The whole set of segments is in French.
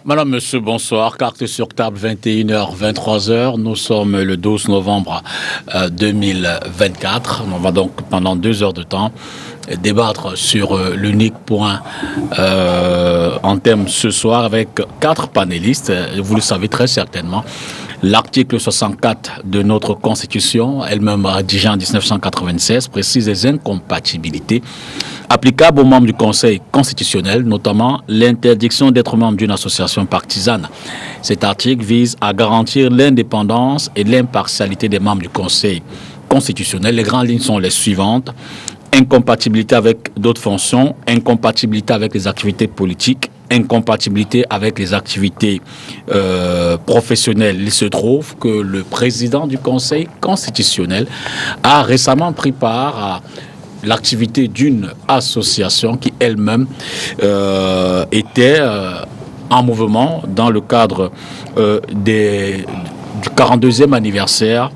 Madame, monsieur, bonsoir. Carte sur table, 21h, 23h. Nous sommes le 12 novembre 2024. On va donc, pendant 2 heures de temps, débattre sur l'unique point en thème ce soir avec 4 panélistes. Vous le savez très certainement. L'article 64 de notre Constitution, elle-même rédigée en 1996, précise les incompatibilités applicables aux membres du Conseil constitutionnel, notamment l'interdiction d'être membre d'une association partisane. Cet article vise à garantir l'indépendance et l'impartialité des membres du Conseil constitutionnel. Les grandes lignes sont les suivantes: incompatibilité avec d'autres fonctions, incompatibilité avec les activités politiques, incompatibilité avec les activités professionnelles. Il se trouve que le président du Conseil constitutionnel a récemment pris part à l'activité d'une association qui elle-même était en mouvement dans le cadre du 42e anniversaire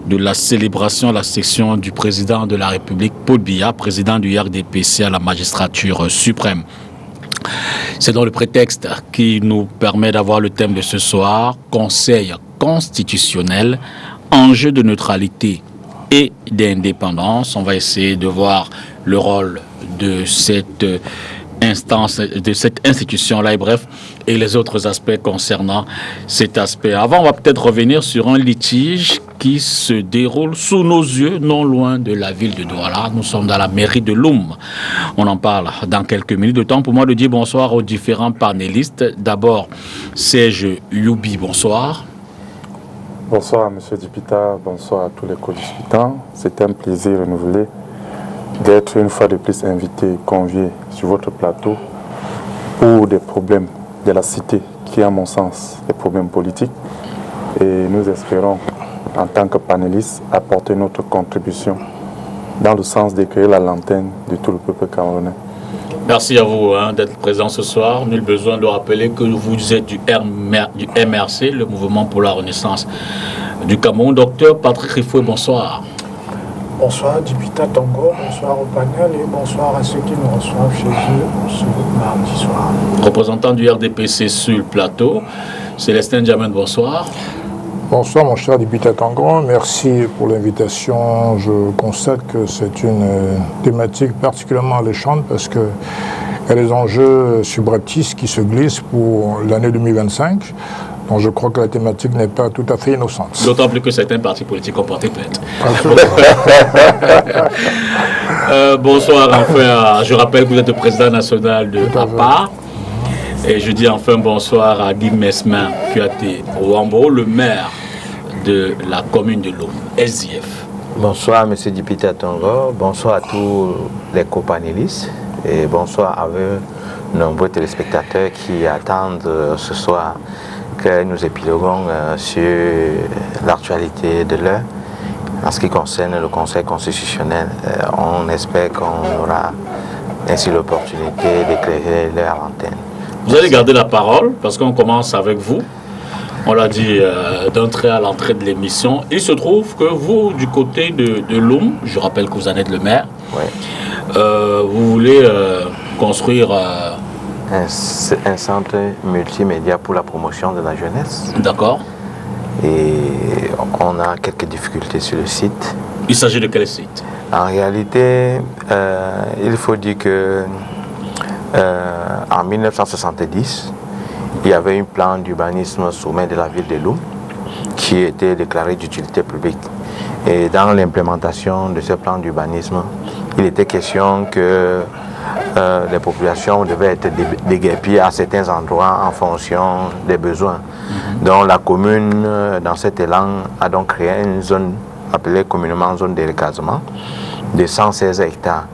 de la célébration, la section du président de la République, Paul Biya, président du RDPC à la magistrature suprême. C'est dans le prétexte qui nous permet d'avoir le thème de ce soir: Conseil constitutionnel, enjeu de neutralité et d'indépendance. On va essayer de voir le rôle de cette instance, de cette institution-là, et bref, et les autres aspects concernant cet aspect. Avant, on va peut-être revenir sur un litige qui se déroule sous nos yeux, non loin de la ville de Douala. Nous sommes dans la mairie de Loum. On en parle dans quelques minutes. De temps pour moi de dire bonsoir aux différents panélistes. D'abord, Serge Youbi, bonsoir. Bonsoir, M. Dipita. Bonsoir à tous les co-discutants. C'est un plaisir renouvelé d'être une fois de plus invité, convié sur votre plateau pour des problèmes de la cité qui, à mon sens, des problèmes politiques. Et nous espérons, en tant que panélistes, apporter notre contribution dans le sens d'écrire la lanterne de tout le peuple camerounais. Merci à vous d'être présent ce soir. Nul besoin de rappeler que vous êtes du MRC, le Mouvement pour la Renaissance du Cameroun. Docteur Patrick Rifoué, bonsoir. Bonsoir Dipita Tongo, bonsoir au panel et bonsoir à ceux qui nous reçoivent chez eux ce mardi soir. Représentant du RDPC sur le plateau, Célestin Djamène, bonsoir. Bonsoir mon cher Dipita Tongo, merci pour l'invitation. Je constate que c'est une thématique particulièrement alléchante parce qu'il y a des enjeux subreptices qui se glissent pour l'année 2025. Donc je crois que la thématique n'est pas tout à fait innocente. D'autant plus que certains partis politiques ont porté plainte. Bonsoir enfin, je rappelle que vous êtes le président national de APA. Et je dis enfin bonsoir à Guy Mesmin Kuate Ouambo, le maire de la commune de Loum, SDF. Bonsoir M. Dipita Tongo, bonsoir à tous les copanélistes et bonsoir à vous, nombreux téléspectateurs qui attendent ce soir que nous épiloguons sur l'actualité de l'heure. En ce qui concerne le Conseil constitutionnel, on espère qu'on aura ainsi l'opportunité d'éclairer l'heure à l'antenne. Vous allez garder la parole parce qu'on commence avec vous. On l'a dit d'entrée à l'entrée de l'émission. Il se trouve que vous, du côté de Loum, je rappelle que vous en êtes le maire, vous voulez construire un centre multimédia pour la promotion de la jeunesse. D'accord. Et on a quelques difficultés sur le site. Il s'agit de quel site? En réalité, il faut dire que en 1970, il y avait un plan d'urbanisme sommet de la ville de Loum qui était déclaré d'utilité publique. Et dans l'implémentation de ce plan d'urbanisme, il était question que les populations devaient être déguerpies à certains endroits en fonction des besoins. Donc la commune, dans cet élan, a donc créé une zone appelée communément zone de recasement de 116 hectares.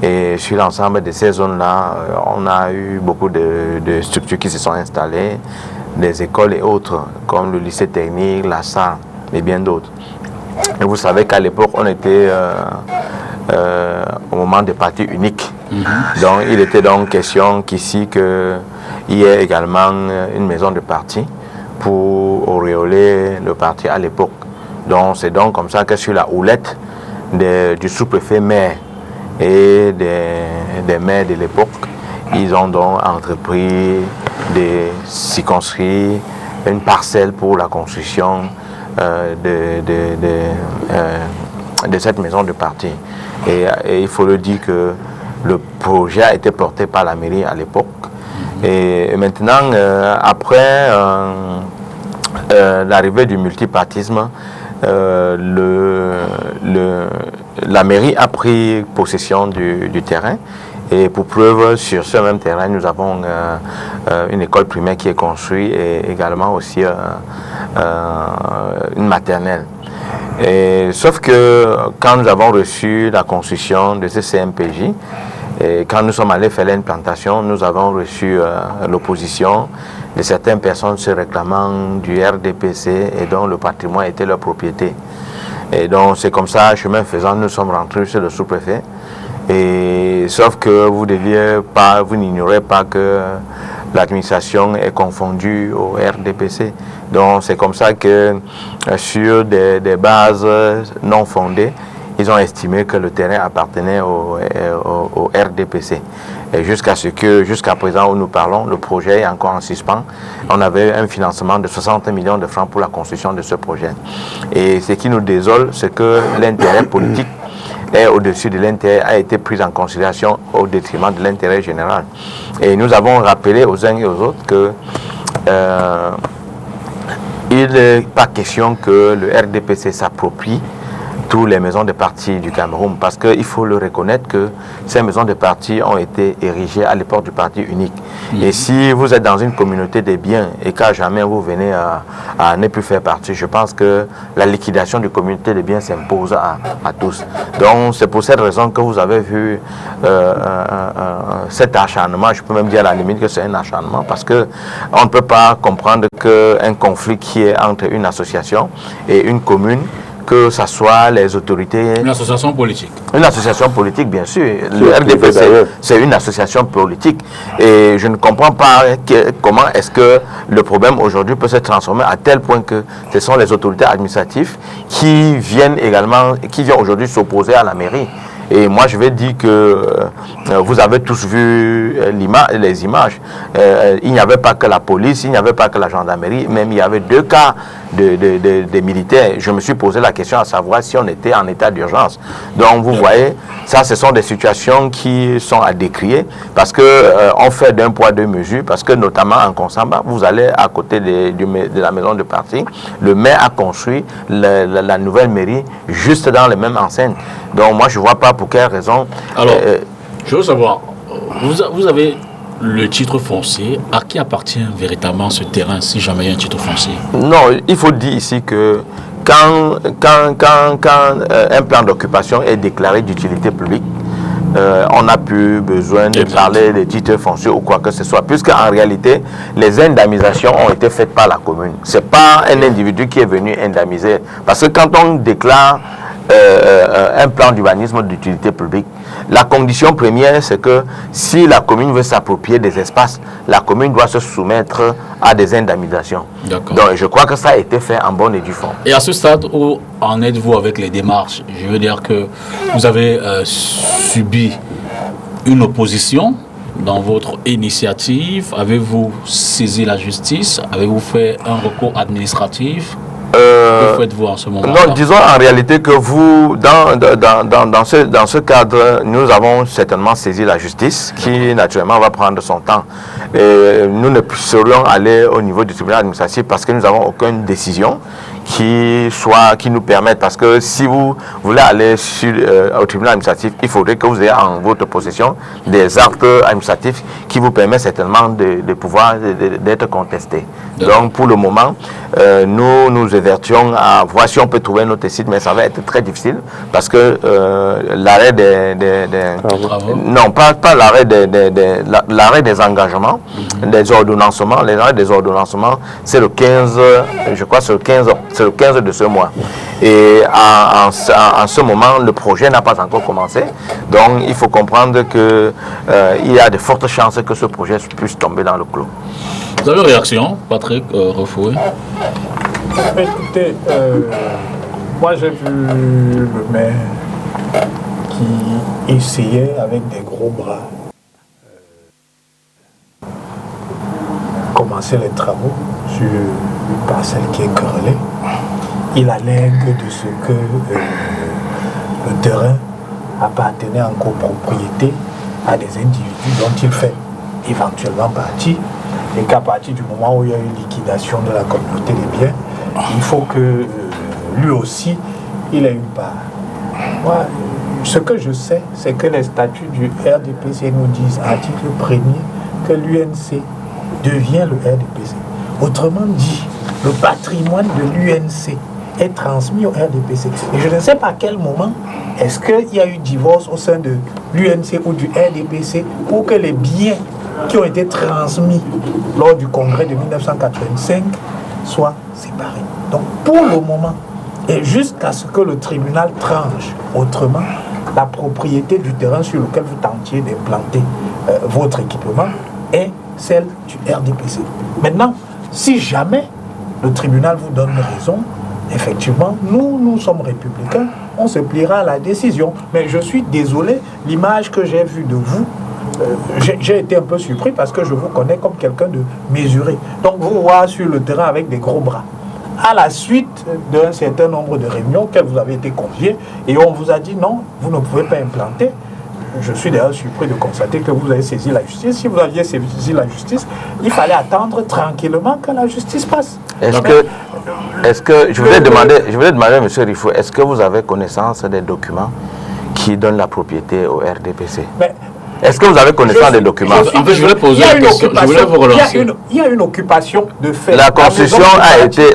Et sur l'ensemble de ces zones-là, on a eu beaucoup de structures qui se sont installées, des écoles et autres, comme le lycée technique, la SAR et bien d'autres. Et vous savez qu'à l'époque, on était au moment des partis uniques. Donc il était donc question qu'ici qu'il y ait également une maison de parti pour auréoler le parti à l'époque. Donc c'est donc comme ça que sur la houlette du sous-préfet maire et des maires de l'époque, ils ont donc entrepris de circonscrire une parcelle pour la construction de cette maison de parti. Et il faut le dire que le projet a été porté par la mairie à l'époque. Et maintenant, après l'arrivée du multipartisme, la mairie a pris possession du terrain. Et pour preuve, sur ce même terrain, nous avons une école primaire qui est construite et également aussi une maternelle. Sauf que quand nous avons reçu la construction de ce CMPJ, et quand nous sommes allés faire l'implantation, nous avons reçu l'opposition de certaines personnes se réclamant du RDPC et dont le patrimoine était leur propriété. Et donc c'est comme ça, chemin faisant, nous sommes rentrés chez le sous-préfet. Et sauf que vous n'ignorez pas que l'administration est confondue au RDPC. Donc c'est comme ça que sur des bases non fondées, ils ont estimé que le terrain appartenait au RDPC. Et jusqu'à présent où nous parlons, le projet est encore en suspens. On avait un financement de 60 millions de francs pour la construction de ce projet. Et ce qui nous désole, c'est que l'intérêt politique est au-dessus de l'intérêt, a été pris en considération au détriment de l'intérêt général. Et nous avons rappelé aux uns et aux autres que il n'est pas question que le RDPC s'approprie toutes les maisons de parti du Cameroun, parce qu'il faut le reconnaître que ces maisons de parti ont été érigées à l'époque du parti unique. Et si vous êtes dans une communauté des biens et qu'à jamais vous venez à ne plus faire partie, je pense que la liquidation de communauté des biens s'impose à tous. Donc c'est pour cette raison que vous avez vu cet acharnement, je peux même dire à la limite que c'est un acharnement, parce qu'on ne peut pas comprendre qu'un conflit qui est entre une association et une commune, que ce soit les autorités... Une association politique. Une association politique, bien sûr. Le RDPC, c'est une association politique. Et je ne comprends pas comment est-ce que le problème aujourd'hui peut se transformer à tel point que ce sont les autorités administratives qui viennent aujourd'hui s'opposer à la mairie. Et moi, je vais dire que vous avez tous vu les images. Il n'y avait pas que la police, il n'y avait pas que la gendarmerie, même il y avait 2 cas de militaires. Je me suis posé la question à savoir si on était en état d'urgence. Donc, vous voyez, ça, ce sont des situations qui sont à décrier parce qu'on fait d'un poids, deux mesures, parce que notamment en Konsamba, vous allez à côté de la maison de parti, le maire a construit la nouvelle mairie juste dans les mêmes enceintes. Donc, moi, je ne vois pas pour quelle raison. Alors, je veux savoir, vous avez le titre foncier. À qui appartient véritablement ce terrain si jamais il y a un titre foncier? Non, il faut dire ici que quand un plan d'occupation est déclaré d'utilité publique, on n'a plus besoin de parler des titres fonciers ou quoi que ce soit, puisque en réalité, les indemnisations ont été faites par la commune. Ce n'est pas un individu qui est venu indemniser. Parce que quand on déclare un plan d'urbanisme d'utilité publique, la condition première, c'est que si la commune veut s'approprier des espaces, la commune doit se soumettre à des indemnisations. Donc je crois que ça a été fait en bonne et due forme. Et à ce stade, où en êtes-vous avec les démarches? Je veux dire que vous avez subi une opposition dans votre initiative. Avez-vous saisi la justice? Avez-vous fait un recours administratif? Que faites-vous en ce moment? Non, disons en réalité que vous, dans ce cadre, nous avons certainement saisi la justice qui naturellement va prendre son temps. Et nous ne serions aller au niveau du tribunal administratif parce que nous n'avons aucune décision qui nous permette, parce que si vous voulez aller au tribunal administratif, il faudrait que vous ayez en votre possession des actes administratifs qui vous permettent certainement de pouvoir d'être contestés. Donc pour le moment, nous évertions à voir si on peut trouver notre site, mais ça va être très difficile parce que l'arrêt non pas l'arrêt des engagements, des ordonnancements, les arrêts des ordonnancements, c'est le 15, je crois c'est le 15 de ce mois. Et en ce moment, le projet n'a pas encore commencé. Donc il faut comprendre que il y a de fortes chances que ce projet puisse tomber dans le clos. Vous avez une réaction, Patrick Refoué? Écoutez, moi j'ai vu le maire qui essayait avec des gros bras commencé les travaux sur une parcelle qui est querellée, il allègue de ce que le terrain appartenait en copropriété à des individus dont il fait éventuellement partie, et qu'à partir du moment où il y a une liquidation de la communauté des biens, il faut que lui aussi, il ait une part. Moi, ce que je sais, c'est que les statuts du RDPC nous disent, à article 1er, que l'UNC devient le RDPC. Autrement dit, le patrimoine de l'UNC est transmis au RDPC. Et je ne sais pas à quel moment est-ce qu'il y a eu divorce au sein de l'UNC ou du RDPC pour que les biens qui ont été transmis lors du congrès de 1985 soient séparés. Donc pour le moment, et jusqu'à ce que le tribunal tranche autrement, la propriété du terrain sur lequel vous tentiez d'implanter votre équipement est celle du RDPC. Maintenant, si jamais le tribunal vous donne raison, effectivement, nous sommes républicains, on se pliera à la décision. Mais je suis désolé, l'image que j'ai vue de vous, j'ai été un peu surpris parce que je vous connais comme quelqu'un de mesuré. Donc vous voyez sur le terrain avec des gros bras. À la suite d'un certain nombre de réunions auxquelles vous avez été conviés, et on vous a dit non, vous ne pouvez pas implanter. Je suis d'ailleurs surpris de constater que vous avez saisi la justice. Si vous aviez saisi la justice, il fallait attendre tranquillement que la justice passe. Est-ce que je voulais demander à M. Rifou, est-ce que vous avez connaissance des documents qui donnent la propriété au RDPC? Est-ce que vous avez connaissance des documents? En fait, je voulais poser une question. Je voulais vous relancer. Il y a une occupation de fait. La construction a été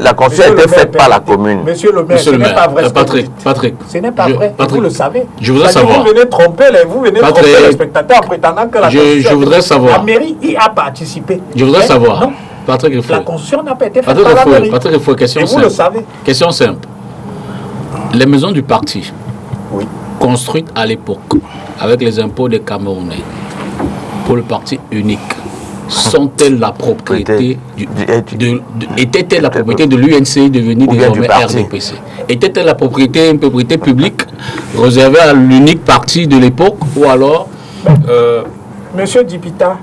faite par la commune. Monsieur le maire, ce n'est pas vrai. Patrick. Ce n'est pas vrai. Vous le savez. Je voudrais savoir. Vous venez tromper les spectateurs en prétendant que la construction. Je voudrais savoir. La mairie y a participé. Je voudrais savoir. Non. Patrick Rifou. La construction n'a pas été faite par la mairie. Patrick Rifou, question simple. Et vous le savez. Question simple. Les maisons du parti, oui, construites à l'époque avec les impôts des Camerounais pour le parti unique, sont-elles la propriété était-elle la propriété de l'UNC devenue désormais RDPC? Était-elle une propriété publique réservée à l'unique parti de l'époque, ou alors Monsieur Dipita,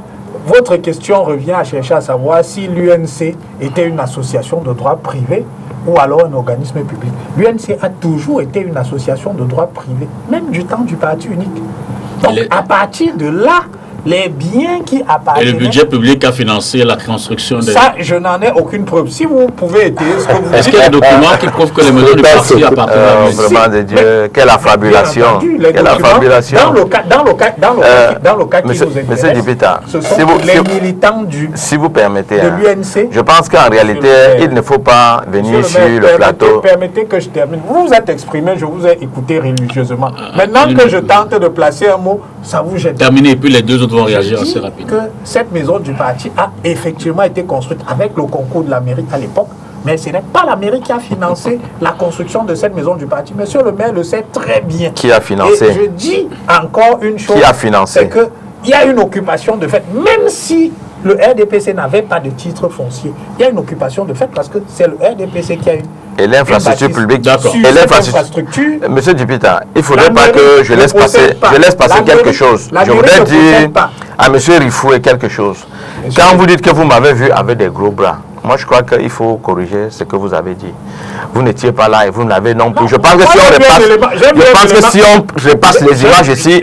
votre question revient à chercher à savoir si l'UNC était une association de droit privé ou alors un organisme public. L'UNC a toujours été une association de droit privé, même du temps du parti unique. Donc à partir de là, les biens qui appartenaient... Et le budget public a financé la construction des... Ça, je n'en ai aucune preuve. Si vous pouvez étayer ce que vous dites... Est-ce qu'il y a des documents qui prouvent que les maisons du parti appartenaient à l'UNC? Vraiment de Dieu, quelle affabulation. Quelle affabulation. Dans le cas qui nous intéresse, Monsieur Dipita, ce sont les militants de l'UNC. Je pense qu'en réalité, il ne faut pas venir sur le plateau. Permettez que je termine. Vous vous êtes exprimé, je vous ai écouté religieusement. Maintenant que je tente de placer un mot, ça vous jette. Terminé, et puis les deux autres vont réagir assez rapidement. Que cette maison du parti a effectivement été construite avec le concours de la mairie à l'époque, mais ce n'est pas la mairie qui a financé la construction de cette maison du parti. Monsieur le maire le sait très bien. Qui a financé? Et je dis encore une chose. Qui a financé? C'est qu'il y a une occupation de fait, même si le RDPC n'avait pas de titre foncier. Il y a une occupation de fait parce que c'est le RDPC qui a eu. Et l'infrastructure publique, d'accord. Et l'infrastructure. Monsieur Dipita, il ne faudrait pas que je laisse passer quelque chose. Je voudrais dire à Monsieur Rifou quelque chose. Quand vous dites que vous m'avez vu avec des gros bras, moi je crois qu'il faut corriger ce que vous avez dit. Vous n'étiez pas là et vous n'avez non plus. Je pense que si on repasse les images ici,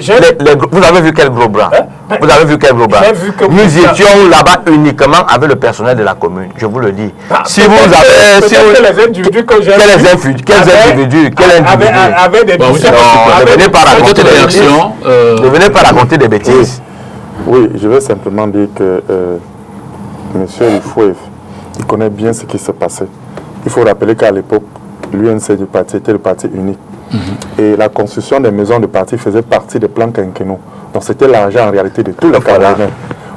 vous avez vu quel gros bras? Vous avez vu quel gros bras? Nous étions là-bas uniquement avec le personnel de la commune, je vous le dis. Si vous avez... les individus que j'ai avaient des ne venez pas raconter des bêtises. Oui, je veux simplement dire que M. Rifou, il connaît bien ce qui se passait. Il faut rappeler qu'à l'époque, l'UNC du parti était le parti unique. Et la construction des maisons de parti faisait partie des plans quinquennaux. Donc c'était l'argent en réalité de tous les Camerounais.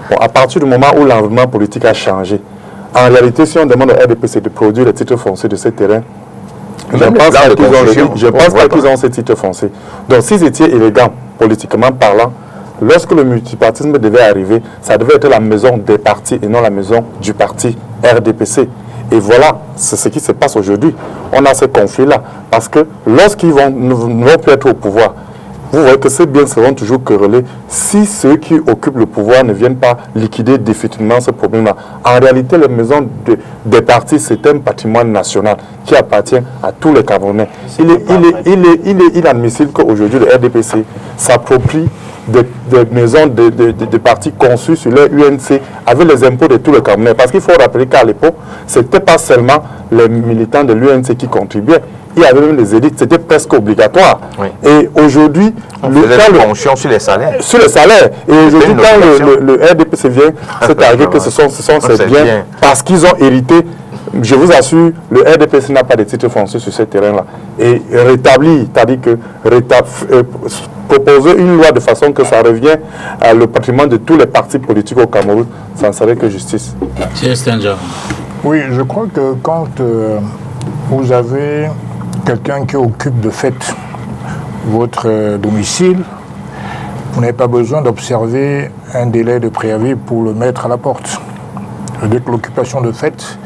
Bon, à partir du moment où l'environnement politique a changé, en réalité, si on demande au RDPC de produire les titres fonciers de ces terrains, je pense pas qu'ils ont ces titres fonciers. Donc s'ils étaient élégants, politiquement parlant, lorsque le multipartisme devait arriver, ça devait être la maison des partis et non la maison du parti RDPC. Et voilà, c'est ce qui se passe aujourd'hui. On a ce conflit-là. Parce que lorsqu'ils vont plus être au pouvoir, vous voyez que ces biens seront toujours querellés si ceux qui occupent le pouvoir ne viennent pas liquider définitivement ce problème-là. En réalité, les maisons des partis, c'est un patrimoine national qui appartient à tous les Camerounais. Il est inadmissible qu'aujourd'hui le RDPC s'approprie des maisons de partis conçus sur leur UNC avec les impôts de tous les Camerounais. Parce qu'il faut rappeler qu'à l'époque, ce n'était pas seulement les militants de l'UNC qui contribuaient. Il y avait même des élites, c'était presque obligatoire. Oui. Et aujourd'hui, sur les salaires. Sur les salaires. Et aujourd'hui, quand le RDPC vient, c'est arrivé que ce sont ces biens parce qu'ils ont hérité. Je vous assure, le RDPC n'a pas de titre foncier sur ce terrain-là. Et rétablir, c'est-à-dire que proposer une loi de façon que ça revient à le patrimoine de tous les partis politiques au Cameroun, ça ne serait que justice. Oui, je crois que quand vous avez quelqu'un qui occupe de fait votre domicile, vous n'avez pas besoin d'observer un délai de préavis pour le mettre à la porte. Dès que l'occupation de fait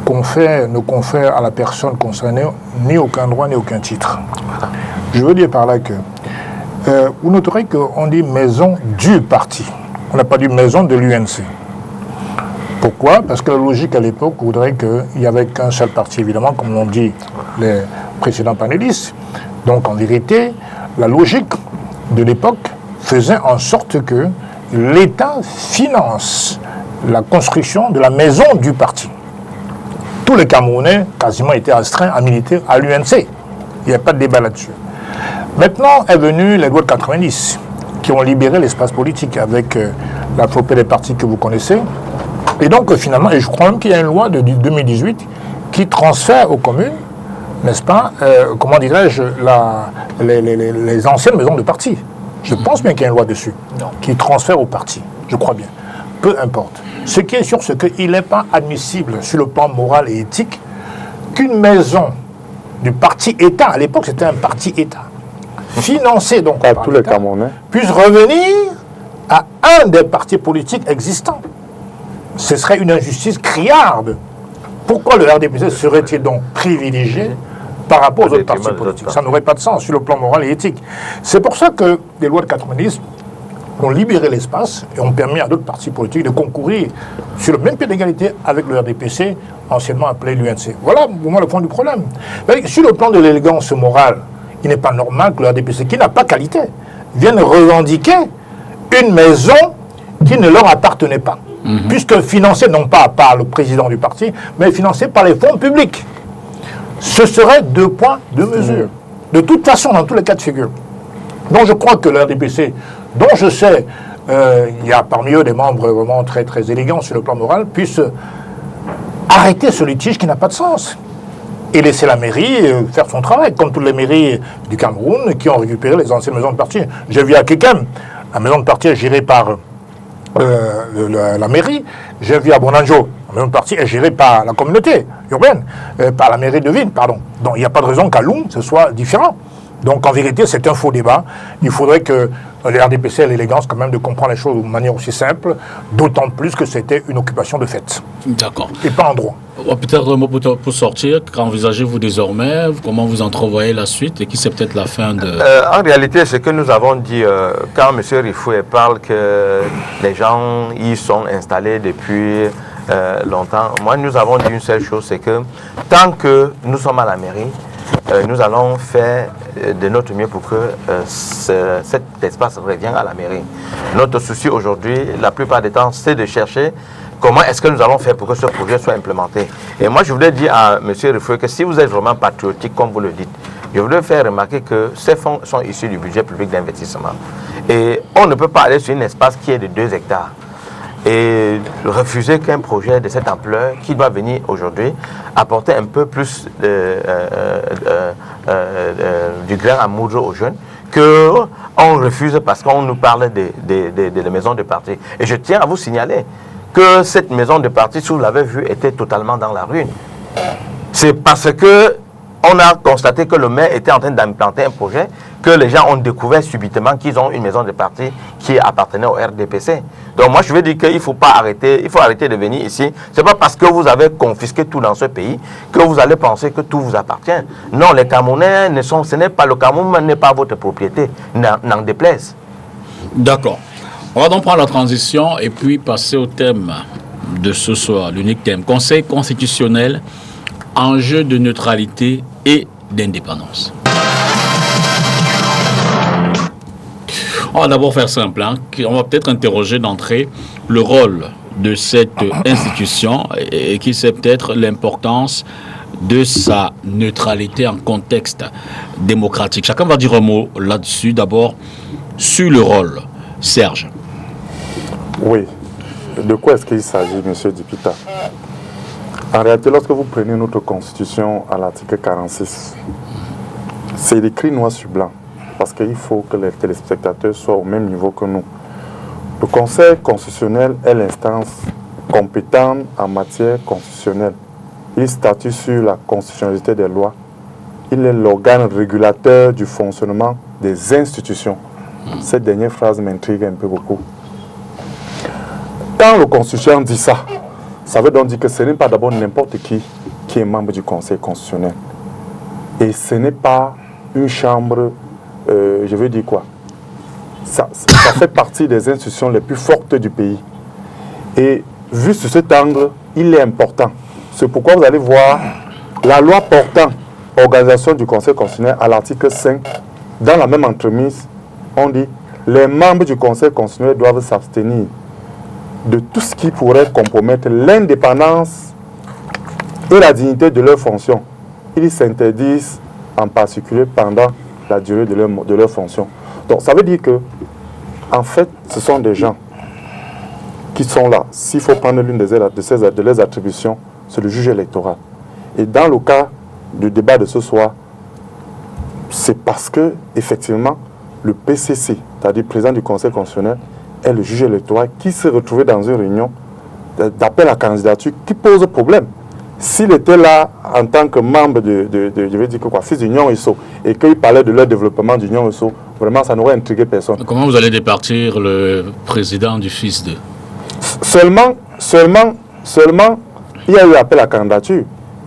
ne confère à la personne concernée ni aucun droit ni aucun titre. Je veux dire par là que vous noterez qu'on dit maison du parti. On n'a pas dit maison de l'UNC. Pourquoi? Parce que la logique à l'époque voudrait qu'il n'y avait qu'un seul parti, évidemment, comme l'ont dit les précédents panélistes. Donc en vérité, la logique de l'époque faisait en sorte que l'État finance la construction de la maison du parti. Tous les Camerounais quasiment étaient astreints à militer à l'UNC. Il n'y a pas de débat là-dessus. Maintenant est venue les lois de 90 qui ont libéré l'espace politique avec la flopée des partis que vous connaissez. Et donc finalement, et je crois même qu'il y a une loi de 2018 qui transfère aux communes, n'est-ce pas, comment dirais-je, les anciennes maisons de partis. Je pense bien qu'il y a une loi dessus qui transfère aux partis, je crois bien. Peu importe. Ce qui est sûr, c'est qu'il n'est pas admissible sur le plan moral et éthique qu'une maison du parti État, à l'époque c'était un parti État, financé donc par tous les Camerounais, puisse revenir à un des partis politiques existants. Ce serait une injustice criarde. Pourquoi le RDPC serait-il donc privilégié par rapport aux autres partis politiques? Ça n'aurait pas de sens sur le plan moral et éthique. C'est pour ça que les lois de 90 ont libéré l'espace et ont permis à d'autres partis politiques de concourir sur le même pied d'égalité avec le RDPC, anciennement appelé l'UNC. Voilà pour moi le fond du problème. Sur le plan de l'élégance morale, il n'est pas normal que le RDPC, qui n'a pas qualité, vienne revendiquer une maison qui ne leur appartenait pas. Puisque financée non pas par le président du parti, mais financée par les fonds publics. Ce serait 2 points, 2 mesures. De toute façon, dans tous les cas de figure. Donc je crois que le RDPC, dont je sais, il y a parmi eux des membres vraiment très très élégants sur le plan moral, puisse arrêter ce litige qui n'a pas de sens. Et laisser la mairie faire son travail, comme toutes les mairies du Cameroun qui ont récupéré les anciennes maisons de parti. J'ai vu à Kekem, la maison de parti est gérée par la mairie. J'ai vu à Bonanjo, la maison de parti est gérée par la communauté urbaine, par la mairie de ville, pardon. Donc il n'y a pas de raison qu'à Loum, ce soit différent. Donc en vérité, c'est un faux débat. Il faudrait que les RDPC aient l'élégance quand même de comprendre les choses de manière aussi simple, d'autant plus que c'était une occupation de fait. D'accord. Et pas en droit. Peut-être un mot pour sortir, qu'envisagez-vous désormais, comment vous entrevoyez la suite et qui c'est peut-être la fin de... En réalité, ce que nous avons dit, quand M. Rifoué parle que les gens y sont installés depuis longtemps, moi nous avons dit une seule chose, c'est que tant que nous sommes à la mairie, nous allons faire de notre mieux pour que cet espace revienne à la mairie. Notre souci aujourd'hui, la plupart des temps, c'est de chercher comment est-ce que nous allons faire pour que ce projet soit implémenté. Et moi, je voulais dire à M. Rifoué que si vous êtes vraiment patriotique, comme vous le dites, je voulais faire remarquer que ces fonds sont issus du budget public d'investissement. Et on ne peut pas aller sur un espace qui est de 2 hectares et refuser qu'un projet de cette ampleur, qui doit venir aujourd'hui, apporter un peu plus du grain à moudre aux jeunes, qu'on refuse parce qu'on nous parle des maisons de parti. Et je tiens à vous signaler que cette maison de parti, si vous l'avez vu, était totalement dans la ruine. C'est parce que on a constaté que le maire était en train d'implanter un projet, que les gens ont découvert subitement qu'ils ont une maison de parti qui appartenait au RDPC. Donc moi je veux dire qu'il faut pas arrêter, il faut arrêter de venir ici. C'est pas parce que vous avez confisqué tout dans ce pays que vous allez penser que tout vous appartient. Non, les Camerounais ce n'est pas le Cameroun, n'est pas votre propriété, n'en déplaise. D'accord. On va donc prendre la transition et puis passer au thème de ce soir, l'unique thème. Conseil constitutionnel, enjeu de neutralité et d'indépendance. On va d'abord faire simple. On va peut-être interroger d'entrée le rôle de cette institution et qui sait peut-être l'importance de sa neutralité en contexte démocratique. Chacun va dire un mot là-dessus. D'abord, sur le rôle. Serge. Oui. De quoi est-ce qu'il s'agit, M. Dipita? En réalité, lorsque vous prenez notre constitution à l'article 46, c'est écrit noir sur blanc, parce qu'il faut que les téléspectateurs soient au même niveau que nous. Le Conseil constitutionnel est l'instance compétente en matière constitutionnelle. Il statue sur la constitutionnalité des lois. Il est l'organe régulateur du fonctionnement des institutions. Cette dernière phrase m'intrigue un peu beaucoup. Quand le Constitution dit ça, ça veut donc dire que ce n'est pas d'abord n'importe qui est membre du Conseil constitutionnel. Et ce n'est pas une chambre, je veux dire quoi, ça fait partie des institutions les plus fortes du pays. Et vu sur cet angle, il est important. C'est pourquoi vous allez voir la loi portant organisation du Conseil constitutionnel à l'article 5, dans la même entremise, on dit les membres du Conseil constitutionnel doivent s'abstenir de tout ce qui pourrait compromettre l'indépendance et la dignité de leurs fonctions. Ils s'interdisent en particulier pendant la durée de leur fonction. Donc ça veut dire que, en fait, ce sont des gens qui sont là. S'il faut prendre l'une de leurs attributions, c'est le juge électoral. Et dans le cas du débat de ce soir, c'est parce que, effectivement, le PCC, c'est-à-dire le président du Conseil constitutionnel, est le juge électoral qui s'est retrouvé dans une réunion d'appel à candidature qui pose problème. S'il était là en tant que membre je vais dire quoi, fils d'Union ISO, et qu'il parlait de leur développement d'Union ISO, vraiment ça n'aurait intrigué personne. Comment vous allez départir le président du fils de? Seulement, il y a eu appel à candidature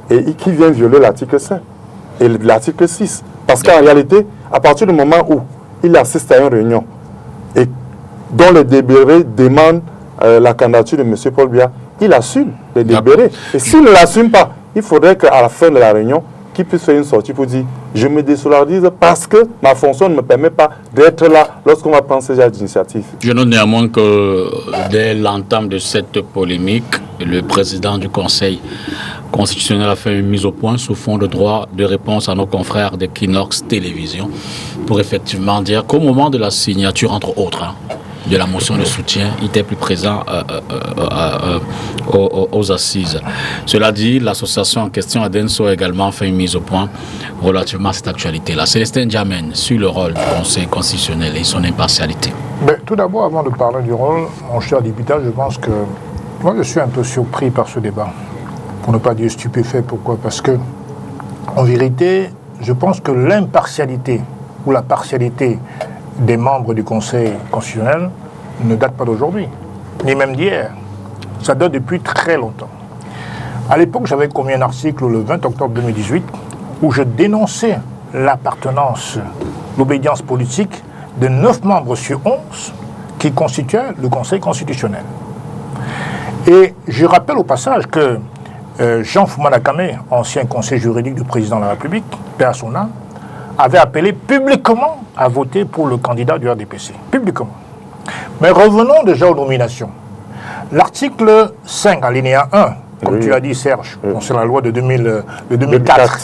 et qui vient violer l'article 5 et l'article 6. Parce qu'en réalité, à partir du moment où il assiste à une réunion et dont les délibérés demandent la candidature de M. Paul Biya, il assume les délibérés. Et s'il ne l'assume pas, il faudrait qu'à la fin de la réunion, qu'il puisse faire une sortie pour dire « Je me désolidarise parce que ma fonction ne me permet pas d'être là lorsqu'on va prendre ce genre d'initiative. » Je note néanmoins que dès l'entame de cette polémique, le président du Conseil constitutionnel a fait une mise au point sous fond de droit de réponse à nos confrères de Kinox Télévision pour effectivement dire qu'au moment de la signature, entre autres, de la motion de soutien, il était plus présent aux assises. Cela dit, l'association en question, Adenso, a également fait une mise au point relativement à cette actualité-là. Célestin Djamène, sur le rôle du Conseil constitutionnel et son impartialité. Mais tout d'abord, avant de parler du rôle, mon cher député, je pense que moi je suis un peu surpris par ce débat. Pour ne pas dire stupéfait. Pourquoi? Parce que, en vérité, je pense que l'impartialité ou la partialité des membres du Conseil constitutionnel ne date pas d'aujourd'hui, ni même d'hier. Ça date depuis très longtemps. À l'époque, j'avais commis un article le 20 octobre 2018 où je dénonçais l'appartenance, l'obédience politique de 9 membres sur 11 qui constituaient le Conseil constitutionnel. Et je rappelle au passage que Jean Foumana Kame, ancien conseiller juridique du président de la République, paix à son âme, avait appelé publiquement à voter pour le candidat du RDPC. Publiquement. Mais revenons déjà aux nominations. L'article 5, alinéa 1, comme tu as dit, Serge, c'est la loi de 2004,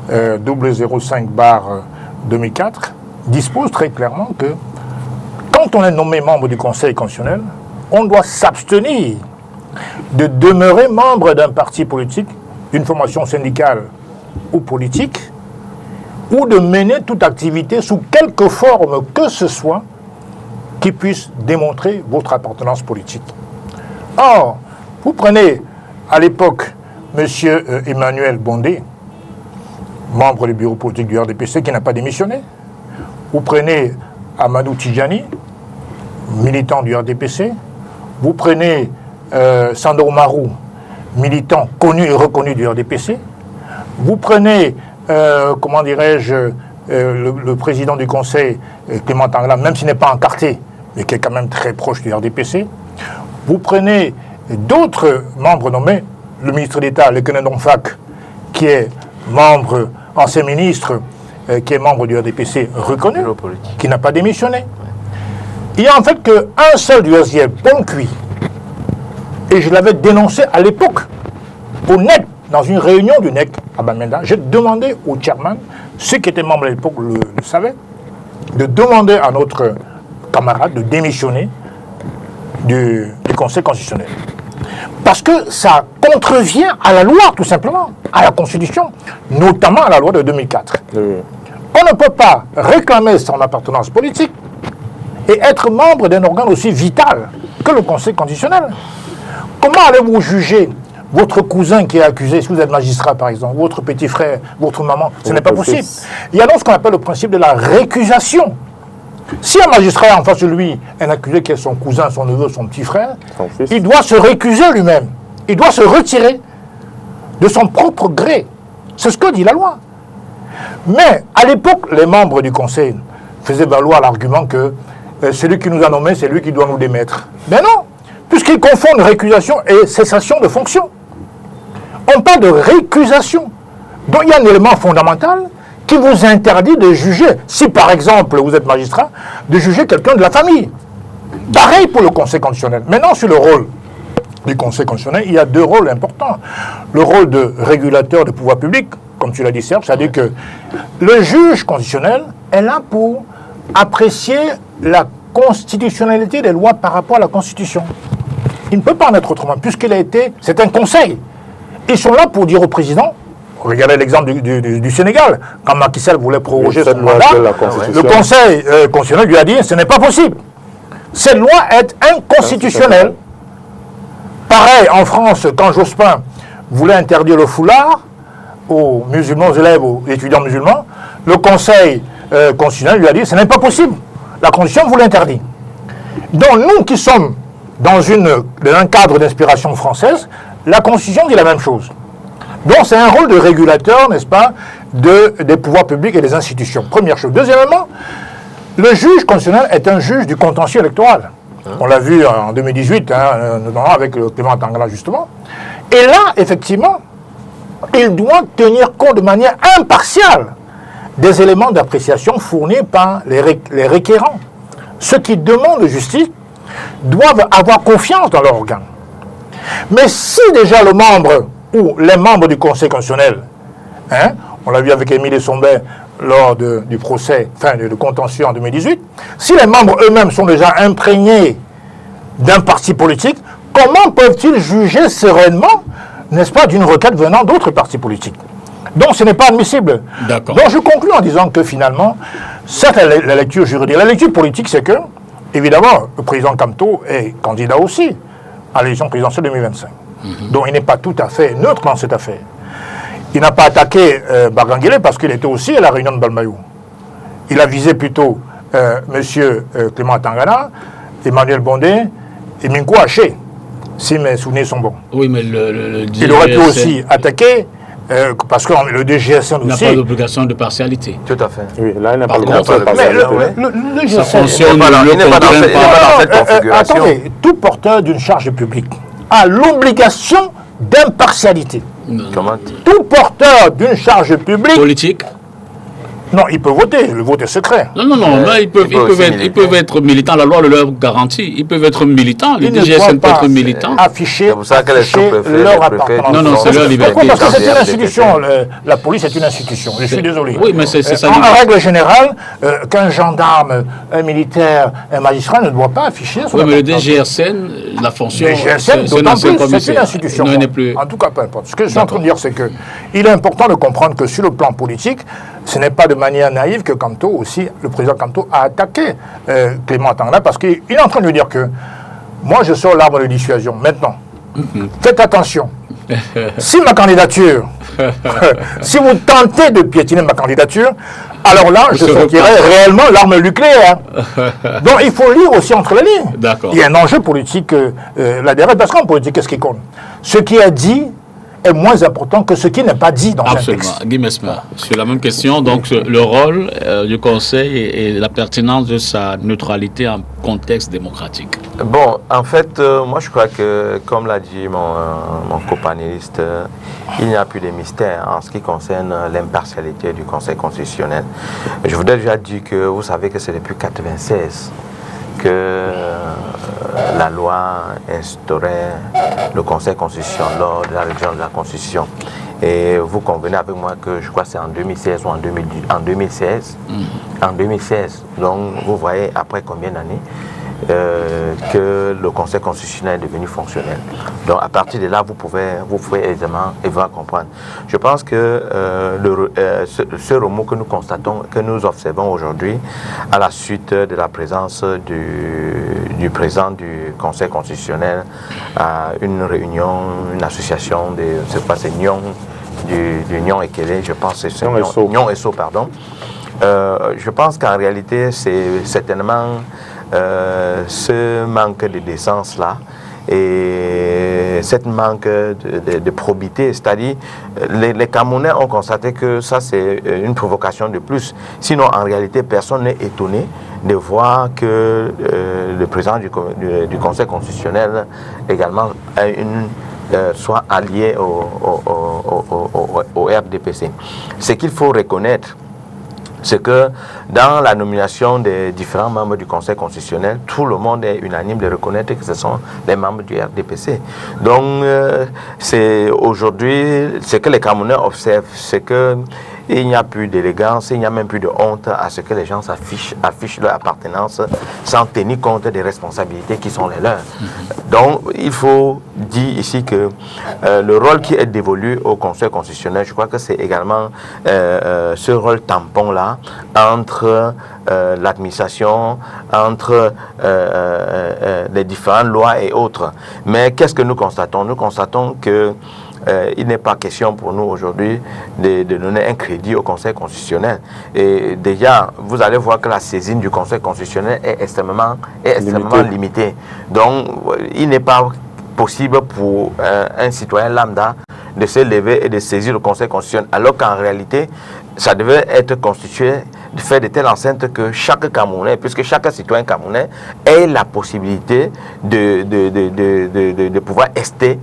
005/2004, dispose très clairement que quand on est nommé membre du Conseil constitutionnel, on doit s'abstenir de demeurer membre d'un parti politique, d'une formation syndicale ou politique, ou de mener toute activité sous quelque forme que ce soit qui puisse démontrer votre appartenance politique. Or, vous prenez à l'époque M. Emmanuel Bondé, membre du bureau politique du RDPC, qui n'a pas démissionné. Vous prenez Amadou Tidjani, militant du RDPC. Vous prenez Sandor Marou, militant connu et reconnu du RDPC. Vous prenez, comment dirais-je, le président du conseil, Clément Tangala, même s'il n'est pas encarté, mais qui est quand même très proche du RDPC. Vous prenez d'autres membres nommés, le ministre d'État, le Kenan Donfak, qui est membre, ancien ministre, qui est membre du RDPC reconnu, qui n'a pas démissionné. Il n'y a en fait qu'un seul du SDF, Poncuit, et je l'avais dénoncé à l'époque, au NEC, dans une réunion du NEC à Bamenda. J'ai demandé au chairman, ceux qui étaient membres à l'époque le savaient, de demander à notre camarade de démissionner du Conseil constitutionnel. Parce que ça contrevient à la loi, tout simplement, à la Constitution, notamment à la loi de 2004. Oui. On ne peut pas réclamer son appartenance politique et être membre d'un organe aussi vital que le Conseil constitutionnel. Comment allez-vous juger votre cousin qui est accusé, si vous êtes magistrat par exemple, votre petit frère, votre maman? Ce n'est pas possible. Il y a donc ce qu'on appelle le principe de la récusation. Si un magistrat est en face de lui, un accusé qui est son cousin, son neveu, son petit frère, il doit se récuser lui-même. Il doit se retirer de son propre gré. C'est ce que dit la loi. Mais à l'époque, les membres du Conseil faisaient valoir l'argument que celui qui nous a nommés, c'est lui qui doit nous démettre. Mais non, puisqu'ils confondent récusation et cessation de fonction. On parle de récusation. Donc il y a un élément fondamental qui vous interdit de juger, si par exemple vous êtes magistrat, de juger quelqu'un de la famille. Pareil pour le Conseil constitutionnel. Maintenant, sur le rôle du Conseil constitutionnel, il y a deux rôles importants. Le rôle de régulateur de pouvoir public, comme tu l'as dit Serge, c'est-à-dire que le juge constitutionnel est là pour apprécier la constitutionnalité des lois par rapport à la Constitution. Il ne peut pas en être autrement, puisqu'il a été... C'est un conseil. Ils sont là pour dire au président, regardez l'exemple du Sénégal, quand Macky Sall voulait proroger son mandat, le Conseil constitutionnel lui a dit, ce n'est pas possible. Cette loi est inconstitutionnelle. Pareil, en France, quand Jospin voulait interdire le foulard aux musulmans, aux élèves, aux étudiants musulmans, le Conseil constitutionnel lui a dit, ce n'est pas possible. La Constitution vous l'interdit. Donc nous qui sommes dans un cadre d'inspiration française, la Constitution dit la même chose. Donc c'est un rôle de régulateur, n'est-ce pas, des pouvoirs publics et des institutions. Première chose. Deuxièmement, le juge constitutionnel est un juge du contentieux électoral. On l'a vu en 2018, notamment avec le Clément Tangala justement. Et là, effectivement, il doit tenir compte de manière impartiale des éléments d'appréciation fournis par les requérants. Ceux qui demandent justice doivent avoir confiance dans leur organe. Mais si déjà le membre ou les membres du Conseil constitutionnel, on l'a vu avec Émile Sombert lors du procès, de contentieux en 2018, si les membres eux-mêmes sont déjà imprégnés d'un parti politique, comment peuvent-ils juger sereinement, n'est-ce pas, d'une requête venant d'autres partis politiques? Donc ce n'est pas admissible. Donc je conclus en disant que finalement, certes la lecture juridique, la lecture politique, c'est que, évidemment, le président Kamto est candidat aussi à l'élection présidentielle 2025. Donc il n'est pas tout à fait neutre dans cette affaire. Il n'a pas attaqué Barganguele parce qu'il était aussi à la réunion de Balmayou. Il a visé plutôt M. Clément Tangana, Emmanuel Bondé et Minko Haché, si mes souvenirs sont bons. Oui, mais il aurait pu aussi attaquer, parce que le DGSN aussi... n'a pas d'obligation de partialité. Tout à fait. Oui, là, il n'a pas d'obligation de partialité. Le DGSN... Ça fonctionne, il n'est pas dans cette configuration. Attendez, tout porteur d'une charge publique a l'obligation d'impartialité. Comment? Tout porteur d'une charge publique... Politique? Non, il peut voter, le vote est secret. Non, mais ils peuvent être militants, la loi le leur garantit. Ils peuvent être militants, les DGSN peuvent être militants. Afficher leur appartenance. Non, c'est leur liberté. Pourquoi? Parce que c'est une institution, la police est une institution, je suis désolé. Oui, mais c'est ça. En règle générale, qu'un gendarme, un militaire, un magistrat ne doit pas afficher son appartenance. Oui, mais le DGSN, la fonction, c'est une institution. En tout cas, peu importe. Ce que je suis en train de dire, c'est qu'il est important de comprendre que sur le plan politique, ce n'est pas de manière naïve que Kamto aussi, le président Kamto a attaqué Clément Tangana parce qu'il est en train de lui dire que moi je sors l'arbre de dissuasion. Maintenant, faites attention. Si ma candidature, si vous tentez de piétiner ma candidature, alors là, je sortirai réellement l'arme nucléaire. Donc il faut lire aussi entre les lignes. Il y a un enjeu politique là-derrière, parce qu'en politique, qu'est-ce qui compte? Ce qui est dit est moins important que ce qui n'est pas dit dans un texte. Guy Messmer, sur la même question, donc le rôle du Conseil et la pertinence de sa neutralité en contexte démocratique. Bon, en fait, moi je crois que, comme l'a dit mon copanéliste, il n'y a plus de mystère en ce qui concerne l'impartialité du Conseil constitutionnel. Je voudrais déjà dire que vous savez que c'est depuis 1996 que la loi instaurait le Conseil constitutionnel lors de la révision de la Constitution. Et vous convenez avec moi que je crois que c'est en 2016 ou en 2016. En 2016. Donc vous voyez après combien d'années que le Conseil constitutionnel est devenu fonctionnel. Donc à partir de là, vous pouvez aisément comprendre. Je pense que ce remous que nous constatons, que nous observons aujourd'hui, à la suite de la présence du président du Conseil constitutionnel à une réunion, une association c'est Nyon, du Nyon Ekele, je pense que c'est Nyon Esso, pardon. Je pense qu'en réalité, c'est certainement ce manque de décence-là et cette manque de probité, c'est-à-dire les Camerounais ont constaté que ça c'est une provocation de plus. Sinon, en réalité, personne n'est étonné de voir que le président du Conseil constitutionnel également a soit allié au RDPC. Ce qu'il faut reconnaître, c'est que dans la nomination des différents membres du Conseil constitutionnel, tout le monde est unanime de reconnaître que ce sont les membres du RDPC. Donc, c'est aujourd'hui, ce que les Camerounais observent, c'est que il n'y a plus d'élégance, il n'y a même plus de honte à ce que les gens affichent leur appartenance sans tenir compte des responsabilités qui sont les leurs. Donc, il faut dire ici que le rôle qui est dévolu au Conseil constitutionnel, je crois que c'est également ce rôle tampon-là entre l'administration, entre les différentes lois et autres. Mais qu'est-ce que nous constatons? Nous constatons que il n'est pas question pour nous aujourd'hui de donner un crédit au Conseil constitutionnel. Et déjà, vous allez voir que la saisine du Conseil constitutionnel est extrêmement limitée. Donc, il n'est pas possible pour un citoyen lambda de se lever et de saisir le Conseil constitutionnel, alors qu'en réalité, ça devait être constitué de faire de telle enceinte que chaque Camerounais, puisque chaque citoyen camerounais ait la possibilité de pouvoir ester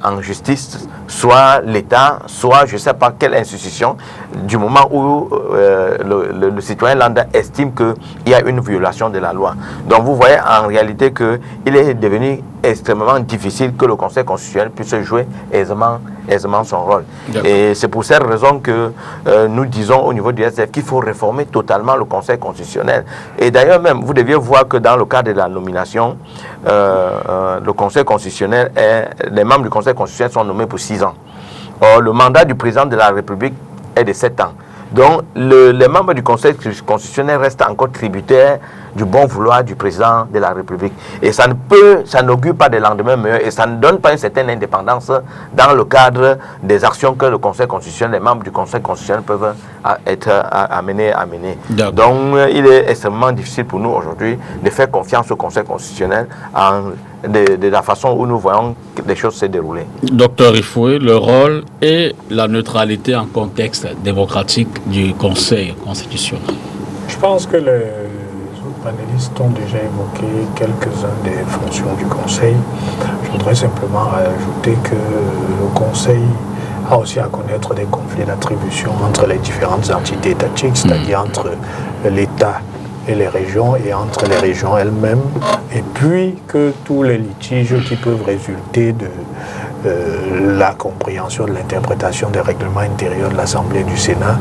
en justice, soit l'État, soit je ne sais pas quelle institution, du moment où le citoyen lambda estime qu'il y a une violation de la loi. Donc vous voyez en réalité qu'il est devenu extrêmement difficile que le Conseil constitutionnel puisse jouer aisément son rôle. Et c'est pour cette raison que nous disons au niveau du SDF qu'il faut réformer totalement le Conseil constitutionnel. Et d'ailleurs même, vous deviez voir que dans le cadre de la nomination, le Conseil constitutionnel, les membres du Conseil constitutionnel sont nommés pour 6 ans. Or, le mandat du président de la République est de 7 ans. Donc, les membres du Conseil constitutionnel restent encore tributaires du bon vouloir du président de la République. Et ça n'augure pas de lendemain meilleur et ça ne donne pas une certaine indépendance dans le cadre des actions que le Conseil constitutionnel, les membres du Conseil constitutionnel peuvent être amenés à mener. Donc, il est extrêmement difficile pour nous aujourd'hui de faire confiance au Conseil constitutionnel de la façon où nous voyons les choses se dérouler. Docteur Ifoué, le rôle et la neutralité en contexte démocratique du Conseil constitutionnel. Je pense que les autres panélistes ont déjà évoqué quelques-unes des fonctions du Conseil. Je voudrais simplement ajouter que le Conseil a aussi à connaître des conflits d'attribution entre les différentes entités étatiques, c'est-à-dire entre l'État et les régions et entre les régions elles-mêmes, et puis que tous les litiges qui peuvent résulter de la compréhension de l'interprétation des règlements intérieurs de l'Assemblée et du Sénat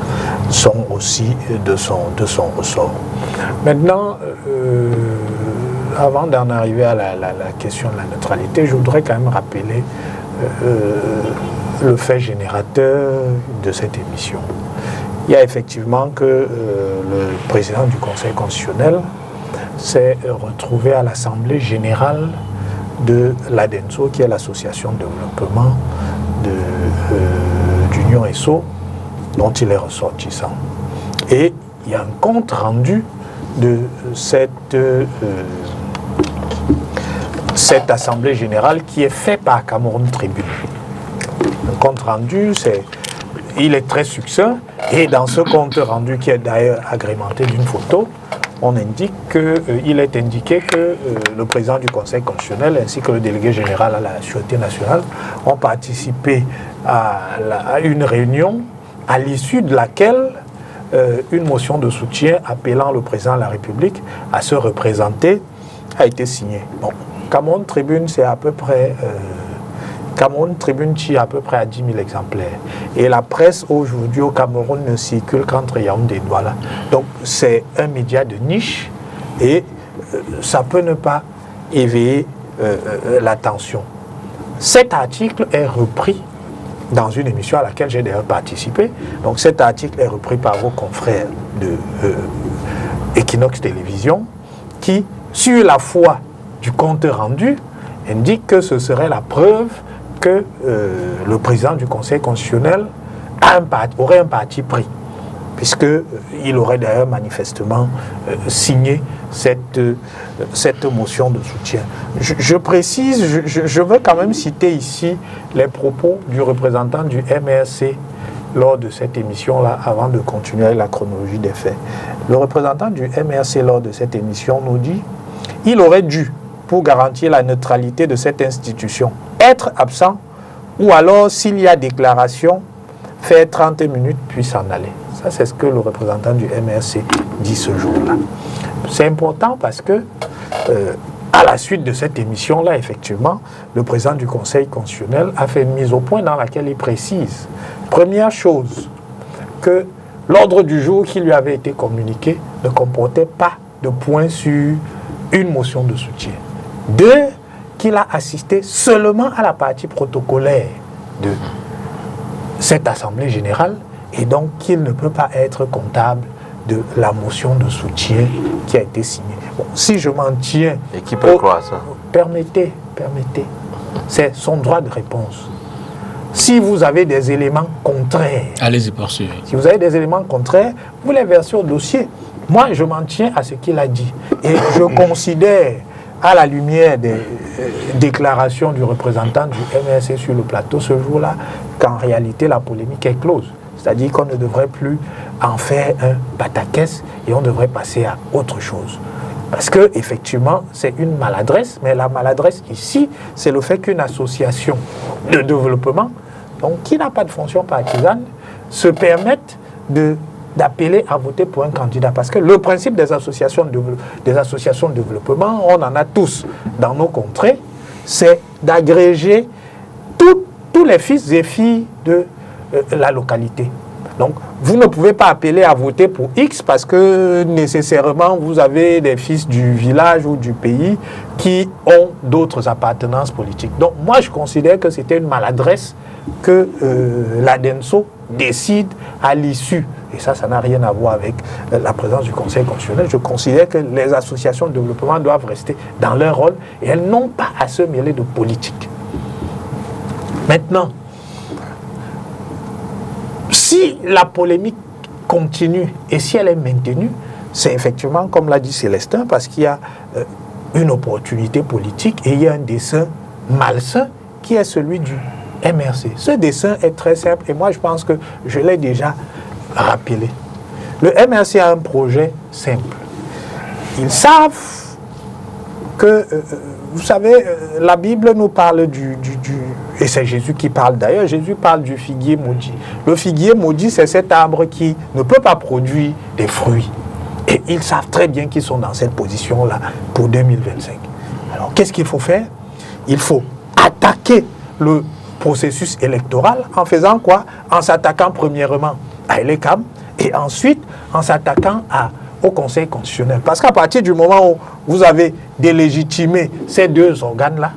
sont aussi de son ressort. Maintenant, avant d'en arriver à la question de la neutralité, je voudrais quand même rappeler le fait générateur de cette émission. Il y a effectivement que le président du Conseil constitutionnel s'est retrouvé à l'Assemblée générale de l'ADENSO, qui est l'association de développement d'Union ESSO dont il est ressortissant. Et il y a un compte rendu de cette assemblée générale qui est fait par Cameroun Tribune. Le compte rendu, il est très succinct, et dans ce compte rendu qui est d'ailleurs agrémenté d'une photo, on indique il est indiqué que le président du Conseil constitutionnel ainsi que le délégué général à la Sûreté nationale ont participé à une réunion à l'issue de laquelle une motion de soutien appelant le président de la République à se représenter a été signée. Bon, Cameroun Tribune, c'est à peu près... Cameroun Tribune tire à peu près à 10 000 exemplaires. Et la presse aujourd'hui au Cameroun ne circule qu'entre Yaoundé et Douala. Donc c'est un média de niche et ça peut ne pas éveiller l'attention. Cet article est repris dans une émission à laquelle j'ai d'ailleurs participé. Donc cet article est repris par vos confrères de Equinox Télévision qui, sur la foi du compte rendu, indique que ce serait la preuve que le président du Conseil constitutionnel aurait un parti pris, puisqu'il aurait d'ailleurs manifestement signé cette motion de soutien. Je précise, je veux quand même citer ici les propos du représentant du MRC lors de cette émission-là, avant de continuer avec la chronologie des faits. Le représentant du MRC lors de cette émission nous dit « Il aurait dû, pour garantir la neutralité de cette institution, être absent ou alors, s'il y a déclaration, faire 30 minutes puis s'en aller. » Ça, c'est ce que le représentant du MRC dit ce jour-là. C'est important parce que, à la suite de cette émission-là, effectivement, le président du Conseil constitutionnel a fait une mise au point dans laquelle il précise, première chose, que l'ordre du jour qui lui avait été communiqué ne comportait pas de point sur une motion de soutien. Deux, qu'il a assisté seulement à la partie protocolaire de cette Assemblée générale et donc qu'il ne peut pas être comptable de la motion de soutien qui a été signée. Bon, si je m'en tiens... Et qui peut croire ça? Permettez. C'est son droit de réponse. Si vous avez des éléments contraires... Allez-y, poursuivez. Si vous avez des éléments contraires, vous les versez au dossier. Moi, je m'en tiens à ce qu'il a dit. Et je considère, à la lumière des déclarations du représentant du MRC sur le plateau ce jour-là, qu'en réalité, la polémique est close. C'est-à-dire qu'on ne devrait plus en faire un pataquès et on devrait passer à autre chose. Parce que, effectivement, c'est une maladresse, mais la maladresse ici, c'est le fait qu'une association de développement, donc qui n'a pas de fonction partisane, se permette d'appeler à voter pour un candidat. Parce que le principe des associations de développement, on en a tous dans nos contrées, c'est d'agréger tous les fils et filles de la localité. Donc, vous ne pouvez pas appeler à voter pour X parce que nécessairement vous avez des fils du village ou du pays qui ont d'autres appartenances politiques. Donc, moi, je considère que c'était une maladresse que l'ADENSO décide à l'issue. Et ça n'a rien à voir avec la présence du Conseil constitutionnel. Je considère que les associations de développement doivent rester dans leur rôle et elles n'ont pas à se mêler de politique. Maintenant, si la polémique continue et si elle est maintenue, c'est effectivement, comme l'a dit Célestin, parce qu'il y a une opportunité politique et il y a un dessein malsain qui est celui du MRC. Ce dessein est très simple et moi je pense que je l'ai déjà rappelé. Le MRC a un projet simple. Ils savent que, vous savez, la Bible nous parle et c'est Jésus qui parle d'ailleurs, Jésus parle du figuier maudit. Le figuier maudit, c'est cet arbre qui ne peut pas produire des fruits. Et ils savent très bien qu'ils sont dans cette position-là pour 2025. Alors, qu'est-ce qu'il faut faire? Il faut attaquer le processus électoral en faisant quoi? En s'attaquant premièrement à Elekam et ensuite en s'attaquant au Conseil constitutionnel. Parce qu'à partir du moment où vous avez délégitimé ces deux organes-là,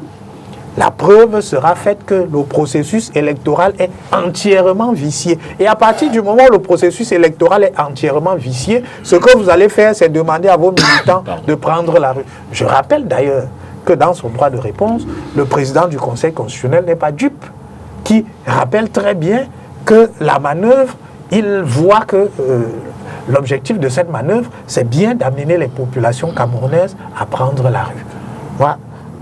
la preuve sera faite que le processus électoral est entièrement vicié. Et à partir du moment où le processus électoral est entièrement vicié, ce que vous allez faire, c'est demander à vos militants de prendre la rue. Je rappelle d'ailleurs que dans son droit de réponse, le président du Conseil constitutionnel n'est pas dupe. qui rappelle très bien que la manœuvre, il voit que l'objectif de cette manœuvre, c'est bien d'amener les populations camerounaises à prendre la rue. Moi,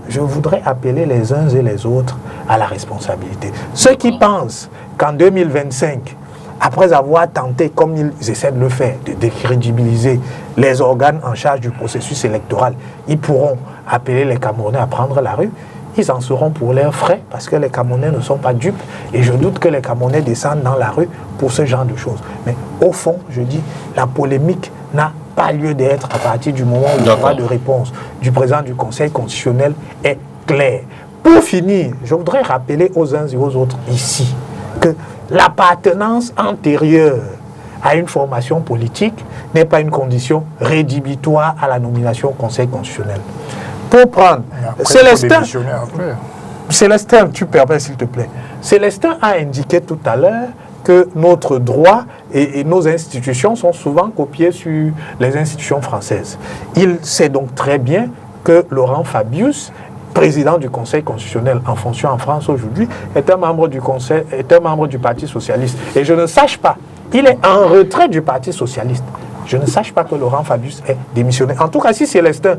je voudrais appeler les uns et les autres à la responsabilité. Ceux qui pensent qu'en 2025, après avoir tenté, comme ils essaient de le faire, de décrédibiliser les organes en charge du processus électoral, ils pourront appeler les Camerounais à prendre la rue, ils en seront pour leurs frais, parce que les Camerounais ne sont pas dupes, et je doute que les Camerounais descendent dans la rue pour ce genre de choses. Mais au fond, je dis, la polémique n'a pas lieu d'être à partir du moment où le droit de réponse du président du Conseil constitutionnel est clair. Pour finir, je voudrais rappeler aux uns et aux autres ici que l'appartenance antérieure à une formation politique n'est pas une condition rédhibitoire à la nomination au Conseil constitutionnel. Pour prendre Célestin, tu permets s'il te plaît. Célestin a indiqué tout à l'heure que notre droit et nos institutions sont souvent copiées sur les institutions françaises. Il sait donc très bien que Laurent Fabius, président du Conseil constitutionnel en fonction en France aujourd'hui, est un membre du Parti socialiste. Et je ne sache pas, il est en retrait du Parti socialiste. Je ne sache pas que Laurent Fabius est démissionné. En tout cas, si Célestin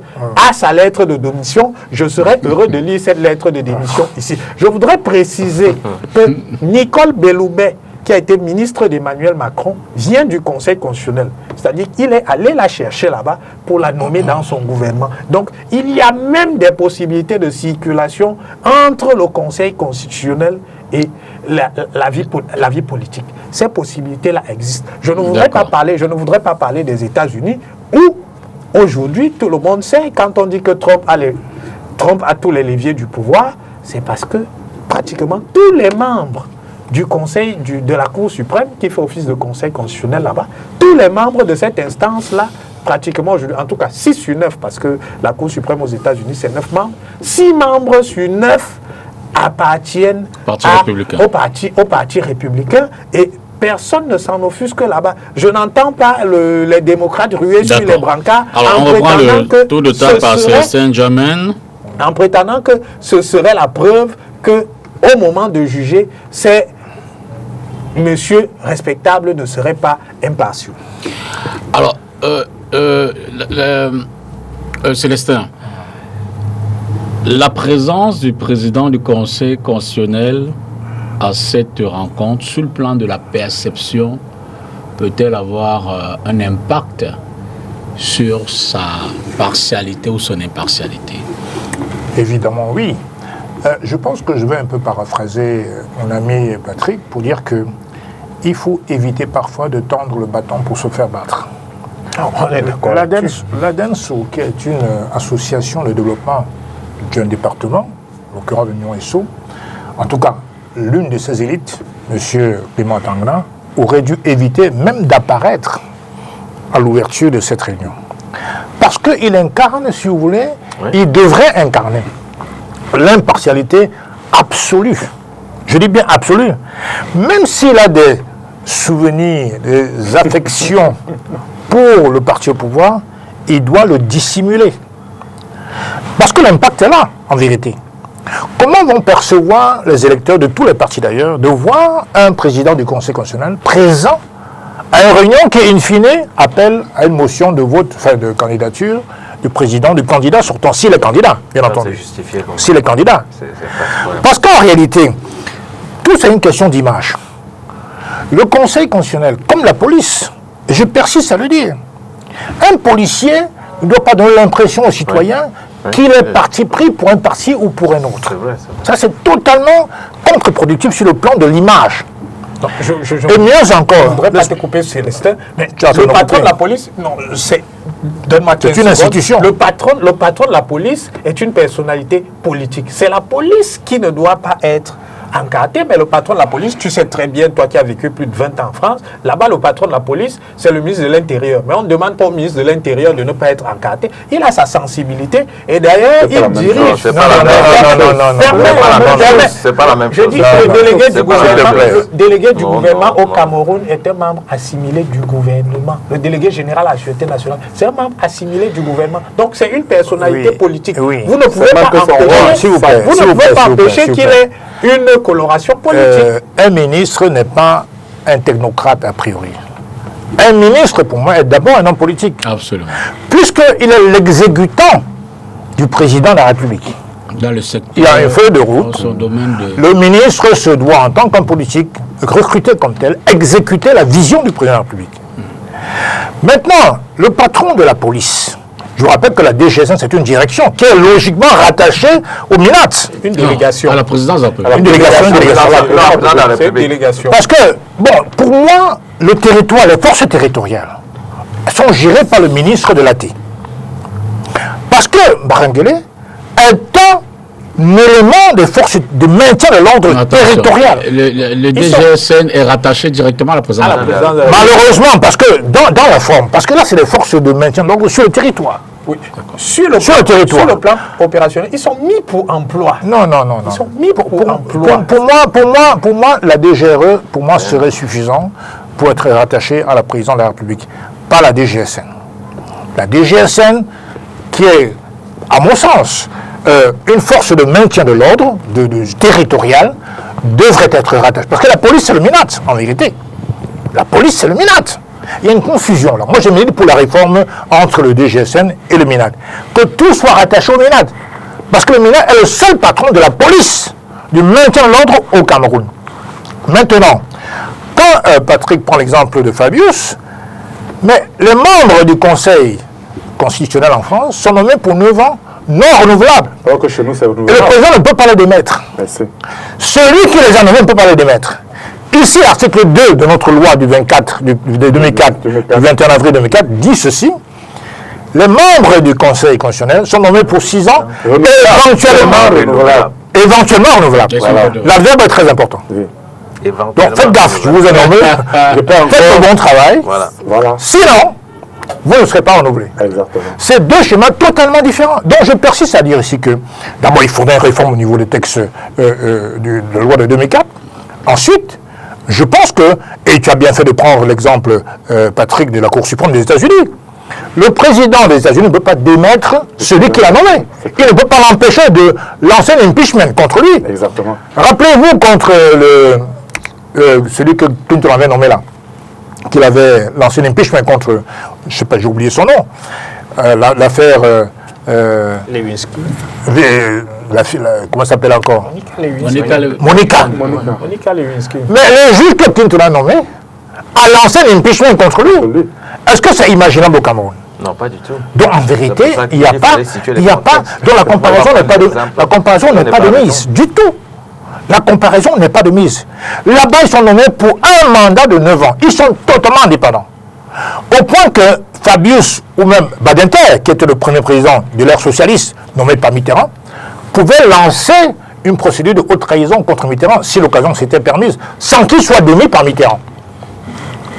a sa lettre de démission, je serais heureux de lire cette lettre de démission ici. Je voudrais préciser que Nicole Belloubet, qui a été ministre d'Emmanuel Macron, vient du Conseil constitutionnel. C'est-à-dire qu'il est allé la chercher là-bas pour la nommer dans son gouvernement. Donc, il y a même des possibilités de circulation entre le Conseil constitutionnel et la vie politique. Ces possibilités-là existent. Je ne voudrais pas parler des États-Unis où, aujourd'hui, tout le monde sait, quand on dit que Trump a tous les leviers du pouvoir, c'est parce que pratiquement tous les membres du Conseil, de la Cour suprême, qui fait office de Conseil constitutionnel là-bas, tous les membres de cette instance-là, pratiquement aujourd'hui, en tout cas 6 sur 9, parce que la Cour suprême aux États-Unis, c'est 9 membres, 6 membres sur 9 appartiennent au parti républicain, et personne ne s'en offusque là-bas. Je n'entends pas les démocrates ruer sur les brancards. Alors, on reprend le tour de table par Saint-Germain. En prétendant que ce serait la preuve que, au moment de juger, ces monsieur respectable ne serait pas impartial. Alors, Célestin, la présence du président du Conseil constitutionnel à cette rencontre, sur le plan de la perception, peut-elle avoir un impact sur sa partialité ou son impartialité? Évidemment, oui. Je pense que je vais un peu paraphraser mon ami Patrick pour dire que il faut éviter parfois de tendre le bâton pour se faire battre. L'ADENSO, qui est une association de développement d'un département, en l'occurrence de Nion-Esso, en tout cas, l'une de ses élites, M. Clément Tanguin, aurait dû éviter même d'apparaître à l'ouverture de cette réunion. Parce qu'il incarne, si vous voulez, il devrait incarner l'impartialité absolue. Je dis bien absolue. Même s'il a des souvenirs, des affections pour le parti au pouvoir, il doit le dissimuler. Parce que l'impact est là, en vérité. Comment vont percevoir les électeurs de tous les partis d'ailleurs de voir un président du Conseil constitutionnel présent à une réunion qui, in fine, appelle à une motion de vote, enfin de candidature du président, du candidat sortant, s'il est candidat, bien entendu. S'il est candidat. Parce qu'en réalité, tout c'est une question d'image. Le Conseil constitutionnel, comme la police, et je persiste à le dire, un policier ne doit pas donner l'impression aux citoyens qu'il est parti pris pour un parti ou pour un autre. C'est vrai. Ça, c'est totalement contre-productif sur le plan de l'image. Et mieux encore, je ne voudrais pas te couper, Célestin, mais le patron de la police, non, c'est une institution. Le patron de la police est une personnalité politique. C'est la police qui ne doit pas être encarté, mais le patron de la police, tu sais très bien, toi qui as vécu plus de 20 ans en France, là-bas, le patron de la police, c'est le ministre de l'Intérieur. Mais on ne demande pas au ministre de l'Intérieur de ne pas être encarté. Il a sa sensibilité et d'ailleurs, il dirige. C'est pas la même chose. Je dis que le délégué du gouvernement au Cameroun est un membre assimilé du gouvernement. Le délégué général à la Sûreté nationale, c'est un membre assimilé du gouvernement. Donc, c'est une personnalité politique. Oui. Vous ne pouvez pas empêcher qu'il ait une coloration politique. Un ministre n'est pas un technocrate a priori. Un ministre, pour moi, est d'abord un homme politique. Absolument. Puisqu'il est l'exécutant du président de la République. Dans le secteur, Il y a une feuille de dans route. son domaine de... Le ministre se doit, en tant qu'homme politique, recruté comme tel, exécuter la vision du président de la République. Maintenant, le patron de la police, je vous rappelle que la DGSN, c'est une direction qui est logiquement rattachée au MINAT. Une délégation. À la présidence de la République. Une délégation, une délégation. président de la C'est une République. délégation. Parce que, bon, pour moi, le territoire, les forces territoriales, sont gérées par le ministre de l'AT. Parce que Baranguélé est un élément des forces de maintien de l'ordre Attention, territorial. le DGSN est rattaché directement à la présidence de la République. Malheureusement, parce que dans la forme, parce que là, c'est les forces de maintien de l'ordre sur le territoire. Oui. Sur le territoire. Sur le plan opérationnel, ils sont mis pour emploi. Non. Ils sont mis pour emploi. Pour moi, la DGRE, pour moi, serait suffisant pour être rattaché à la présidence de la République, pas la DGSN. La DGSN, qui est, à mon sens, une force de maintien de l'ordre, territorial, devrait être rattachée. Parce que la police, c'est le MINAT, en vérité. La police, c'est le MINAT. Il y a une confusion là. Moi, je milite pour la réforme entre le DGSN et le MINAT. Que tout soit rattaché au MINAT. Parce que le MINAT est le seul patron de la police, du maintien de l'ordre au Cameroun. Maintenant, quand Patrick prend l'exemple de Fabius, mais les membres du Conseil constitutionnel en France sont nommés pour 9 ans non renouvelables. Alors que chez nous, c'est Et le renouvelable. président ne peut pas les démettre. Merci. Celui qui les a nommés ne peut pas les démettre. Ici, l'article 2 de notre loi du 2004, du 21 avril 2004, dit ceci. Les membres du Conseil constitutionnel sont nommés pour 6 ans, éventuellement renouvelables. Voilà. L'adverbe est très important. Oui. Donc faites gaffe, je vous ai nommé, faites le bon travail. Voilà. Voilà. Sinon, vous ne serez pas renouvelé. Exactement. C'est deux schémas totalement différents. Donc je persiste à dire ici que, d'abord, il faudrait une réforme au niveau des textes de la loi de 2004. Ensuite, je pense que, et tu as bien fait de prendre l'exemple, Patrick, de la Cour suprême des États-Unis, le président des États-Unis ne peut pas démettre celui qui l'a nommé. Il ne peut pas l'empêcher de lancer un impeachment contre lui. Exactement. Rappelez-vous contre celui que Clinton avait nommé là, qu'il avait lancé un impeachment contre, je ne sais pas, j'ai oublié son nom, l'affaire... Lewinsky. Comment ça s'appelle encore? Monica Monica Lewinsky. Mais le juge que Clinton a nommé a lancé un impeachment contre lui. Est-ce que c'est imaginable au Cameroun? Non, pas du tout. Donc en vérité, il n'y a pas, donc la comparaison n'est pas de mise du tout. La comparaison n'est pas de mise. Là-bas, ils sont nommés pour un mandat de 9 ans. Ils sont totalement indépendants. Au point que Fabius, ou même Badinter, qui était le premier président de l'ère socialiste, nommé par Mitterrand, pouvait lancer une procédure de haute trahison contre Mitterrand, si l'occasion s'était permise, sans qu'il soit démis par Mitterrand.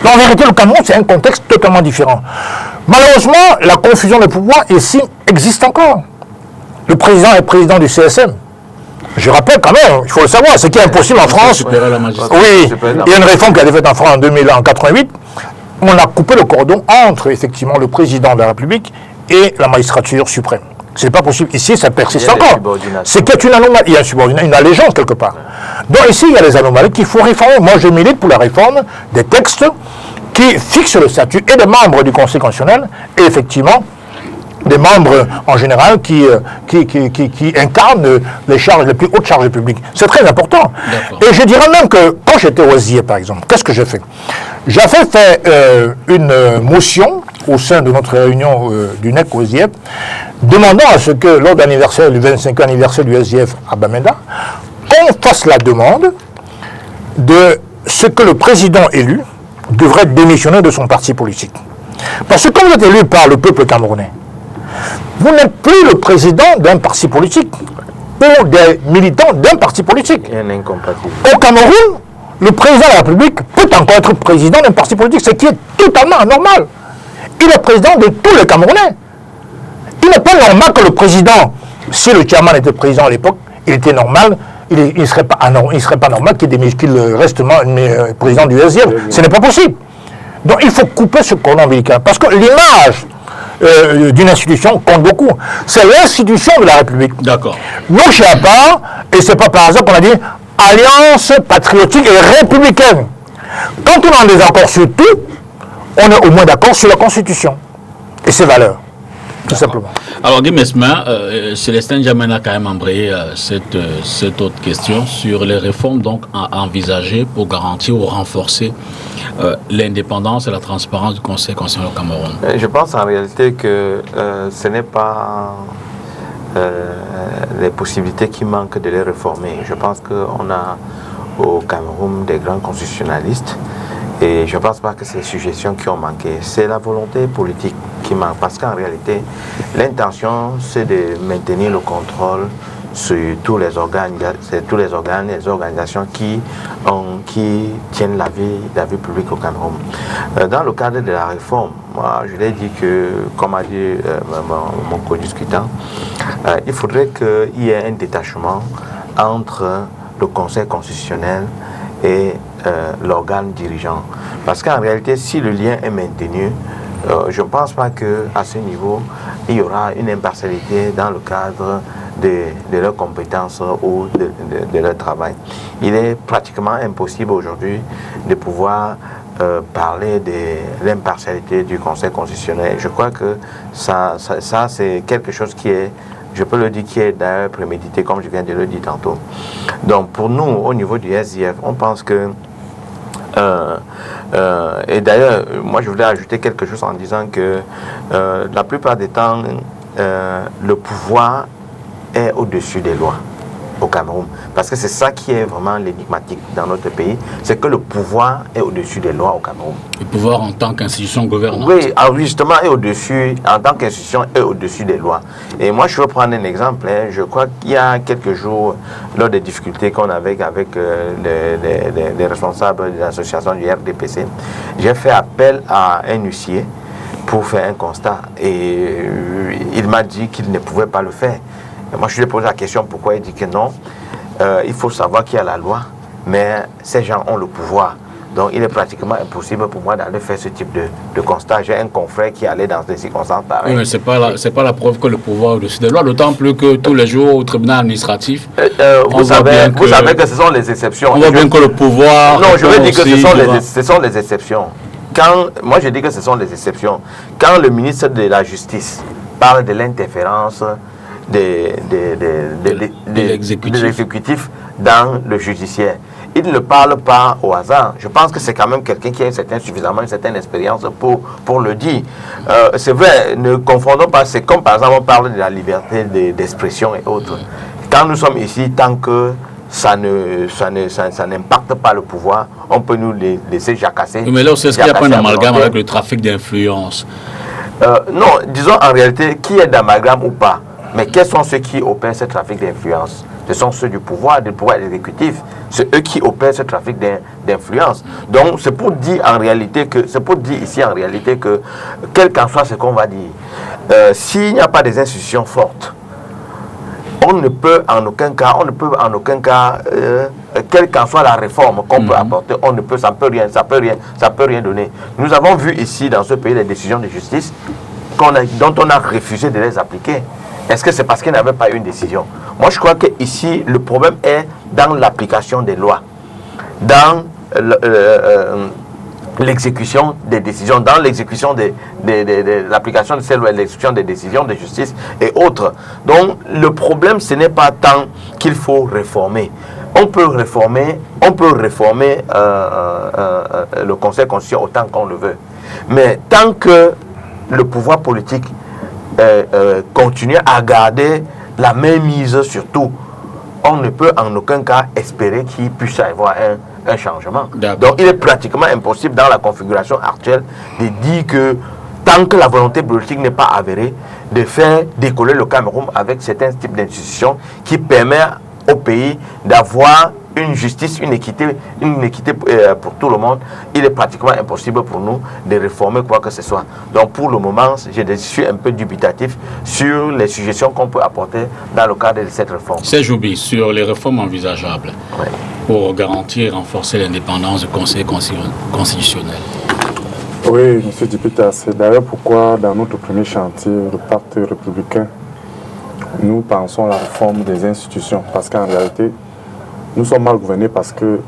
En vérité, le Cameroun, c'est un contexte totalement différent. Malheureusement, la confusion des pouvoirs ici existe encore. Le président est président du CSM. Je rappelle quand même, il faut le savoir, ce qui est impossible en France. Oui, il y a une réforme qui a été faite en France en 1988. On a coupé le cordon entre, effectivement, le président de la République et la magistrature suprême. Ce n'est pas possible. Ici, ça persiste encore. C'est qu'il y a une anomalie. Il y a une allégeance quelque part. Donc ici, il y a des anomalies qu'il faut réformer. Moi, je milite pour la réforme des textes qui fixent le statut et des membres du Conseil constitutionnel et effectivement des membres en général qui incarnent les plus hautes charges publiques. C'est très important. Et je dirais même que quand j'étais au SIE, par exemple, qu'est-ce que j'ai fait? J'avais fait une motion au sein de notre réunion du NEC au SIE, demandant à ce que, lors de l'anniversaire, du 25e anniversaire du SIF à Bamenda, qu'on fasse la demande de ce que le président élu devrait démissionner de son parti politique. Parce que quand vous êtes élu par le peuple camerounais, vous n'êtes plus le président d'un parti politique ou des militants d'un parti politique. Il y a une incompatibilité. Au Cameroun, le président de la République peut encore être président d'un parti politique, ce qui est totalement anormal. Il est président de tous les Camerounais. Il n'est pas normal que le président, si le chairman était président à l'époque, il était normal, il ne serait pas normal qu'il reste président du SIF. Ce n'est pas possible. Donc il faut couper ce cordon ombilical. Parce que l'image d'une institution compte beaucoup. C'est l'institution de la République. D'accord. Nous, chez APA, et c'est pas par hasard qu'on a dit, alliance patriotique et républicaine. Quand on est en désaccord sur tout, on est au moins d'accord sur la Constitution et ses valeurs, tout simplement. Alors, Guy Mesmer, Célestin Djamène a quand même embrayé cette autre question sur les réformes donc à envisager pour garantir ou renforcer l'indépendance et la transparence du Conseil constitutionnel au Cameroun. Je pense en réalité que ce n'est pas les possibilités qui manquent de les réformer. Je pense qu'on a au Cameroun des grands constitutionnalistes. Et je ne pense pas que c'est les suggestions qui ont manqué. C'est la volonté politique qui manque. Parce qu'en réalité, l'intention, c'est de maintenir le contrôle sur tous les organes et les organisations qui tiennent la vie publique au Cameroun. Dans le cadre de la réforme, moi, je l'ai dit que, comme a dit mon co-discutant, il faudrait qu'il y ait un détachement entre le Conseil constitutionnel et l'organe dirigeant. Parce qu'en réalité, si le lien est maintenu, je ne pense pas qu'à ce niveau, il y aura une impartialité dans le cadre de leurs compétences ou de leur travail. Il est pratiquement impossible aujourd'hui de pouvoir parler de l'impartialité du Conseil constitutionnel. Je crois que ça c'est quelque chose qui est, je peux le dire, qui est d'ailleurs prémédité, comme je viens de le dire tantôt. Donc pour nous, au niveau du SIF, on pense que et d'ailleurs, moi je voulais ajouter quelque chose en disant que la plupart des temps, le pouvoir est au-dessus des lois au Cameroun. Parce que c'est ça qui est vraiment l'énigmatique dans notre pays, c'est que le pouvoir est au-dessus des lois au Cameroun. Le pouvoir en tant qu'institution gouvernante. Oui, justement, est au-dessus, en tant qu'institution, est au-dessus des lois. Et moi, je veux prendre un exemple. Je crois qu'il y a quelques jours, lors des difficultés qu'on avait avec les responsables de l'association du RDPC, j'ai fait appel à un huissier pour faire un constat. Et il m'a dit qu'il ne pouvait pas le faire. Et moi, je lui ai posé la question pourquoi. Il dit que non, il faut savoir qu'il y a la loi, mais ces gens ont le pouvoir. Donc, il est pratiquement impossible pour moi d'aller faire ce type de constat. J'ai un confrère qui allait dans des circonstances pareilles. Oui, mais ce n'est pas la preuve que le pouvoir est au-dessus des lois, d'autant plus que tous les jours au tribunal administratif, vous savez que ce sont les exceptions. On voit bien que le pouvoir... Non, je veux dire que ce sont les exceptions. Moi, je dis que ce sont les exceptions. Quand le ministre de la Justice parle de l'interférence de l'exécutif dans le judiciaire, il ne parle pas au hasard. Je pense que c'est quand même quelqu'un qui a suffisamment une certaine expérience pour le dire. C'est vrai, ne confondons pas, c'est comme par exemple on parle de la liberté d'expression et autres. Quand nous sommes ici, tant que ça n'impacte pas le pouvoir, on peut nous laisser jacasser. Mais là, c'est ce qu'il n'y a pas d'amalgame avec le trafic d'influence. Non, disons en réalité, qui est d'amalgame ou pas. Mais quels sont ceux qui opèrent ce trafic d'influence? Ce sont ceux du pouvoir exécutif. C'est eux qui opèrent ce trafic d'influence. Donc, c'est pour dire ici en réalité que, quel qu'en soit ce qu'on va dire, s'il n'y a pas des institutions fortes, on ne peut en aucun cas, quelle qu'en soit la réforme qu'on peut apporter, ça peut rien donner. Nous avons vu ici dans ce pays des décisions de justice dont on a refusé de les appliquer. Est-ce que c'est parce qu'il n'y avait pas une décision? Moi, je crois qu'ici, le problème est dans l'application des lois, dans l'exécution des décisions, dans l'exécution de l'application de ces lois, l'exécution des décisions de justice et autres. Donc, le problème, ce n'est pas tant qu'il faut réformer. On peut réformer le Conseil constitutionnel autant qu'on le veut. Mais tant que le pouvoir politique continuer à garder la même mise sur tout, on ne peut en aucun cas espérer qu'il puisse y avoir un changement. Donc il est pratiquement impossible dans la configuration actuelle de dire que tant que la volonté politique n'est pas avérée, de faire décoller le Cameroun avec certains types d'institutions qui permettent au pays d'avoir une justice, une équité pour tout le monde. Il est pratiquement impossible pour nous de réformer quoi que ce soit. Donc pour le moment, je suis un peu dubitatif sur les suggestions qu'on peut apporter dans le cadre de cette réforme. C'est Joubi, sur les réformes envisageables pour garantir et renforcer l'indépendance du Conseil constitutionnel. Oui, M. Dipita, c'est d'ailleurs pourquoi dans notre premier chantier, le Pacte républicain, nous pensons à la réforme des institutions. Parce qu'en réalité, nous sommes mal gouvernés parce que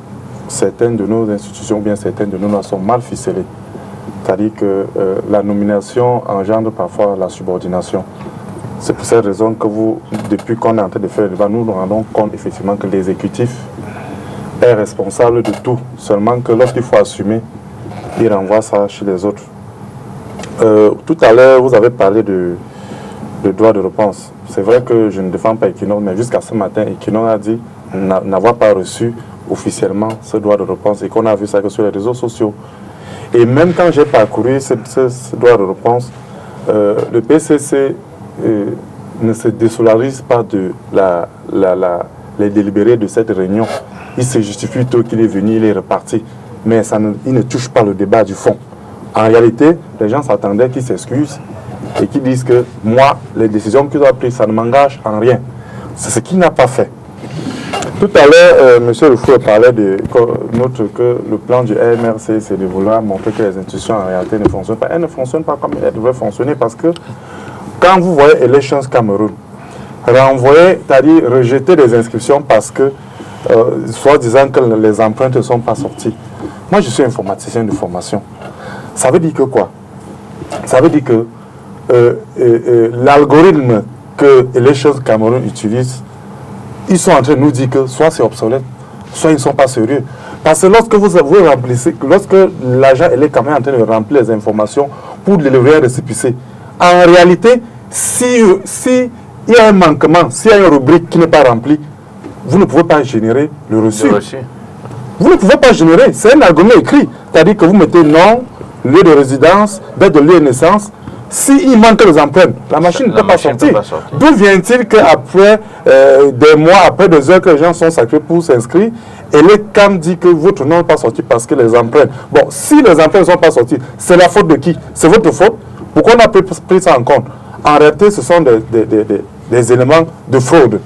certaines de nos institutions, bien certaines de nos lois sont mal ficelées. C'est-à-dire que la nomination engendre parfois la subordination. C'est pour cette raison que depuis qu'on est en train de faire le débat, nous nous rendons compte effectivement que l'exécutif est responsable de tout. Seulement que lorsqu'il faut assumer, il renvoie ça chez les autres. Tout à l'heure, vous avez parlé de droit de réponse. C'est vrai que je ne défends pas Equinor, mais jusqu'à ce matin, Equinor a dit n'avoir pas reçu officiellement ce droit de réponse et qu'on a vu ça que sur les réseaux sociaux. Et même quand j'ai parcouru ce droit de réponse, le PCC ne se désolidarise pas de les délibérés de cette réunion. Il se justifie plutôt qu'il est venu, il est reparti. Mais il ne touche pas le débat du fond. En réalité, les gens s'attendaient qu'ils s'excusent et qu'ils disent que moi, les décisions qu'ils ont prises, ça ne m'engage en rien. C'est ce qu'il n'a pas fait. Tout à l'heure, M. Rufou parlait que le plan du RMRC, c'est de vouloir montrer que les institutions en réalité ne fonctionnent pas. Elles ne fonctionnent pas comme elles devraient fonctionner parce que quand vous voyez Elections Cameroun, renvoyer, c'est-à-dire rejeter des inscriptions parce que, soit disant que les empreintes ne sont pas sorties. Moi, je suis informaticien de formation. Ça veut dire que quoi? Ça veut dire que l'algorithme que Elections Cameroun utilise, ils sont en train de nous dire que soit c'est obsolète, soit ils ne sont pas sérieux. Parce que lorsque vous remplissez, lorsque l'agent est quand même en train de remplir les informations pour délivrer un récépissé, en réalité, s'il y a un manquement, s'il y a une rubrique qui n'est pas remplie, vous ne pouvez pas générer le reçu. Vous ne pouvez pas générer, c'est un algorithme écrit. C'est-à-dire que vous mettez nom, lieu de résidence, date de lieu de naissance. S'il manque les empreintes, la machine ne peut pas sortir. D'où vient-il qu'après des mois, après des heures que les gens sont sacrés pour s'inscrire, et le CAM dit que votre nom n'est pas sorti parce que les empreintes... Bon, si les empreintes ne sont pas sorties, c'est la faute de qui? C'est votre faute? Pourquoi on a pris ça en compte? En réalité, ce sont des éléments de fraude.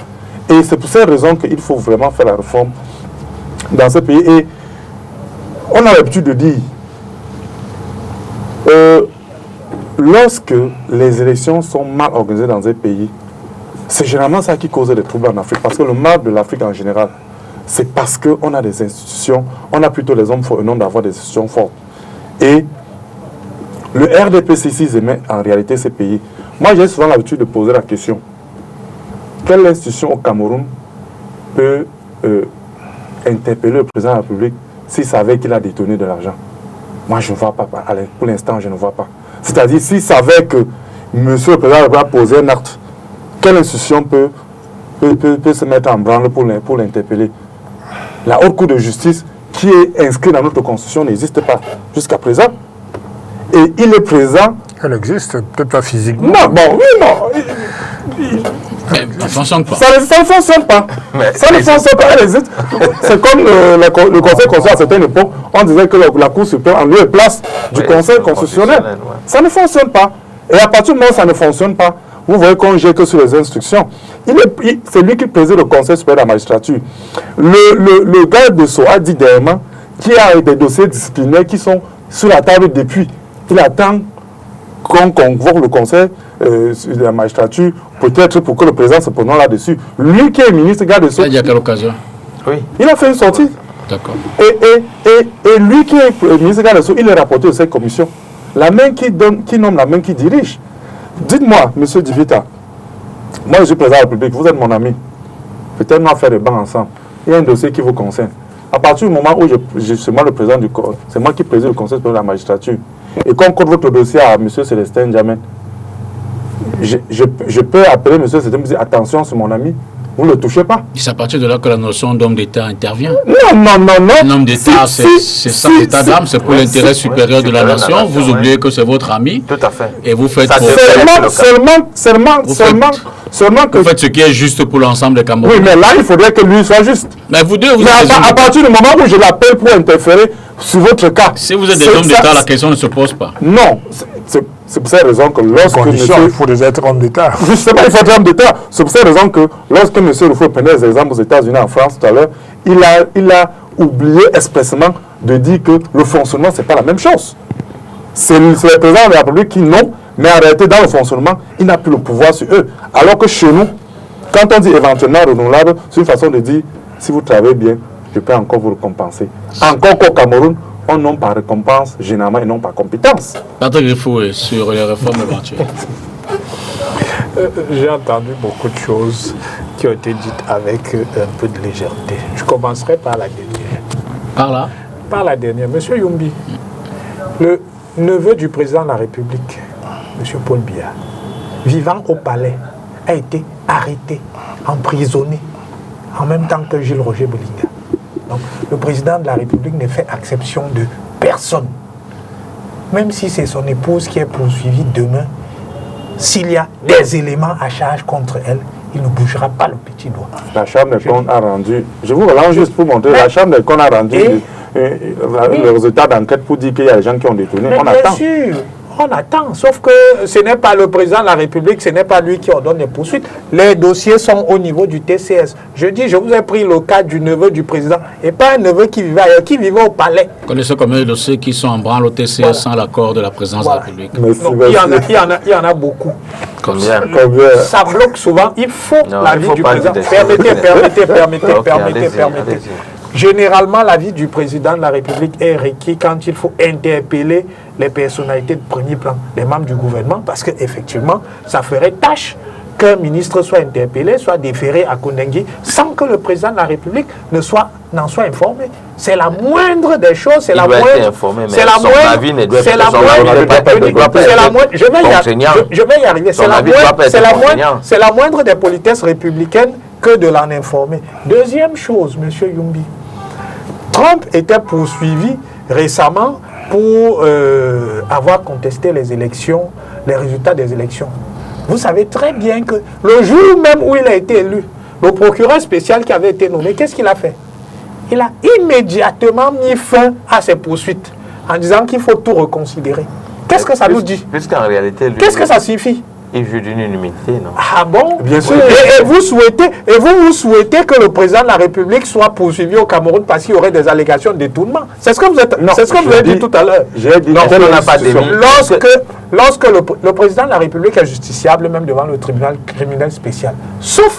Et c'est pour cette raison qu'il faut vraiment faire la réforme dans ce pays. Et on a l'habitude de dire... lorsque les élections sont mal organisées dans un pays, c'est généralement ça qui cause des troubles en Afrique. Parce que le mal de l'Afrique en général, c'est parce qu'on a des institutions, on a plutôt les hommes forts et non d'avoir des institutions fortes. Et le RDPC émet en réalité ces pays. Moi, j'ai souvent l'habitude de poser la question. Quelle institution au Cameroun peut interpeller le président de la République s'il savait qu'il a détourné de l'argent? Moi, je ne vois pas. Allez, pour l'instant, je ne vois pas. C'est-à-dire, s'il savait que M. le Président va poser un acte, quelle institution peut se mettre en branle pour l'interpeller? La Haute Cour de justice, qui est inscrite dans notre Constitution, n'existe pas jusqu'à présent. Et il est présent... Elle existe, peut-être pas physiquement. Non, bon, oui, non. Ça ne fonctionne pas. Ça ne fonctionne pas. Ça ne fonctionne pas. Elle existe. C'est comme le Conseil constitutionnel à certaines époques, on disait que la Cour suprême en lieu et place du Conseil constitutionnel. Ça ne fonctionne pas. Et à partir du moment où ça ne fonctionne pas, vous voyez qu'on gère que sur les instructions. C'est lui qui préside le Conseil supérieur de la magistrature. Le garde de Sceaux a dit dernièrement qu'il y a des dossiers disciplinaires qui sont sur la table depuis. Il attend qu'on convoque le Conseil de la magistrature, peut-être pour que le président se prononce là-dessus. Lui qui est ministre garde de Sceaux. Il y a quelle occasion? Oui. Il a fait une sortie. D'accord. Et lui qui est ministre garde de Sceaux, il est rapporté de cette commission. La main qui nomme, la main qui dirige. Dites-moi, M. Divita, moi je suis président de la République, vous êtes mon ami. Peut-être nous allons faire des bancs ensemble. Il y a un dossier qui vous concerne. À partir du moment où c'est moi le président du corps, c'est moi qui préside le Conseil de la magistrature, et qu'on compte votre dossier à M. Célestin Jamen, je peux appeler M. Célestin et dire attention, c'est mon ami, vous ne le touchez pas. C'est à partir de là que la notion d'homme d'État intervient. Non. Un homme d'État, c'est ça, l'état d'âme, c'est pour l'intérêt supérieur de la nation. Vous oubliez que c'est votre ami. Tout à fait. Et vous faites seulement que... Vous faites ce qui est juste pour l'ensemble des Camerounais. Oui, mais là, il faudrait que lui soit juste. Mais vous deux, vous mais êtes à partir du moment où je l'appelle pour interférer sur votre cas... Si vous êtes des hommes d'État, la question ne se pose pas. Non, c'est pour cette raison que lorsque il faut des êtres hommes d'État. Justement, il faut être homme d'État. C'est pour cette raison que lorsque M. Rufou prenait les exemples aux États-Unis, en France tout à l'heure, il a oublié expressément de dire que le fonctionnement, ce n'est pas la même chose. C'est le président de la République qui non, mais en réalité, dans le fonctionnement, il n'a plus le pouvoir sur eux. Alors que chez nous, quand on dit éventuellement renouvelable, c'est une façon de dire si vous travaillez bien, je peux encore vous récompenser. Encore qu'au Cameroun, on nomme par récompense généralement et non par compétence. Patrick Rifoué, sur les réformes éventuelles. J'ai entendu beaucoup de choses qui ont été dites avec un peu de légèreté. Je commencerai par la dernière. Par là? Par la dernière. Monsieur Youmbi, le neveu du président de la République, Monsieur Paul Biya, vivant au palais, a été arrêté, emprisonné, en même temps que Gilles Roger Bolinga. Donc, le président de la République ne fait exception de personne. Même si c'est son épouse qui est poursuivie demain, s'il y a des éléments à charge contre elle, il ne bougera pas le petit doigt. La Chambre des comptes a rendu, je vous relance juste pour montrer, la Chambre des comptes a rendu le résultat d'enquête pour dire qu'il y a des gens qui ont détourné. Mais on bien attend. sûr, on attend. Sauf que ce n'est pas le président de la République, ce n'est pas lui qui ordonne les poursuites. Les dossiers sont au niveau du TCS. Je dis, je vous ai pris le cas du neveu du président et pas un neveu qui vivait ailleurs, qui vivait au palais. Vous connaissez combien de dossiers qui sont en branle au TCS sans l'accord de la présidence de la République? Merci, Non, il y en a beaucoup. Combien? Ça bloque souvent. Il faut Non, l'avis il faut du pas président. dire des Permettez. Ok, allez-y. Généralement, l'avis du président de la République est requis quand il faut interpeller les personnalités de premier plan, les membres du gouvernement, parce qu'effectivement, ça ferait tâche qu'un ministre soit interpellé, soit déféré à Kondengi, sans que le président de la République n'en soit informé. C'est la moindre des choses, c'est la moindre. C'est la moindre. C'est la moindre. Je vais y arriver. C'est la moindre des politesses républicaines que de l'en informer. Deuxième chose, Monsieur Youmbi, Trump était poursuivi récemment pour avoir contesté les élections, les résultats des élections. Vous savez très bien que le jour même où il a été élu, le procureur spécial qui avait été nommé, qu'est-ce qu'il a fait? Il a immédiatement mis fin à ses poursuites en disant qu'il faut tout reconsidérer. Qu'est-ce que ça nous dit? Puisqu'en réalité, qu'est-ce que ça signifie? Il joue d'une unanimité, non? Ah bon? Bien sûr. Et vous souhaitez que le président de la République soit poursuivi au Cameroun parce qu'il y aurait des allégations de détournement. C'est ce que vous avez dit tout à l'heure. J'ai dit non, on n'a pas dit. Lorsque le président de la République est justiciable même devant le tribunal criminel spécial. Sauf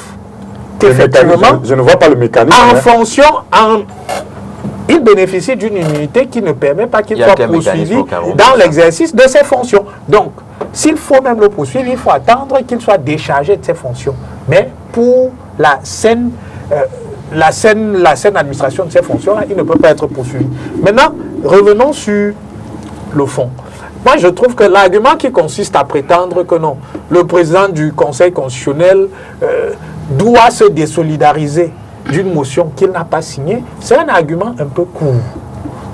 qu'effectivement, je ne vois pas le mécanisme. Il bénéficie d'une immunité qui ne permet pas qu'il soit poursuivi dans l'exercice de ses fonctions. Donc, s'il faut même le poursuivre, il faut attendre qu'il soit déchargé de ses fonctions. Mais pour la saine administration de ses fonctions, il ne peut pas être poursuivi. Maintenant, revenons sur le fond. Moi, je trouve que l'argument qui consiste à prétendre que non, le président du Conseil constitutionnel doit se désolidariser d'une motion qu'il n'a pas signée, c'est un argument un peu court.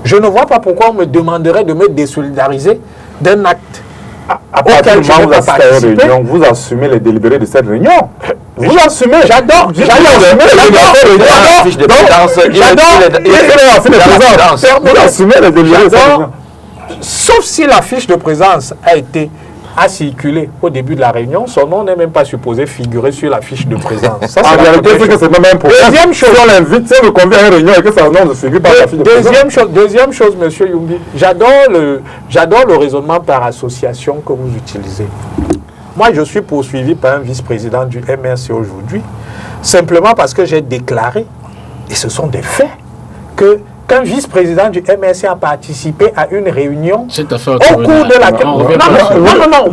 Je ne vois pas pourquoi on me demanderait de me désolidariser d'un acte auquel je n'ai pas participé. Vous assumez les délibérés de cette réunion. Vous assumez. J'adore. Sauf si la fiche de présence a circulé au début de la réunion, son nom n'est même pas supposé figurer sur la fiche de présence. Ça, en réalité, c'est que c'est même un problème. Deuxième chose, si on l'invite, si on le convient à une réunion et que son nom ne figure pas sur la fiche de présence. Deuxième chose, Monsieur Youmbi, j'adore le raisonnement par association que vous utilisez. Moi, je suis poursuivi par un vice-président du MRC aujourd'hui, simplement parce que j'ai déclaré, et ce sont des faits, qu'un vice-président du MRC a participé à une réunion au cours de laquelle... Non,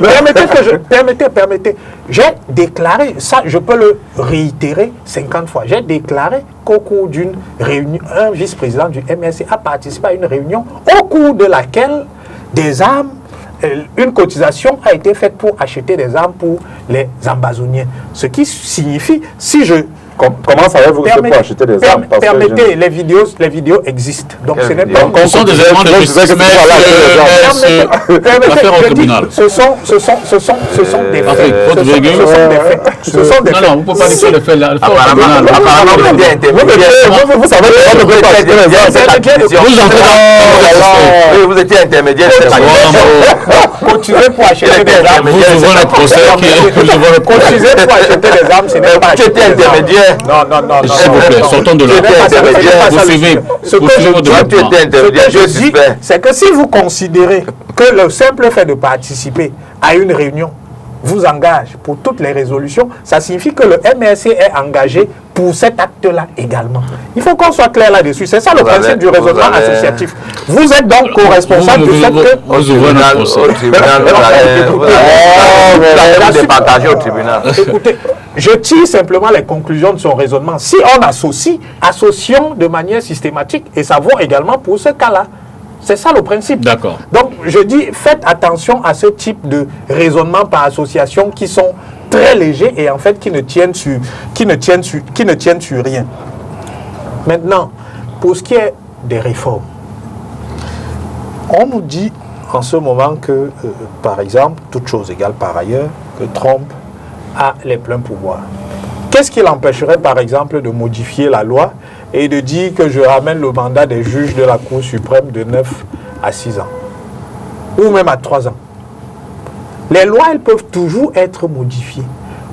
permettez. J'ai déclaré, ça je peux le réitérer 50 fois, j'ai déclaré qu'au cours d'une réunion, un vice-président du MRC a participé à une réunion au cours de laquelle des armes, une cotisation a été faite pour acheter des armes pour les ambazoniens. Ce qui signifie, si je... Comment savez-vous que c'est pour acheter des armes? Permettez, les vidéos existent. Donc ce n'est pas... Ce sont des éléments de ce sont des faits. Ce sont des faits. Non, vous ne pouvez pas dire les faits là. Apparemment, vous étiez intermédiaire. Vous savez que vous étiez intermédiaire. Cotiser pour acheter des armes. Vous ouvrez le procès. Cotiser pour acheter des armes, ce n'est pas... Tu étais intermédiaire. Non. S'il vous plaît, sortons de là. Vous suivez votre développement. Ce que je dis, c'est que si vous considérez que le simple fait de participer à une réunion vous engage pour toutes les résolutions, ça signifie que le MRC est engagé pour cet acte-là également. Il faut qu'on soit clair là-dessus. C'est ça le principe du raisonnement associatif. Vous êtes donc co-responsable du fait que... Vous ouvrez notre procès. Au tribunal, vous allez départager au tribunal. Écoutez, je tire simplement les conclusions de son raisonnement. Si on associe, associons de manière systématique, et ça vaut également pour ce cas-là. C'est ça le principe. D'accord. Donc, je dis, faites attention à ce type de raisonnement par association qui sont très légers et en fait qui ne tiennent sur rien. Maintenant, pour ce qui est des réformes, on nous dit en ce moment que, par exemple, toute chose égale par ailleurs, que Trump a les pleins pouvoirs. Qu'est-ce qui l'empêcherait, par exemple, de modifier la loi et de dire que je ramène le mandat des juges de la Cour suprême de 9 à 6 ans, ou même à 3 ans? Les lois, elles peuvent toujours être modifiées.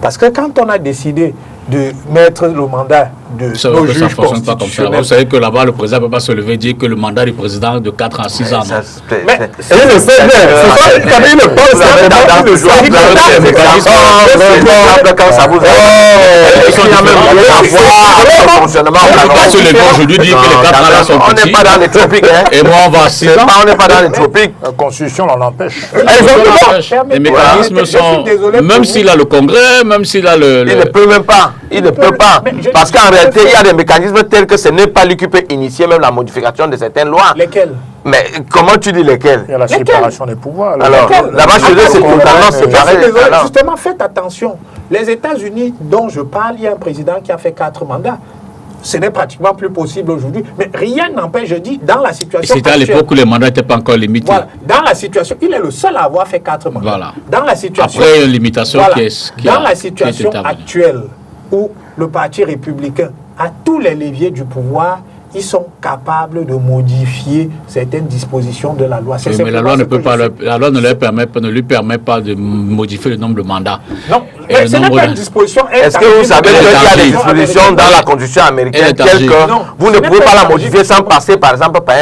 Parce que quand on a décidé de mettre le mandat de nos juges constitutionnels... Vous savez que là-bas, le président ne peut pas se lever et dire que le mandat du président est de 4 à 6 ans. Mais c'est le fait bien. C'est ça, il le pense. Quand ça vous aujourd'hui dire que les 4 ans là sont petits. On n'est pas dans les tropiques. Et moi, on va à 6 ans. On n'est pas dans les tropiques. La Constitution l'en empêche. Les mécanismes sont... Même s'il a le Congrès, même s'il a le... Il ne peut même pas. Il ne peut pas. Parce qu'en réalité, il y a des mécanismes tels que ce n'est pas lui qui peut initier même la modification de certaines lois. Lesquels? Mais comment tu dis lesquels? Il y a la séparation des pouvoirs. Alors, là-bas, chez eux, c'est totalement séparé. Justement, faites attention. Les États-Unis dont je parle, il y a un président qui a fait 4 mandats. Ce n'est pratiquement plus possible aujourd'hui. Mais rien n'empêche, je dis, dans la situation actuelle... C'était à l'époque où les mandats n'étaient pas encore limités. Voilà. Dans la situation, il est le seul à avoir fait 4 mandats. Voilà. Dans la situation... Après une limitation voilà. Dans la situation actuelle, où le Parti républicain a tous les leviers du pouvoir, ils sont capables de modifier certaines dispositions de la loi. Oui, mais la loi ne peut pas, la loi ne lui permet pas de modifier le nombre de mandats. Non, mais ce n'est pas une disposition. Est-ce que vous savez qu'il y a des dispositions dans la Constitution américaine telles que vous ne pouvez pas la modifier sans passer, par exemple, par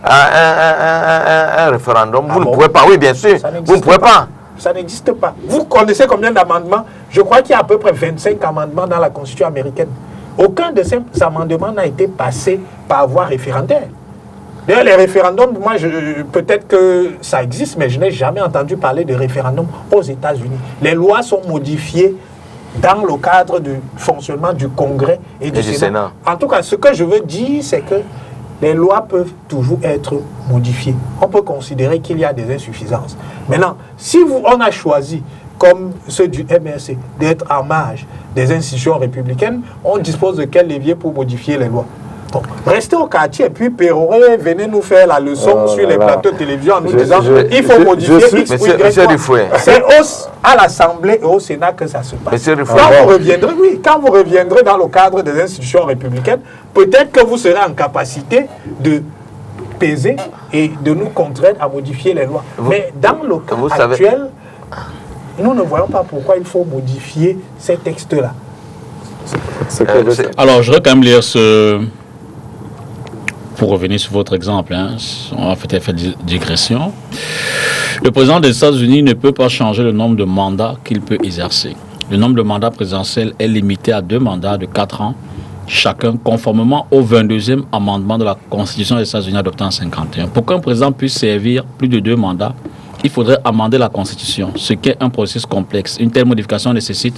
un référendum? Vous ne pouvez pas. Oui, bien sûr. Vous ne pouvez pas. Ça n'existe pas. Vous connaissez combien d'amendements? Je crois qu'il y a à peu près 25 amendements dans la Constitution américaine. Aucun de ces amendements n'a été passé par voie référendaire. D'ailleurs, les référendums, moi, peut-être que ça existe, mais je n'ai jamais entendu parler de référendum aux États-Unis. Les lois sont modifiées dans le cadre du fonctionnement du Congrès et du Sénat. En tout cas, ce que je veux dire, c'est que les lois peuvent toujours être modifiées. On peut considérer qu'il y a des insuffisances. Maintenant, si on a choisi, comme ceux du MRC, d'être en marge des institutions républicaines, on dispose de quel levier pour modifier les lois? Bon, restez au quartier et puis pérorez, venez nous faire la leçon sur les plateaux de télévision en nous disant il faut modifier X ou Y. C'est à l'Assemblée et au Sénat que ça se passe. Quand vous reviendrez dans le cadre des institutions républicaines, peut-être que vous serez en capacité de peser et de nous contraindre à modifier les lois. Mais dans le cas actuel, nous ne voyons pas pourquoi il faut modifier ces textes-là. Alors, je voudrais quand même lire ce... Pour revenir sur votre exemple, on a fait digression. Le président des États-Unis ne peut pas changer le nombre de mandats qu'il peut exercer. Le nombre de mandats présidentiels est limité à 2 mandats de 4 ans chacun, conformément au 22e amendement de la Constitution des États-Unis adopté en 1951. Pour qu'un président puisse servir plus de 2 mandats, il faudrait amender la Constitution, ce qui est un processus complexe. Une telle modification nécessite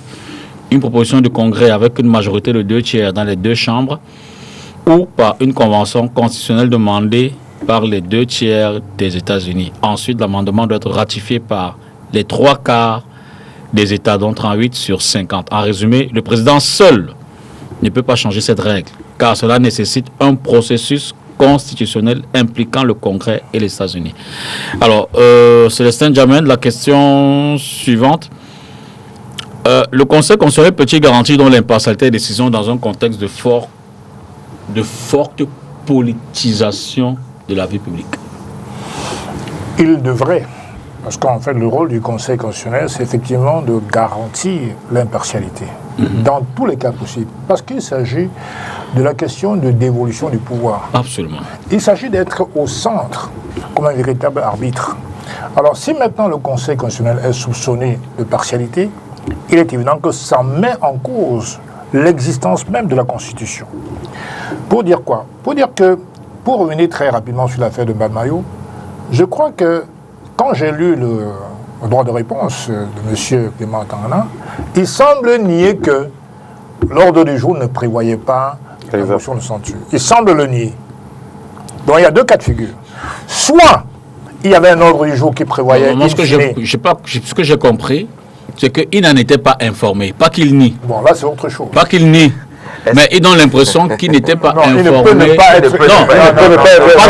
une proposition du Congrès avec une majorité de 2/3 dans les 2 chambres ou par une convention constitutionnelle demandée par les 2/3 des États-Unis. Ensuite, l'amendement doit être ratifié par les 3/4 des États, dont 38 sur 50. En résumé, le président seul ne peut pas changer cette règle, car cela nécessite un processus constitutionnel impliquant le Congrès et les États-Unis. Alors, Célestin Djamène, la question suivante. Le Conseil constitutionnel peut-il garantir donc l'impartialité des décisions dans un contexte de forte politisation de la vie publique? Il devrait. Parce qu'en fait, le rôle du Conseil constitutionnel, c'est effectivement de garantir l'impartialité dans tous les cas possibles. Parce qu'il s'agit de la question de dévolution du pouvoir. Absolument. Il s'agit d'être au centre comme un véritable arbitre. Alors, si maintenant le Conseil constitutionnel est soupçonné de partialité, il est évident que ça met en cause l'existence même de la Constitution. Pour dire quoi? Pour dire que, pour revenir très rapidement sur l'affaire de Mbadmayo, je crois que quand j'ai lu le droit de réponse de M. Clément Tangana, il semble nier que l'ordre du jour ne prévoyait pas la motion de censure. Il semble le nier. Donc il y a deux cas de figure. Soit il y avait un ordre du jour qui prévoyait... Moi, ce que j'ai compris, c'est qu'il n'en était pas informé, pas qu'il nie. Bon, là, c'est autre chose. Pas qu'il nie. Mais ils ont l'impression qu'il n'était pas informé. Il ne peut ne pas être... Non, pas de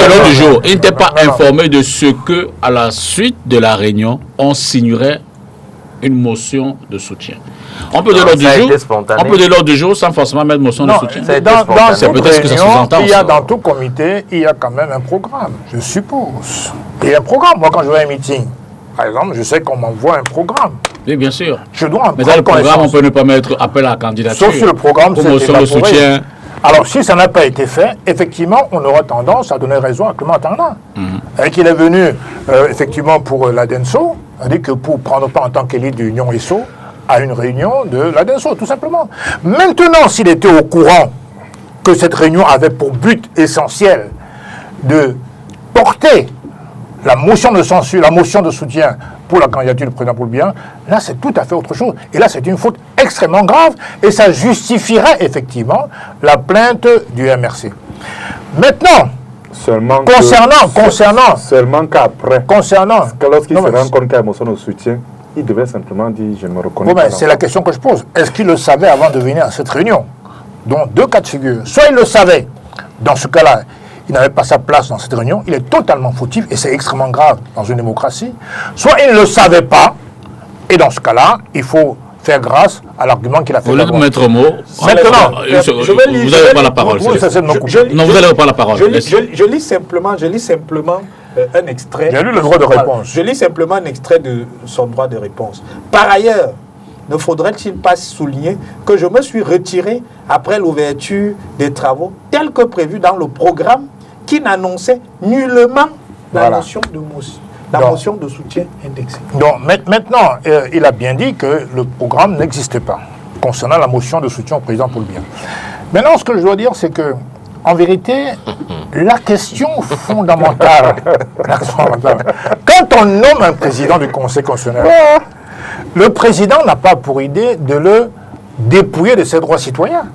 l'ordre du jour. Il n'était pas informé de ce que, à la suite de la réunion, on signerait une motion de soutien. On peut de l'ordre du jour. On peut de l'ordre du jour sans forcément mettre motion de soutien. C'est peut-être ce que ça sous-entend. Il y a dans tout comité, il y a quand même un programme, je suppose. Il y a un programme. Moi, quand je vais à un meeting, par exemple, je sais qu'on m'envoie un programme. Oui, bien sûr. Je dois en mais dans le programme, on peut ne pas mettre appel à la candidature. Sauf sur le programme, c'est motion de soutien. Alors, si ça n'a pas été fait, effectivement, on aura tendance à donner raison à Clément Tangana. Qu'il est venu, effectivement, pour l'ADENSO, on dit que pour prendre part en tant qu'élite de l'Union ESSO à une réunion de l'ADENSO, tout simplement. Maintenant, s'il était au courant que cette réunion avait pour but essentiel de porter la motion de censure, la motion de soutien pour la candidature du président Poul-Biya, là c'est tout à fait autre chose. Et là c'est une faute extrêmement grave et ça justifierait effectivement la plainte du MRC. Maintenant, seulement qu'après, concernant, lorsqu'il se rend compte qu'il y a une motion de soutien, il devait simplement dire je me reconnais. Bon, c'est la question que je pose. Est-ce qu'il le savait avant de venir à cette réunion? Donc deux cas de figure. Soit il le savait, dans ce cas-là, il n'avait pas sa place dans cette réunion, il est totalement fautif et c'est extrêmement grave dans une démocratie. Soit il ne le savait pas, et dans ce cas-là, il faut faire grâce à l'argument qu'il a fait. Vous voulez mettre mot. Maintenant, vous n'avez pas la parole. Non, vous n'avez pas la parole. Je lis simplement un extrait. J'ai lu le droit de réponse. Je lis simplement un extrait de son droit de réponse. Par ailleurs, ne faudrait-il pas souligner que je me suis retiré après l'ouverture des travaux tels que prévu dans le programme qui n'annonçait nullement la motion de soutien indexée. Donc maintenant, il a bien dit que le programme n'existait pas concernant la motion de soutien au président Poul-Biya. Maintenant, ce que je dois dire, c'est que en vérité, la question fondamentale, quand on nomme un président du Conseil constitutionnel, le président n'a pas pour idée de le dépouiller de ses droits citoyens.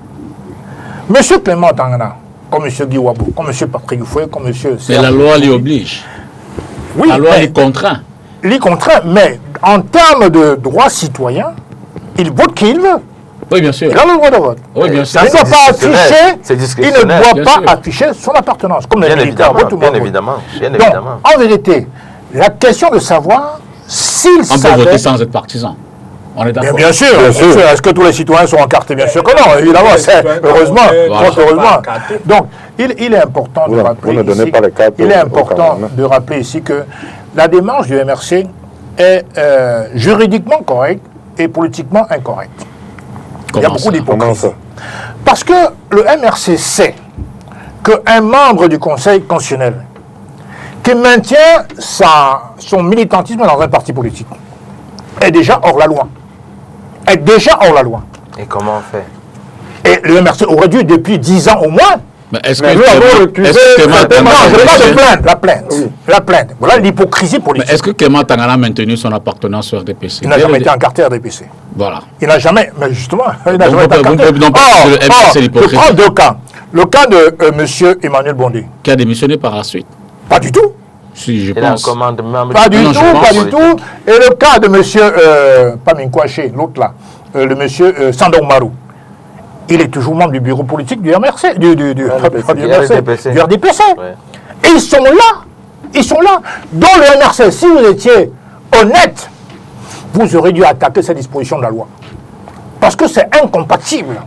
M. Clément Tangana, comme M. Guy Wabo, comme M. Patrick Fouet, comme M. Mais la loi l'y oblige. Oui, la loi l'y contraint. L'y contraint, mais en termes de droits citoyens, il vote qui il veut. Oui, bien sûr. Il a le droit de vote. Oui, bien sûr. Il ne doit pas afficher, il ne doit pas afficher son appartenance. Comme bien les militaires, bien évidemment. Donc, en vérité, la question de savoir s'il savait... On peut voter sans être partisan. On est d'accord. Bien sûr. Est-ce que tous les citoyens sont encartés? Bien sûr que non, évidemment. Heureusement. Donc, il est important de rappeler ici, de rappeler ici que la démarche du MRC est juridiquement correcte et politiquement incorrecte. Il y a beaucoup d'hypocrisie. Parce que le MRC sait qu'un membre du Conseil constitutionnel qui maintient son militantisme dans un parti politique est déjà hors la loi. Et comment on fait? Et le MRC aurait dû, depuis 10 ans au moins... Mais est-ce que la plainte. Voilà l'hypocrisie politique. Mais est-ce que Clément Tangana a maintenu son appartenance au RDPC? Il n'a jamais été encarté à RDPC. Voilà. Il n'a jamais, mais justement, il n'a jamais été encarté. Je prends deux cas. Le cas de M. Emmanuel Bondé. Qui a démissionné par la suite. Pas du tout. Si, je pense. Pas du tout. Et le cas de M. pas Minkwaché, l'autre là, le M. Sandong Marou. Il est toujours membre du bureau politique du MRC, du RDPC. Ouais. Et ils sont là. Dans le MRC, si vous étiez honnête, vous auriez dû attaquer cette disposition de la loi. Parce que c'est incompatible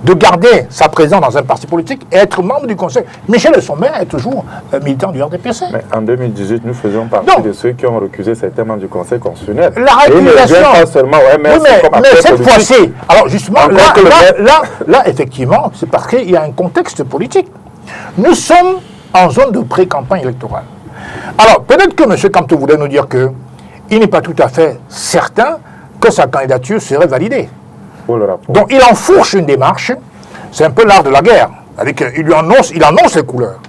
de garder sa présence dans un parti politique et être membre du Conseil. Michel Sommet est toujours militant du RDPC. Mais en 2018, nous faisions partie de ceux qui ont recusé certains membres du Conseil constitutionnel. La récusation... pas seulement au MRC, mais cette fois-ci, alors justement, là, effectivement, c'est parce qu'il y a un contexte politique. Nous sommes en zone de pré-campagne électorale. Alors, peut-être que M. Kamto voulait nous dire qu'il n'est pas tout à fait certain que sa candidature serait validée. Donc, il enfourche une démarche, c'est un peu l'art de la guerre. C'est-à-dire qu'il annonce les couleurs.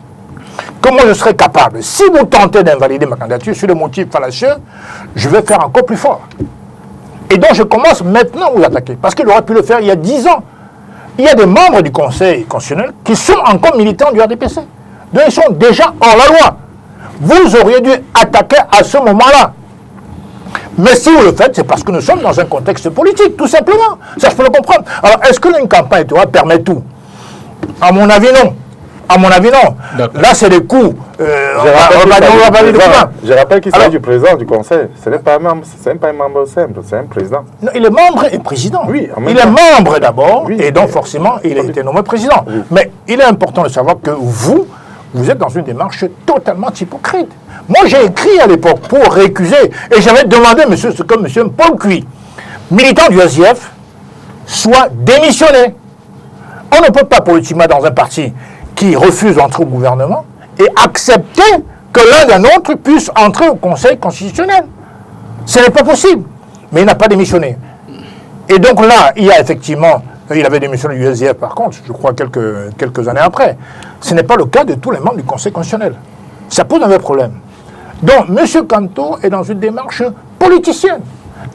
Comment je serais capable, si vous tentez d'invalider ma candidature sur le motif fallacieux, je vais faire encore plus fort. Et donc, je commence maintenant à vous attaquer. Parce qu'il aurait pu le faire il y a 10 ans. Il y a des membres du Conseil constitutionnel qui sont encore militants du RDPC. Donc, ils sont déjà hors la loi. Vous auriez dû attaquer à ce moment-là. Mais si vous le faites, c'est parce que nous sommes dans un contexte politique, tout simplement. Ça, je peux le comprendre. Alors, est-ce que une campagne électorale permet tout? À mon avis, non. À mon avis, non. Là, c'est des coups. Je rappelle qu'il s'agit du président du Conseil. Ce n'est pas un membre simple, c'est un président. Non, il est membre et président. Oui, il est membre d'abord, et donc forcément, il a été nommé président. Oui. Mais il est important de savoir que vous êtes dans une démarche totalement hypocrite. Moi, j'ai écrit à l'époque pour récuser, et j'avais demandé à M. Paul Cuy, militant du SIF, soit démissionné. On ne peut pas politiquement dans un parti qui refuse d'entrer au gouvernement et accepter que l'un d'un autre puisse entrer au Conseil constitutionnel. Ce n'est pas possible. Mais il n'a pas démissionné. Et donc là, il y a effectivement, il avait démissionné du SDF par contre, je crois quelques années après. Ce n'est pas le cas de tous les membres du Conseil constitutionnel. Ça pose un vrai problème. Donc, M. Kamto est dans une démarche politicienne.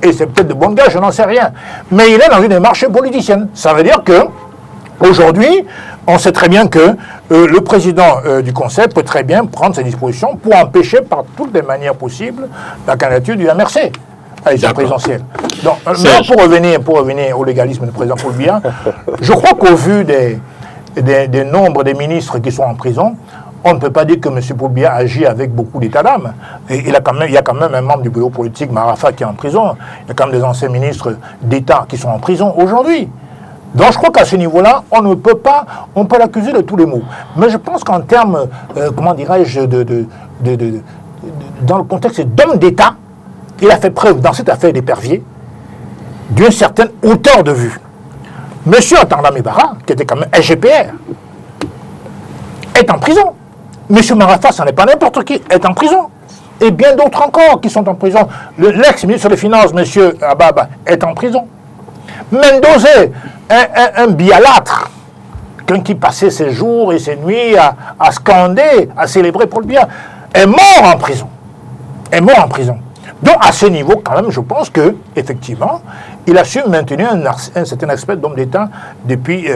Et c'est peut-être de bon gars, je n'en sais rien. Mais il est dans une démarche politicienne. Ça veut dire que aujourd'hui, on sait très bien que le président du Conseil peut très bien prendre ses dispositions pour empêcher par toutes les manières possibles la candidature du MRC à l'élection présidentielle. Donc, pour revenir au légalisme du président Paul Biya, je crois qu'au vu des nombres des ministres qui sont en prison, on ne peut pas dire que M. Paul Biya agit avec beaucoup d'état d'âme. Il y a quand même un membre du bureau politique, Marafa, qui est en prison. Il y a quand même des anciens ministres d'État qui sont en prison aujourd'hui. Donc je crois qu'à ce niveau-là, on peut l'accuser de tous les maux. Mais je pense qu'en termes, comment dirais-je, dans le contexte d'homme d'État, il a fait preuve dans cette affaire d'épervier d'une certaine hauteur de vue. Monsieur Atandamé Bara, qui était quand même SGPR, est en prison. Monsieur Marafa, ce n'est pas n'importe qui, est en prison. Et bien d'autres encore qui sont en prison. L'ex-ministre des Finances, monsieur Ababa, est en prison. Mendoza, un bialâtre, quelqu'un qui passait ses jours et ses nuits à scander, à célébrer Paul Biya, est mort en prison. Donc à ce niveau, quand même, je pense que effectivement, il a su maintenir un certain aspect d'homme d'État depuis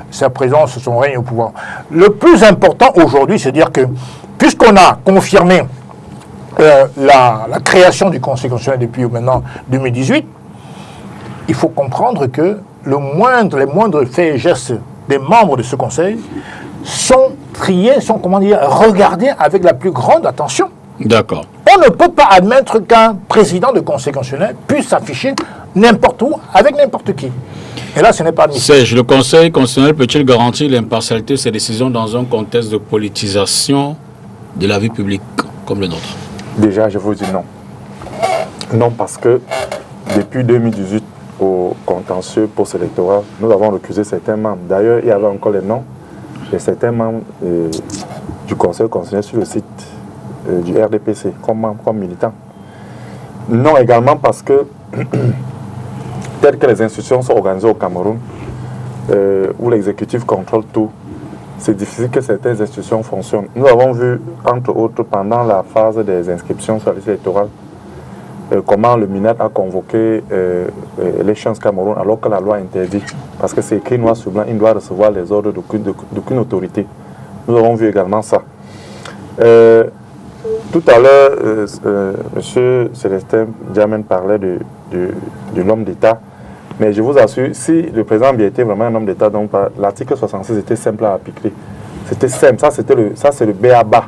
sa présence, son règne au pouvoir. Le plus important aujourd'hui, c'est de dire que, puisqu'on a confirmé la création du Conseil constitutionnel depuis maintenant 2018, il faut comprendre que les moindres faits et gestes des membres de ce Conseil sont triés, sont, regardés avec la plus grande attention. D'accord. On ne peut pas admettre qu'un président de Conseil constitutionnel puisse s'afficher n'importe où, avec n'importe qui. Et là, ce n'est pas admissible. Serge, le Conseil constitutionnel peut-il garantir l'impartialité de ses décisions dans un contexte de politisation de la vie publique comme le nôtre? Déjà, je vous dis non. Non, parce que depuis 2018, au contentieux post-électoral, nous avons recusé certains membres. D'ailleurs, il y avait encore les noms de certains membres du Conseil constitutionnel sur le site du RDPC, comme militants. Non également parce que, telles que les institutions sont organisées au Cameroun, où l'exécutif contrôle tout, c'est difficile que certaines institutions fonctionnent. Nous avons vu, entre autres, pendant la phase des inscriptions sur la liste électorale, comment le MINET a convoqué l'échéance Cameroun alors que la loi interdit. Parce que c'est écrit noir sur blanc, il doit recevoir les ordres d'aucune autorité. Nous avons vu également ça. Tout à l'heure, M. Célestin Diamène parlait de l'homme d'État. Mais je vous assure, si le président Biya était vraiment un homme d'État, donc l'article 66 était simple à appliquer. C'était simple, ça c'est le b.a.-ba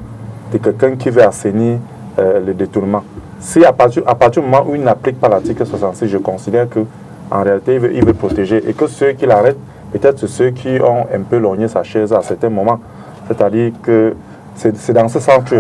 de quelqu'un qui veut assainir le détournement. Si à partir du moment où il n'applique pas l'article 66, je considère qu'en réalité il veut protéger et que ceux qui l'arrêtent, peut-être c'est ceux qui ont un peu lorgné sa chaise à certains moments. C'est-à-dire que c'est dans ce sens que...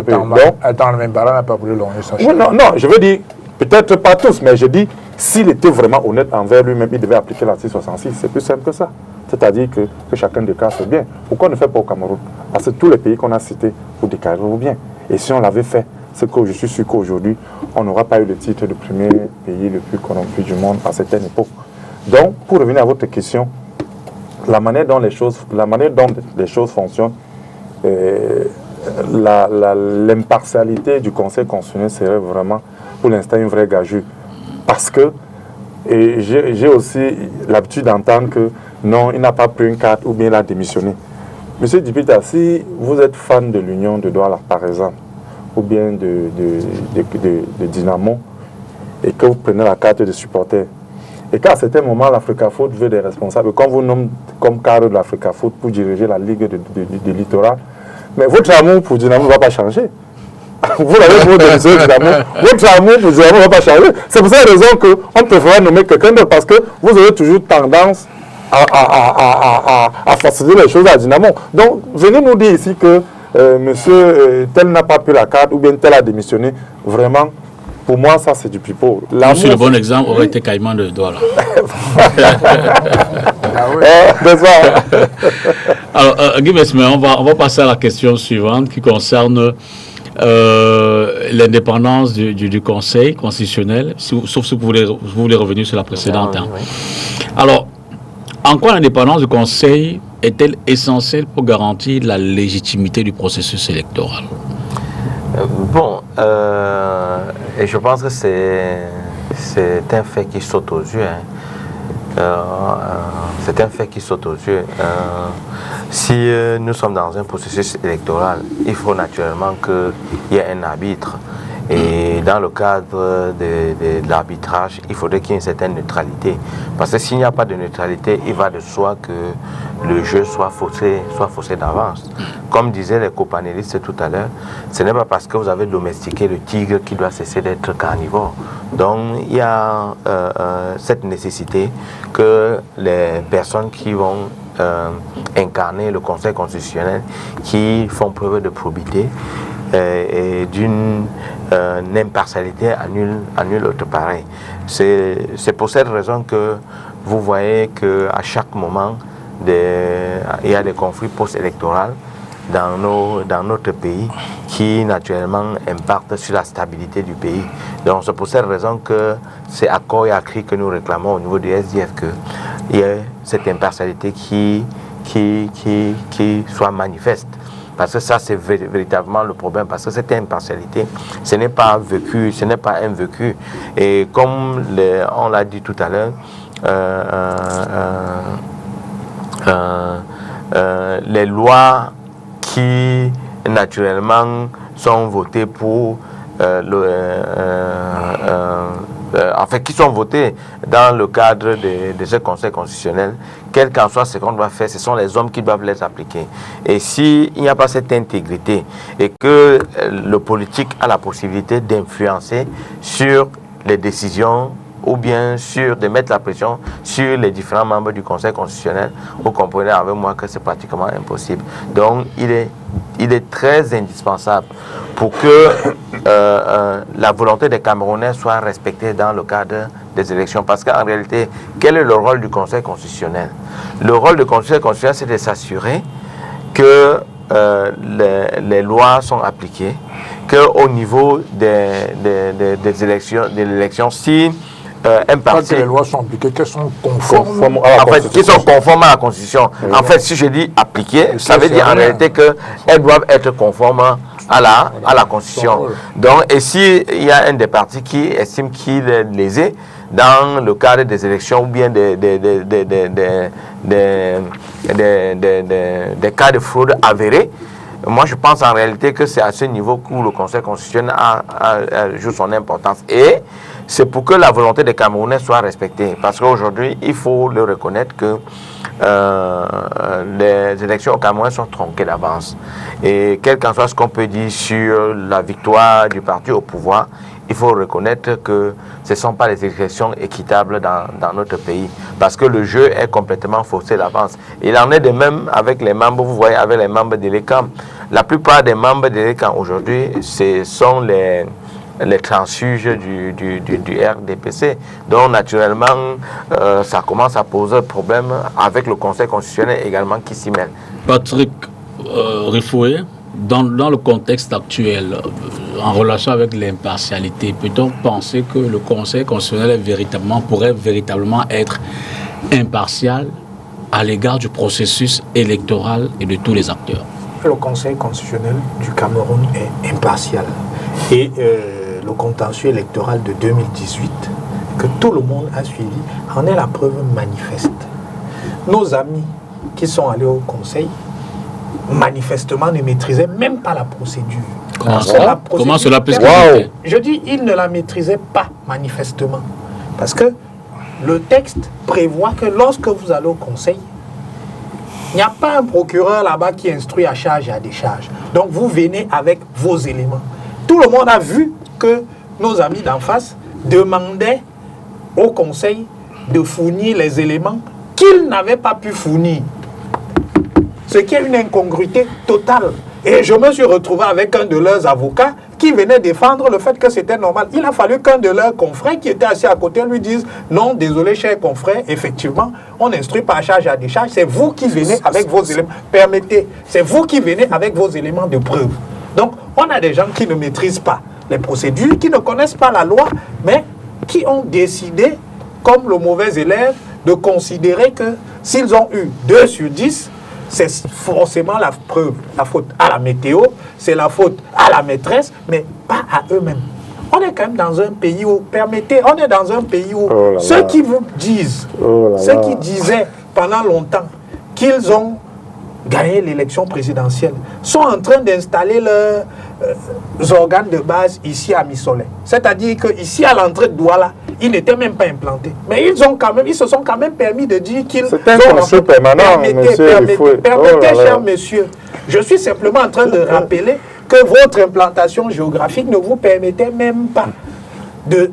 Attends, le même Bara n'a pas voulu lorgner sa chaise. Oui, non, je veux dire, peut-être pas tous, mais je dis, s'il était vraiment honnête envers lui-même, il devait appliquer l'article 66. C'est plus simple que ça. C'est-à-dire que chacun déclare ses biens. Pourquoi on ne fait pas au Cameroun? Parce que tous les pays qu'on a cités, vous déclarez vos biens. Et si on l'avait fait, c'est que je suis sûr qu'aujourd'hui, on n'aura pas eu le titre de premier pays le plus corrompu du monde à cette époque. Donc, pour revenir à votre question, la manière dont les choses fonctionnent, l'impartialité du Conseil constitutionnel serait vraiment, pour l'instant, une vraie gageure. Parce que j'ai aussi l'habitude d'entendre que non, il n'a pas pris une carte ou bien il a démissionné. Monsieur Dipita, si vous êtes fan de l'Union de Douala, par exemple, ou bien de Dynamo, et que vous prenez la carte de supporter, et qu'à certains moments, l'Africafoot veut des responsables, qu'on vous nomme comme cadre de l'Africafoot pour diriger la Ligue de littoral, mais votre amour pour Dynamo ne va pas changer. Vous l'avez pour démissionner Dynamo, votre amour pour Dynamo ne va pas changer. C'est pour cette raison qu'on préfère nommer quelqu'un d'autre, parce que vous aurez toujours tendance à faciliter les choses à Dynamo. Donc, venez nous dire ici que monsieur tel n'a pas pris la carte ou bien tel a démissionné. Vraiment, pour moi, ça c'est du pipeau. Monsieur, le bon exemple aurait été Caïman de Douala. Alors, Guy Mesmer, on va passer à la question suivante qui concerne l'indépendance du Conseil constitutionnel, sauf si vous voulez revenir sur la précédente. Hein. Alors, en quoi l'indépendance du Conseil est-elle essentielle pour garantir la légitimité du processus électoral? Et je pense que c'est un fait qui saute aux yeux. C'est un fait qui saute aux yeux. Si nous sommes dans un processus électoral, il faut naturellement qu'il y ait un arbitre. Et dans le cadre de l'arbitrage, il faudrait qu'il y ait une certaine neutralité. Parce que s'il n'y a pas de neutralité, il va de soi que le jeu soit faussé d'avance. Comme disaient les copanélistes tout à l'heure, ce n'est pas parce que vous avez domestiqué le tigre qu'il doit cesser d'être carnivore. Donc il y a cette nécessité que les personnes qui vont incarner le Conseil constitutionnel, qui font preuve de probité, et d'une impartialité à nul autre pareil. C'est pour cette raison que vous voyez qu'à chaque moment, il y a des conflits post-électoraux dans notre pays qui naturellement impactent sur la stabilité du pays. Donc c'est pour cette raison que c'est à corps et à cri que nous réclamons au niveau du SDF qu'il y ait cette impartialité qui soit manifeste. Parce que ça, c'est véritablement le problème. Parce que cette impartialité, ce n'est pas vécu, ce n'est pas invécu. Et comme on l'a dit tout à l'heure, les lois qui, naturellement, sont votées pour qui sont votés dans le cadre de ce Conseil constitutionnel, quel qu'en soit ce qu'on doit faire, ce sont les hommes qui doivent les appliquer. Et s'il n'y a pas cette intégrité et que le politique a la possibilité d'influencer sur les décisions ou bien de mettre la pression sur les différents membres du Conseil constitutionnel, vous comprenez avec moi que c'est pratiquement impossible. Donc il est très indispensable pour que la volonté des Camerounais soit respectée dans le cadre des élections. Parce qu'en réalité, quel est le rôle du Conseil constitutionnel? Le rôle du Conseil constitutionnel, c'est de s'assurer que les lois sont appliquées, qu'au niveau des élections, si un parti... Que les lois sont appliquées, qu'elles sont conformes qui sont conformes à la Constitution. En fait, si je dis appliquées, ça veut dire en réalité qu'elles doivent être conformes à la Constitution. Donc, et s'il y a un des partis qui estime qu'il est lésé dans le cadre des élections ou bien des cas de fraude avérés, moi je pense en réalité que c'est à ce niveau où le Conseil constitutionnel joue son importance. Et c'est pour que la volonté des Camerounais soit respectée. Parce qu'aujourd'hui, il faut le reconnaître que les élections au Cameroun sont tronquées d'avance. Et quel qu'en soit ce qu'on peut dire sur la victoire du parti au pouvoir, il faut reconnaître que ce ne sont pas des élections équitables dans notre pays. Parce que le jeu est complètement faussé d'avance. Il en est de même avec les membres, vous voyez, avec les membres de l'ECAM. La plupart des membres de l'ECAM aujourd'hui, ce sont les transfuges du RDPC. Donc naturellement, ça commence à poser problème avec le Conseil constitutionnel également qui s'y mêle. Patrick Rifoué, dans le contexte actuel, en relation avec l'impartialité, peut-on penser que le Conseil constitutionnel pourrait véritablement être impartial à l'égard du processus électoral et de tous les acteurs? Le Conseil constitutionnel du Cameroun est impartial. Et le contentieux électoral de 2018, que tout le monde a suivi, en est la preuve manifeste. Nos amis qui sont allés au Conseil, manifestement ne maîtrisaient même pas la procédure. Comment cela peut se faire? Je dis, ils ne la maîtrisaient pas manifestement. Parce que le texte prévoit que lorsque vous allez au Conseil, il n'y a pas un procureur là-bas qui instruit à charge et à décharge. Donc vous venez avec vos éléments. Tout le monde a vu que nos amis d'en face demandaient au Conseil de fournir les éléments qu'ils n'avaient pas pu fournir. Ce qui est une incongruité totale. Et je me suis retrouvé avec un de leurs avocats qui venait défendre le fait que c'était normal. Il a fallu qu'un de leurs confrères qui était assis à côté lui dise « Non, désolé, cher confrère, effectivement, on n'instruit pas à charge et à décharge. C'est vous qui venez avec vos éléments. Permettez, c'est vous qui venez avec vos éléments de preuve. » Donc, on a des gens qui ne maîtrisent pas les procédures, qui ne connaissent pas la loi, mais qui ont décidé, comme le mauvais élève, de considérer que s'ils ont eu 2 sur 10, c'est forcément la preuve, la faute à la météo, c'est la faute à la maîtresse, mais pas à eux-mêmes. On est quand même dans un pays où, permettez, on est dans un pays où ceux qui vous disent, ceux qui disaient pendant longtemps qu'ils ont gagné l'élection présidentielle, sont en train d'installer leurs organes de base ici à Missolé. C'est-à-dire qu'ici à l'entrée de Douala, ils n'étaient même pas implantés. Mais ils se sont quand même permis de dire qu'ils... C'est un concept permanent, permettez, cher monsieur, je suis simplement en train de rappeler que votre implantation géographique ne vous permettait même pas de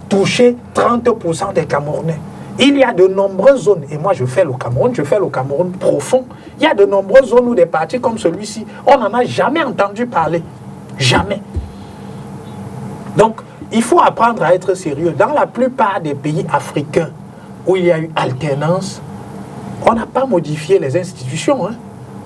toucher 30% des Camerounais. Il y a de nombreuses zones, et moi je fais le Cameroun profond, il y a de nombreuses zones où des partis comme celui-ci, on n'en a jamais entendu parler. Jamais. Donc, il faut apprendre à être sérieux. Dans la plupart des pays africains où il y a eu alternance, on n'a pas modifié les institutions.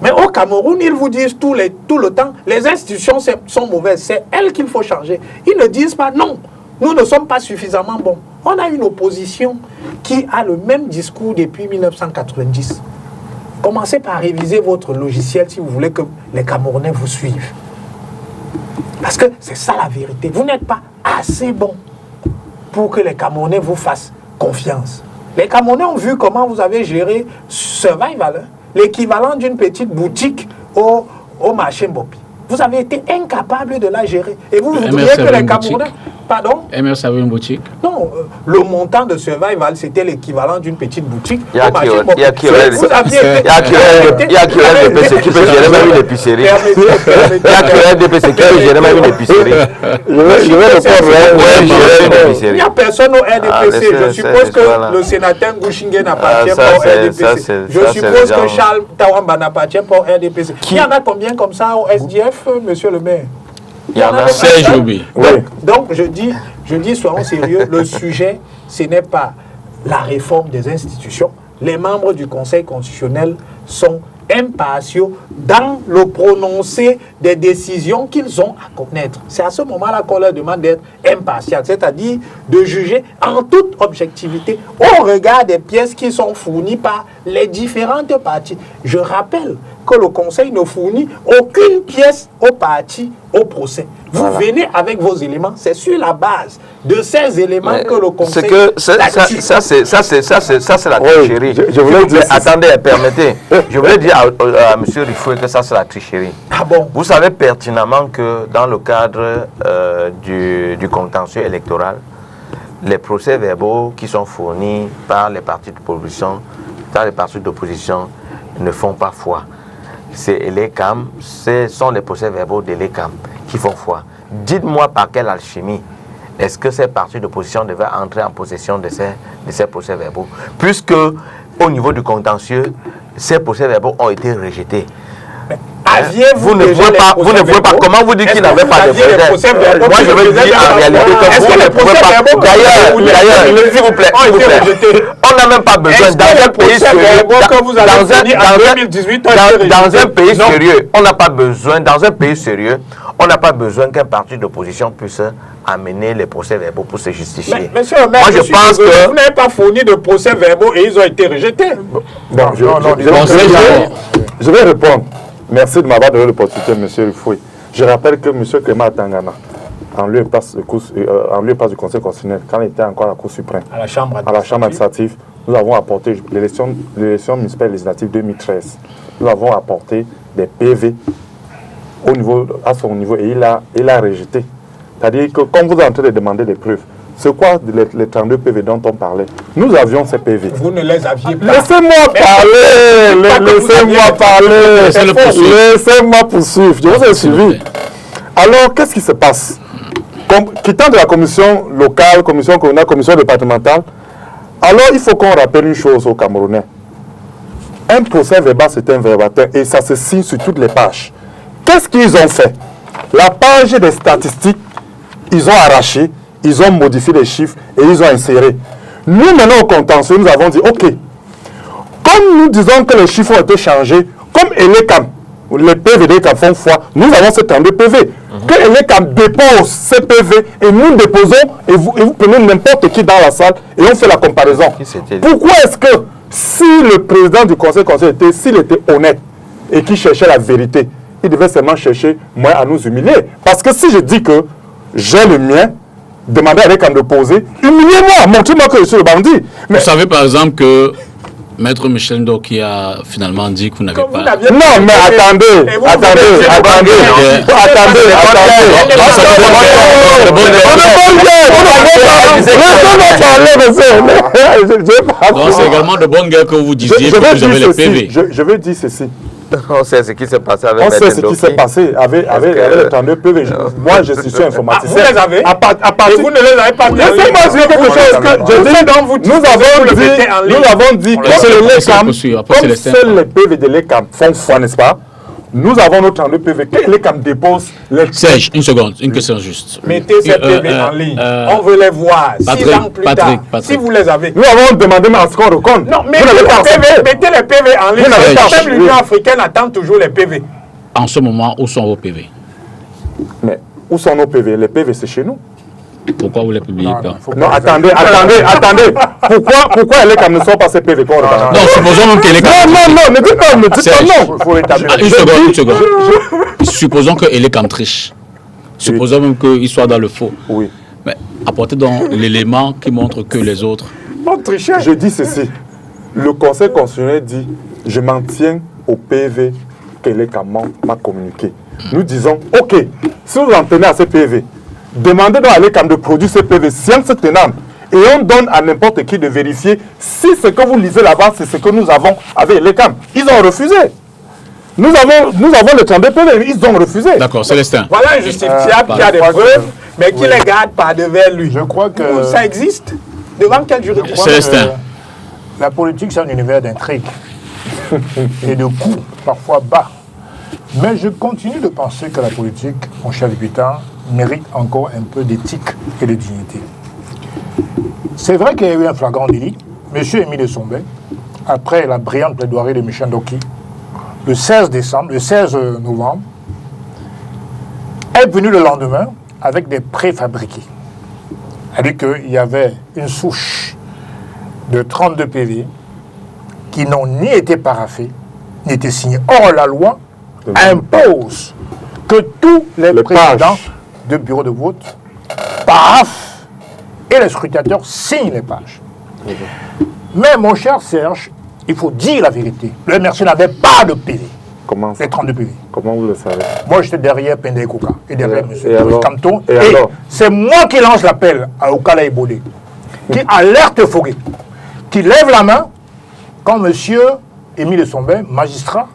Mais au Cameroun, ils vous disent tout le temps, les institutions sont mauvaises, c'est elles qu'il faut changer. Ils ne disent pas non, nous ne sommes pas suffisamment bons. On a une opposition qui a le même discours depuis 1990. Commencez par réviser votre logiciel si vous voulez que les Camerounais vous suivent. Parce que c'est ça la vérité. Vous n'êtes pas assez bon pour que les Camerounais vous fassent confiance. Les Camerounais ont vu comment vous avez géré Survival, l'équivalent d'une petite boutique au marché Mbopi. Vous avez été incapable de la gérer. Et vous voudriez que les Camerounais... Pardon? MS avait une boutique? Non, le montant de Survival, c'était l'équivalent d'une petite boutique. Il y a qui aurait des PC qui peut gérer même une épicerie. Il y a qui aurait des PC qui peut gérer même une épicerie. Il n'y a personne au RDPC. Je suppose que le sénateur Ngouchingé n'appartient pas au RDPC. Je suppose que Charles Tawamba n'appartient pas au RDPC. Il y en a combien comme ça au SDF, monsieur le maire? Il y en a 16 Donc je dis, soyons sérieux, le sujet, ce n'est pas la réforme des institutions. Les membres du Conseil constitutionnel sont impartiaux dans le prononcé des décisions qu'ils ont à connaître. C'est à ce moment-là qu'on leur demande d'être impartial, c'est-à-dire de juger en toute objectivité au regard des pièces qui sont fournies par les différentes parties. Je rappelle que le Conseil ne fournit aucune pièce aux parties au procès. Vous venez avec vos éléments, c'est sur la base de ces éléments que le Conseil... Ça, c'est la tricherie. Je voulais dire... Attendez, permettez. Je voulais dire à M. Rifoué que ça, c'est la tricherie. Ah bon? Vous savez pertinemment que dans le cadre du contentieux électoral, les procès-verbaux qui sont fournis par les partis d'opposition, ne font pas foi. C'est l'ECAM, ce sont les procès-verbaux de l'ECAM qui font foi. Dites-moi par quelle alchimie est-ce que ces partis d'opposition devaient entrer en possession de ces procès-verbaux, puisque au niveau du contentieux, ces procès-verbaux ont été rejetés. Aviez-vous vous ne déjà pouvez les pas, vous ne pouvez pas. procès-verbaux? Comment vous dites qu'il Est-ce que n'avait vous pas de aviez les procès-verbaux Moi, je veux dire en réalité que Est-ce vous que ne les pouvez pas. procès-verbaux D'ailleurs, s'il vous plaît, s'il vous plaît, on n'a même pas besoin Est-ce dans que un les pays sérieux, procès-verbaux que vous avez fournis en 2018 ont été dans un rejetés? pays Non. sérieux, on n'a pas besoin, dans un pays sérieux, on n'a pas besoin qu'un parti d'opposition puisse amener les procès-verbaux pour se justifier. Mais, monsieur le maire, Moi, je pense que vous n'avez pas fourni de procès-verbaux et ils ont été rejetés. Je vais répondre. Merci de m'avoir donné l'opportunité, M. Rufoué. Je rappelle que M. Clément Tangana, en lieu et place du Conseil constitutionnel, quand il était encore à la Cour suprême, À la Chambre administrative, nous avons apporté l'élection municipale législative 2013. Nous avons apporté des PV à son niveau et il a rejeté. C'est-à-dire que quand vous êtes en train de demander des preuves, c'est quoi les 32 PV dont on parlait? Nous avions ces PV. Vous ne les aviez pas. Laissez-moi parler, laissez-moi parler, laissez-moi poursuivre. Je vous ai suivi. Alors, qu'est-ce qui se passe? Quittant de la commission locale, commission communale, commission départementale, alors il faut qu'on rappelle une chose aux Camerounais. Un procès verbal, c'est un verbatim et ça se signe sur toutes les pages. Qu'est-ce qu'ils ont fait? La page des statistiques, ils ont arraché, ils ont modifié les chiffres et ils ont inséré. Nous, maintenant, au contentieux, nous avons dit, OK, comme nous disons que les chiffres ont été changés, comme Elecam, les PV d'Elecam font foi, nous avons ce 32 PV. Que Elecam dépose ces PV et nous déposons, et vous prenez n'importe qui dans la salle et on fait la comparaison. Pourquoi est-ce que si le président du conseil constitutionnel s'il était honnête et qu'il cherchait la vérité, il devait seulement chercher moi à nous humilier? Parce que si je dis que j'ai le mien, demandez à Elecam de poser, humiliez-moi, montrez-moi que je suis le bandit. Mais vous savez par exemple que Maître Michel Ndo qui a finalement dit que vous n'avez pas... Non, mais attendez. Donc c'est également de bonne guerre que vous disiez que vous avez les PV. Je veux dire ceci. On sait ce qui s'est passé avec On sait ce qui s'est passé avec les 32 PV. Moi, je suis informaticien. Vous les avez et vous ne les avez pas mis. Laissez-moi dire quelque chose que je dis. Nous avons dit comme seuls les PV de l'ECAM font foi, n'est-ce pas? Nous avons nos 32 PV. Que l'ECAM dépose les... Serge, une seconde, une question juste. Mettez ces PV en ligne. On veut les voir. 6 ans plus tard. Si vous les avez. Nous avons demandé à ce qu'on reconnaisse. Non, mettez les PV en ligne. Même l'Union africaine attend toujours les PV. En ce moment, où sont vos PV? Mais où sont nos PV? Les PV, c'est chez nous. Pourquoi vous ne les publiez pas? Non, attendez. Pourquoi Elecam ne sort pas ces PV? Non, supposons même qu'Elecam... Non, ne dites pas non. Une seconde. Supposons que Elecam triche. Supposons même qu'il soit dans le faux. Oui. Mais apportez donc l'élément qui montre que les autres... Je dis ceci. Le Conseil constitutionnel dit, je m'en tiens au PV que l'Elecam m'a communiqué. Nous disons, OK, si vous en tenez à ces PV, demandez donc à l'ECAM de produire ces PV science tenante et on donne à n'importe qui de vérifier si ce que vous lisez là-bas, c'est ce que nous avons avec l'ECAM. Ils ont refusé. Nous avons le 32 PV, ils ont refusé. D'accord, Célestin. Voilà un justifiable qui a des preuves, mais qui les garde par devers lui. Je crois que... Ça existe. Devant quel juridiction? Célestin. La politique, c'est un univers d'intrigue et de coups, parfois bas. Mais je continue de penser que la politique, mon cher députant, mérite encore un peu d'éthique et de dignité. C'est vrai qu'il y a eu un flagrant délit. Monsieur Émile Sombé, après la brillante plaidoirie de Michel Ndoki, le 16 novembre, est venu le lendemain avec des préfabriqués. C'est-à-dire qu'il y avait une souche de 32 PV qui n'ont ni été paraphés, ni été signés. Or, la loi impose que tous les présidents de bureaux de vote paraphent et les scrutateurs signent les pages. Mais mon cher Serge, il faut dire la vérité. Le MRC n'avait pas de PV. Comment ça? Les 32 PV. Comment vous le savez? Moi, j'étais derrière Pende Kouka et derrière M. Camton. Et c'est moi qui lance l'appel à Okala Ebode, qui alerte Fogué, qui lève la main quand M. Émile Sombé, magistrat,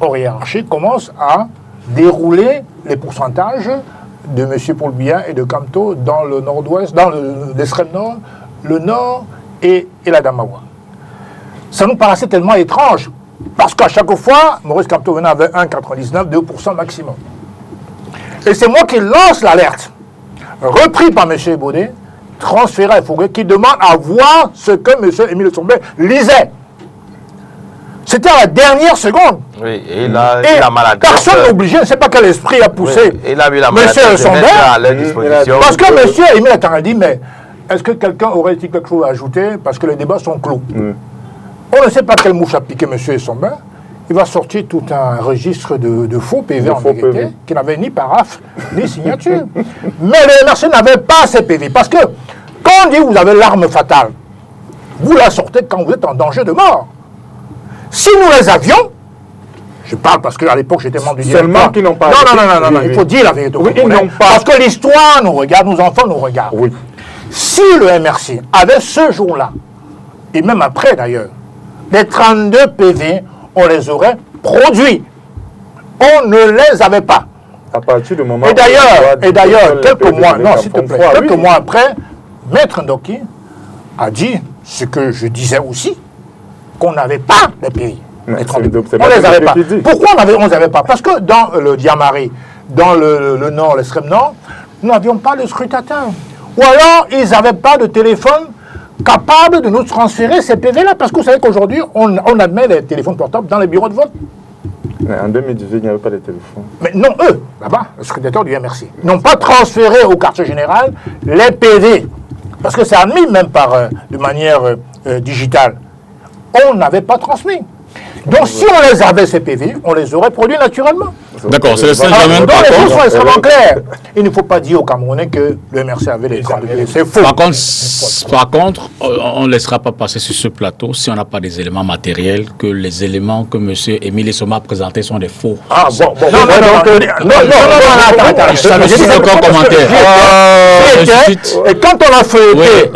hors hiérarchie, commence à dérouler les pourcentages de M. Paul Biya et de Camto dans le nord-ouest, dans l'extrême nord, le nord et la Damawa. Ça nous paraissait tellement étrange. Parce qu'à chaque fois, Maurice Kamto avait 1,99, 2% maximum. Et c'est moi qui lance l'alerte, repris par M. Baudet, transféré à Fouguet, qui demande à voir ce que M. Émile Sombé lisait. C'était à la dernière seconde. Oui, et il a la maladie. Personne n'est obligé, je ne sais pas quel esprit a poussé Oui, il a vu la maladie M. Sombé. à leur disposition. Parce que M. Émile a dit, mais est-ce que quelqu'un aurait dit quelque chose à ajouter? Parce que les débats sont clos. On ne sait pas quelle mouche a piqué M. Sombé. Il va sortir tout un registre de faux PV en vérité, qui n'avait ni paraphe, ni signature. Mais les MRC n'avaient pas ces PV. Parce que quand on dit que vous avez l'arme fatale, vous la sortez quand vous êtes en danger de mort. Si nous les avions, je parle parce qu'à l'époque j'étais membre du Seulement qu'ils n'ont pas. Non, il faut dire la vérité. Oui, ils n'ont pas. Parce que l'histoire nous regarde, nos enfants nous regardent. Oui. Si le MRC avait ce jour-là, et même après d'ailleurs, les 32 PV, on les aurait produits. On ne les avait pas. À partir du moment Et d'ailleurs, quelques mois, non, s'il te plaît, quelques mois après, Maître Ndoki a dit ce que je disais aussi, qu'on n'avait pas les pays. On ne les avait pas. Pourquoi on ne les avait pas? Parce que dans le Diamari, dans le nord, l'extrême nord, nous n'avions pas de scrutateur. Ou alors, ils n'avaient pas de téléphone capable de nous transférer ces PV-là. Parce que vous savez qu'aujourd'hui, on admet les téléphones portables dans les bureaux de vote. Mais en 2018, il n'y avait pas de téléphone. Mais non, eux, là-bas, le scrutateur du MRC, n'ont pas transféré au quartier général les PV. Parce que c'est admis même de manière digitale. On n'avait pas transmis. Donc si on les avait, ces PV, on les aurait produits naturellement. D'accord, c'est le Saint-Germain. Donc les choses sont extrêmement claires. Il ne faut pas dire aux Camerounais que le MRC avait les 32 PV. C'est faux. Par contre, on ne laissera pas passer sur ce plateau si on n'a pas des éléments matériels, que les éléments que M. Émile Soma a présentés sont des faux. Ah bon, non, attends. Ça me suscite aucun commentaire. Et quand on a feuilleté,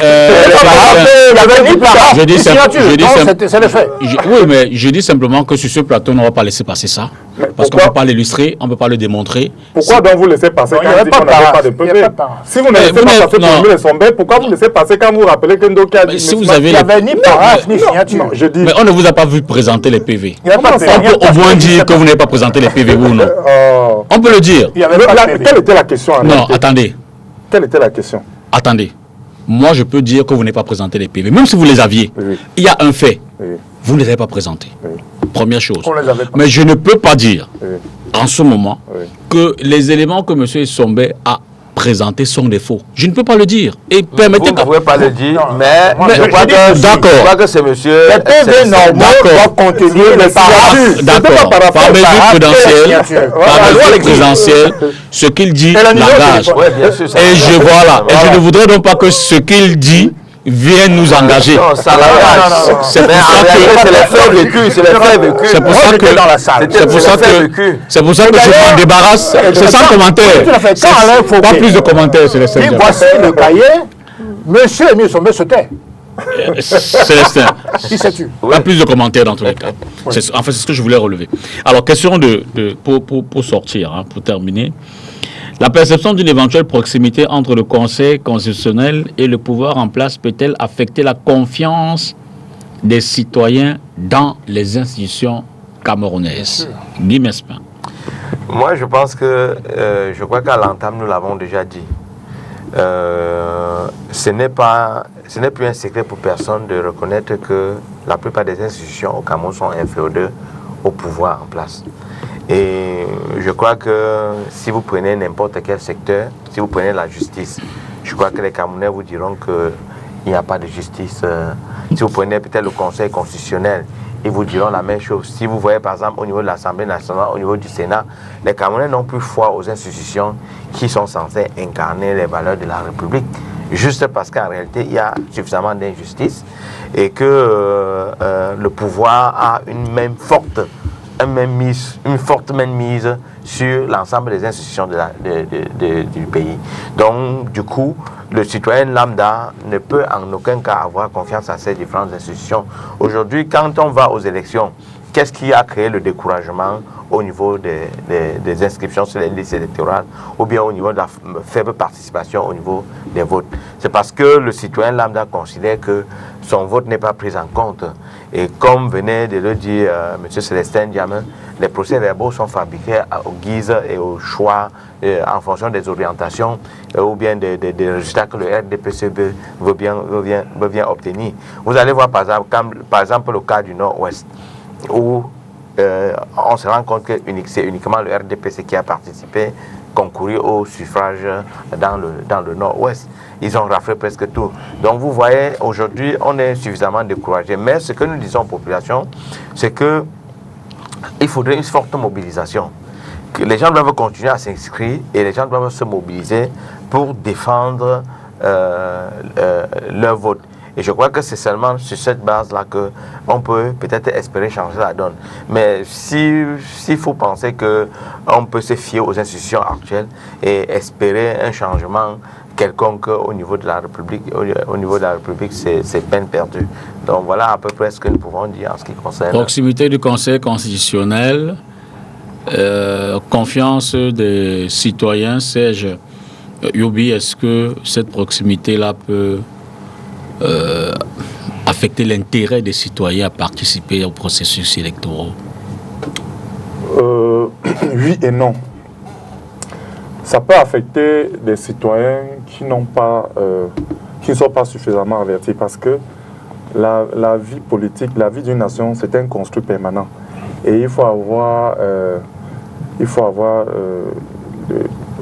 c'est le fait. Oui, mais je dis simplement que sur ce plateau, on ne va pas laisser passer ça. Parce qu'on ne peut pas l'illustrer, on ne peut pas le démontrer. Pourquoi donc vous laissez passer quand vous dites qu'on n'avait pas de PV? Si vous ne laissez pas passer pour Émile Sombé, pourquoi vous laissez passer quand vous rappelez que Ndoki a dit si vous avez il n'y avait ni paraphe ni signature. Mais on ne vous a pas vu présenter les PV. On peut au moins dire que vous n'avez pas présenté les PV, ou non? On peut le dire. Quelle était la question? Non, attendez. Quelle était la question? Attendez. Moi, je peux dire que vous n'avez pas présenté les PV. Même si vous les aviez, il y a un fait. Vous ne les avez pas présentés. Première chose. Mais je ne peux pas dire, en ce moment, que les éléments que M. Sombé a présentés sont des faux. Je ne peux pas le dire. Et permettez Vous ne pouvez pas le dire, mais je crois que c'est monsieur... Les PV normaux doivent contenir les paraphes. D'accord. Par mesure prudentielle, ce qu'il dit l'engage. Et je ne voudrais donc pas que ce qu'il dit viennent nous engager. Non, ça l'engage. C'est les faits vécus, c'est les faits vécus. C'est pour ça que je m'en débarrasse. C'est sans commentaire. Pas plus de commentaires, Célestin. Voici le cahier. Monsieur Émile Sombé se tait. Célestin. Qui sais-tu? Pas plus de commentaires dans tous les cas. En fait, c'est ce que je voulais relever. Alors, question pour sortir, pour terminer. La perception d'une éventuelle proximité entre le Conseil constitutionnel et le pouvoir en place peut-elle affecter la confiance des citoyens dans les institutions camerounaises? Guy Mespin. Moi, je pense que, je crois qu'à l'entame, nous l'avons déjà dit. Ce n'est plus un secret pour personne de reconnaître que la plupart des institutions au Cameroun sont inférieures au pouvoir en place. Et je crois que si vous prenez n'importe quel secteur, si vous prenez la justice, je crois que les Camerounais vous diront qu'il n'y a pas de justice. Si vous prenez peut-être le Conseil constitutionnel, ils vous diront la même chose. Si vous voyez par exemple au niveau de l'Assemblée nationale, au niveau du Sénat, les Camerounais n'ont plus foi aux institutions qui sont censées incarner les valeurs de la République. Juste parce qu'en réalité, il y a suffisamment d'injustice et que le pouvoir a une forte mainmise sur l'ensemble des institutions du pays. Donc, du coup, le citoyen lambda ne peut en aucun cas avoir confiance à ces différentes institutions. Aujourd'hui, quand on va aux élections, qu'est-ce qui a créé le découragement au niveau des inscriptions sur les listes électorales ou bien au niveau de la faible participation au niveau des votes? C'est parce que le citoyen lambda considère que son vote n'est pas pris en compte. Et comme venait de le dire M. Célestin Diamen, les procès-verbaux sont fabriqués au guise et au choix en fonction des orientations ou bien des résultats que le RDPC veut bien obtenir. Vous allez voir par exemple le cas du Nord-Ouest où on se rend compte que c'est uniquement le RDPC qui a participé, concouru au suffrage dans le Nord-Ouest. Ils ont raflé presque tout. Donc vous voyez, aujourd'hui, on est suffisamment découragé. Mais ce que nous disons aux populations, c'est que il faudrait une forte mobilisation. Que les gens doivent continuer à s'inscrire et les gens doivent se mobiliser pour défendre leur vote. Et je crois que c'est seulement sur cette base-là qu'on peut peut-être espérer changer la donne. Mais s'il faut penser qu'on peut se fier aux institutions actuelles et espérer un changement quelconque au niveau de la République, c'est peine perdue. Donc voilà à peu près ce que nous pouvons dire en ce qui concerne. Proximité du Conseil constitutionnel, confiance des citoyens, Serge Youbi, est-ce que cette proximité-là peut affecter l'intérêt des citoyens à participer au processus électoral? Oui et non. Ça peut affecter des citoyens qui ne sont pas suffisamment avertis parce que la vie politique, la vie d'une nation, c'est un construit permanent. Et il faut avoir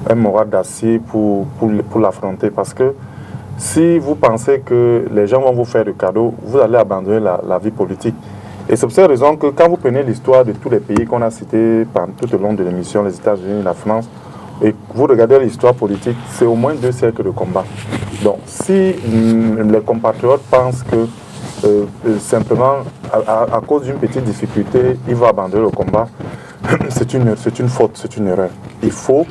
un moral d'acier pour l'affronter parce que si vous pensez que les gens vont vous faire de cadeaux, vous allez abandonner la vie politique. Et c'est pour cette raison que quand vous prenez l'histoire de tous les pays qu'on a cités tout au long de l'émission, les États-Unis, la France, et vous regardez l'histoire politique, c'est au moins 2 siècles de combat. Donc si les compatriotes pensent que simplement à cause d'une petite difficulté, ils vont abandonner le combat, c'est une faute, c'est une erreur. Il faut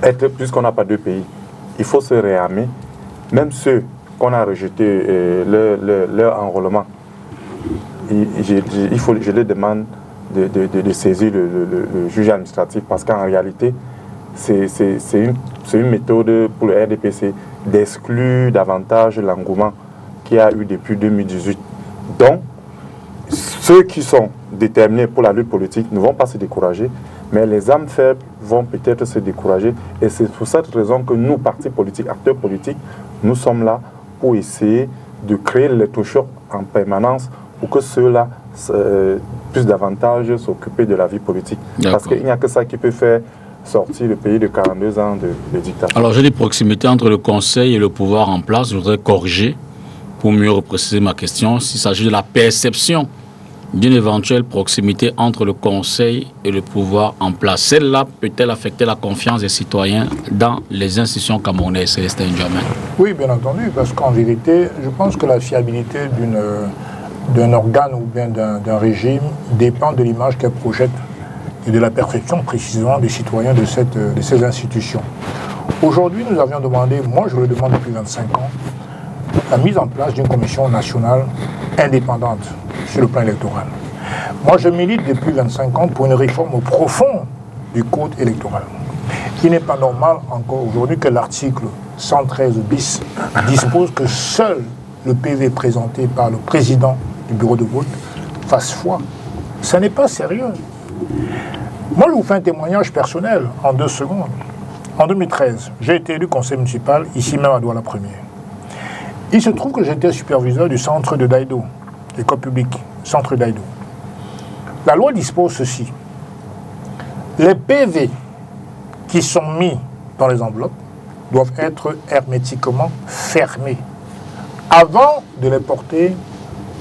être, puisqu'on n'a pas 2 pays, il faut se réarmer. Même ceux qu'on a rejetés leur enrôlement, je leur demande de saisir le juge administratif parce qu'en réalité, c'est une méthode pour le RDPC d'exclure davantage l'engouement qu'il y a eu depuis 2018. Donc, ceux qui sont déterminés pour la lutte politique ne vont pas se décourager, mais les âmes faibles vont peut-être se décourager. Et c'est pour cette raison que nous, partis politiques, acteurs politiques, nous sommes là pour essayer de créer l'électrochoc en permanence pour que ceux-là puissent davantage s'occuper de la vie politique. Parce qu'il n'y a que ça qui peut faire sortir le pays de 42 ans de dictature. Alors j'ai des proximités entre le Conseil et le pouvoir en place. Je voudrais corriger pour mieux préciser ma question. S'il s'agit de la perception d'une éventuelle proximité entre le Conseil et le pouvoir en place, celle-là peut-elle affecter la confiance des citoyens dans les institutions camerounaises, Célestin Diamen? Oui, bien entendu, parce qu'en vérité, je pense que la fiabilité d'un organe ou bien d'un régime dépend de l'image qu'elle projette et de la perception précisément des citoyens de ces institutions. Aujourd'hui, nous avions demandé, moi je le demande depuis 25 ans, la mise en place d'une commission nationale indépendante sur le plan électoral. Moi je milite depuis 25 ans pour une réforme profonde du code électoral. Il n'est pas normal encore aujourd'hui que l'article 113 bis dispose que seul le PV présenté par le président du bureau de vote fasse foi. Ce n'est pas sérieux. Moi, je vous fais un témoignage personnel en 2 secondes. En 2013, j'ai été élu conseil municipal, ici même à Douala-Première. Il se trouve que j'étais superviseur du centre de Daïdo, l'école publique, centre Daïdo. La loi dispose ceci. Les PV qui sont mis dans les enveloppes doivent être hermétiquement fermés avant de les porter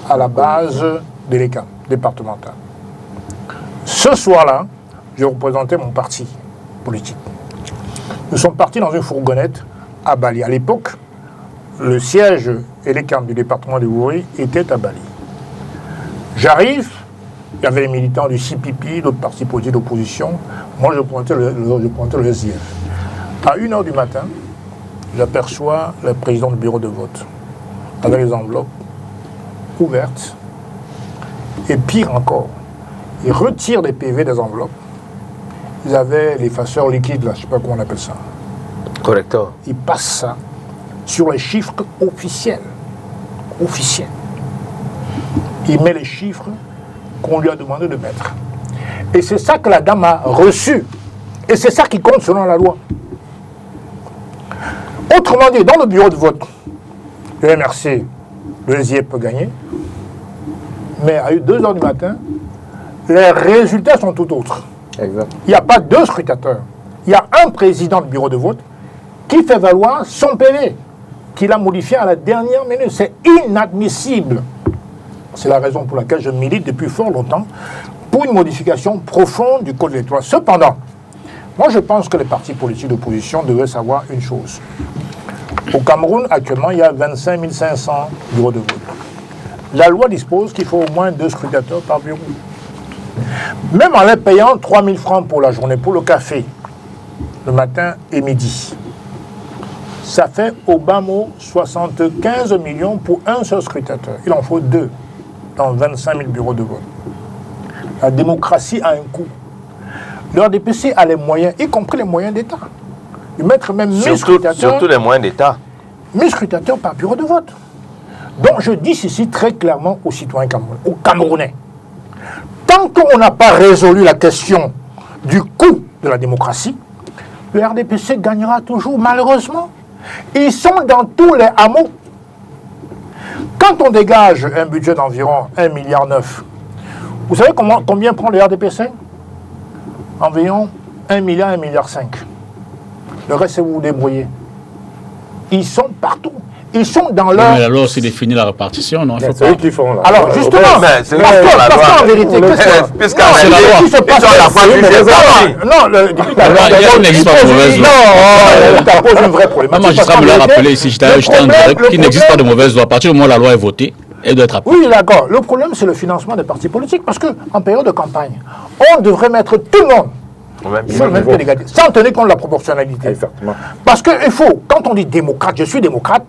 à la base de l'ECAM départementale. Ce soir-là, je représentais mon parti politique. Nous sommes partis dans une fourgonnette à Bali. À l'époque, le siège et l'ECAM du département de Wouri étaient à Bali. J'arrive, il y avait les militants du CPP, d'autres partis politiques d'opposition. Moi, je pointais le SIF. À 1h du matin, j'aperçois le président du bureau de vote avec les enveloppes ouvertes. Et pire encore, ils retirent les PV des enveloppes. Ils avaient l'effaceur liquide, là, je ne sais pas comment on appelle ça. Correcteur. Ils passent ça sur les chiffres officiels. Officiels. Il met les chiffres qu'on lui a demandé de mettre. Et c'est ça que la dame a reçu. Et c'est ça qui compte selon la loi. Autrement dit, dans le bureau de vote, le MRC, le SIE peut gagner, mais à 2 h du matin, les résultats sont tout autres. Exact. Il n'y a pas 2 scrutateurs. Il y a un président du bureau de vote qui fait valoir son PV, qu'il a modifié à la dernière minute. C'est inadmissible. C'est la raison pour laquelle je milite depuis fort longtemps pour une modification profonde du code électoral. Cependant, moi je pense que les partis politiques d'opposition devraient savoir une chose. Au Cameroun, actuellement, il y a 25 500 bureaux de vote. La loi dispose qu'il faut au moins 2 scrutateurs par bureau. Même en les payant 3 000 francs pour la journée, pour le café, le matin et midi, ça fait au bas mot 75 millions pour un seul scrutateur. Il en faut 2 dans 25 000 bureaux de vote. La démocratie a un coût. Le RDPC a les moyens, y compris les moyens d'État, de mettre même 1000 scrutateurs. Surtout les moyens d'État. 1000 scrutateurs par bureau de vote. Donc je dis ceci très clairement aux citoyens camerounais, aux Camerounais. Tant qu'on n'a pas résolu la question du coût de la démocratie, le RDPC gagnera toujours, malheureusement. Ils sont dans tous les hameaux. Quand on dégage un budget d'environ 1,9 milliard, vous savez combien prend le RDPC? Environ 1 milliard, 1,5 milliard. Le reste, c'est vous vous débrouillez. Ils sont partout. Ils sont dans leur... Mais la loi aussi définit la répartition, non? C'est eux qui font là. Alors, justement, c'est parce qu'en vérité, qu'est-ce que... c'est la loi. Qui se passe... Non, il n'existe pas de mauvaise loi. Non, ça pose une vraie problématique. Un magistrat me l'a rappelé ici, j'étais en direct, qu'il n'existe pas de mauvaise loi. À partir du moment où la loi est votée, elle doit être appliquée. Oui, d'accord. Le problème, c'est le financement des partis politiques. Parce qu'en période de campagne, on devrait mettre tout le monde sur le même pied d'égalité, sans tenir compte de la proportionnalité. Exactement. Parce qu'il faut, quand on dit démocrate, je suis démocrate,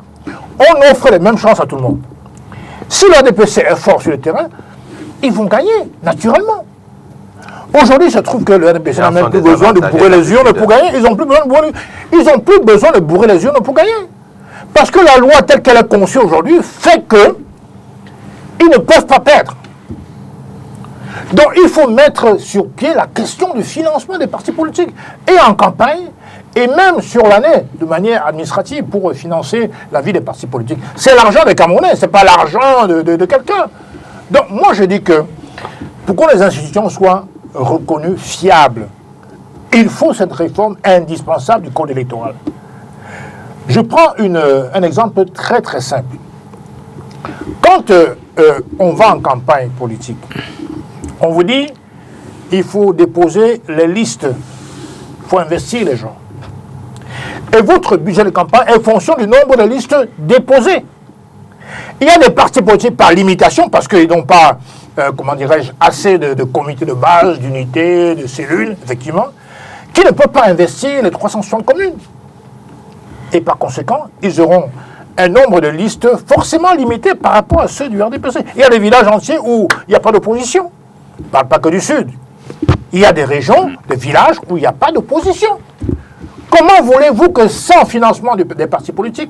on offre les mêmes chances à tout le monde. Si le RDPC est fort sur le terrain, ils vont gagner, naturellement. Aujourd'hui, il se trouve que le RDPC n'a même plus besoin de bourrer les urnes pour gagner. Ils n'ont plus besoin de bourrer les urnes pour gagner. Parce que la loi telle qu'elle est conçue aujourd'hui fait qu'ils ne peuvent pas perdre. Donc il faut mettre sur pied la question du financement des partis politiques. Et en campagne, et même sur l'année, de manière administrative, pour financer la vie des partis politiques. C'est l'argent des Camerounais, ce n'est pas l'argent de quelqu'un. Donc moi je dis que pour que les institutions soient reconnues fiables, il faut cette réforme indispensable du code électoral. Je prends un exemple très très simple. Quand on va en campagne politique, on vous dit il faut déposer les listes, il faut investir les gens. Et votre budget de campagne est en fonction du nombre de listes déposées. Il y a des partis politiques par limitation, parce qu'ils n'ont pas, comment dirais-je, assez de comités de base, d'unités, de cellules, effectivement, qui ne peuvent pas investir les 360 communes. Et par conséquent, ils auront un nombre de listes forcément limité par rapport à ceux du RDPC. Il y a des villages entiers où il n'y a pas d'opposition. Je ne parle pas que du Sud. Il y a des régions, des villages où il n'y a pas d'opposition. Comment voulez-vous que sans financement des partis politiques,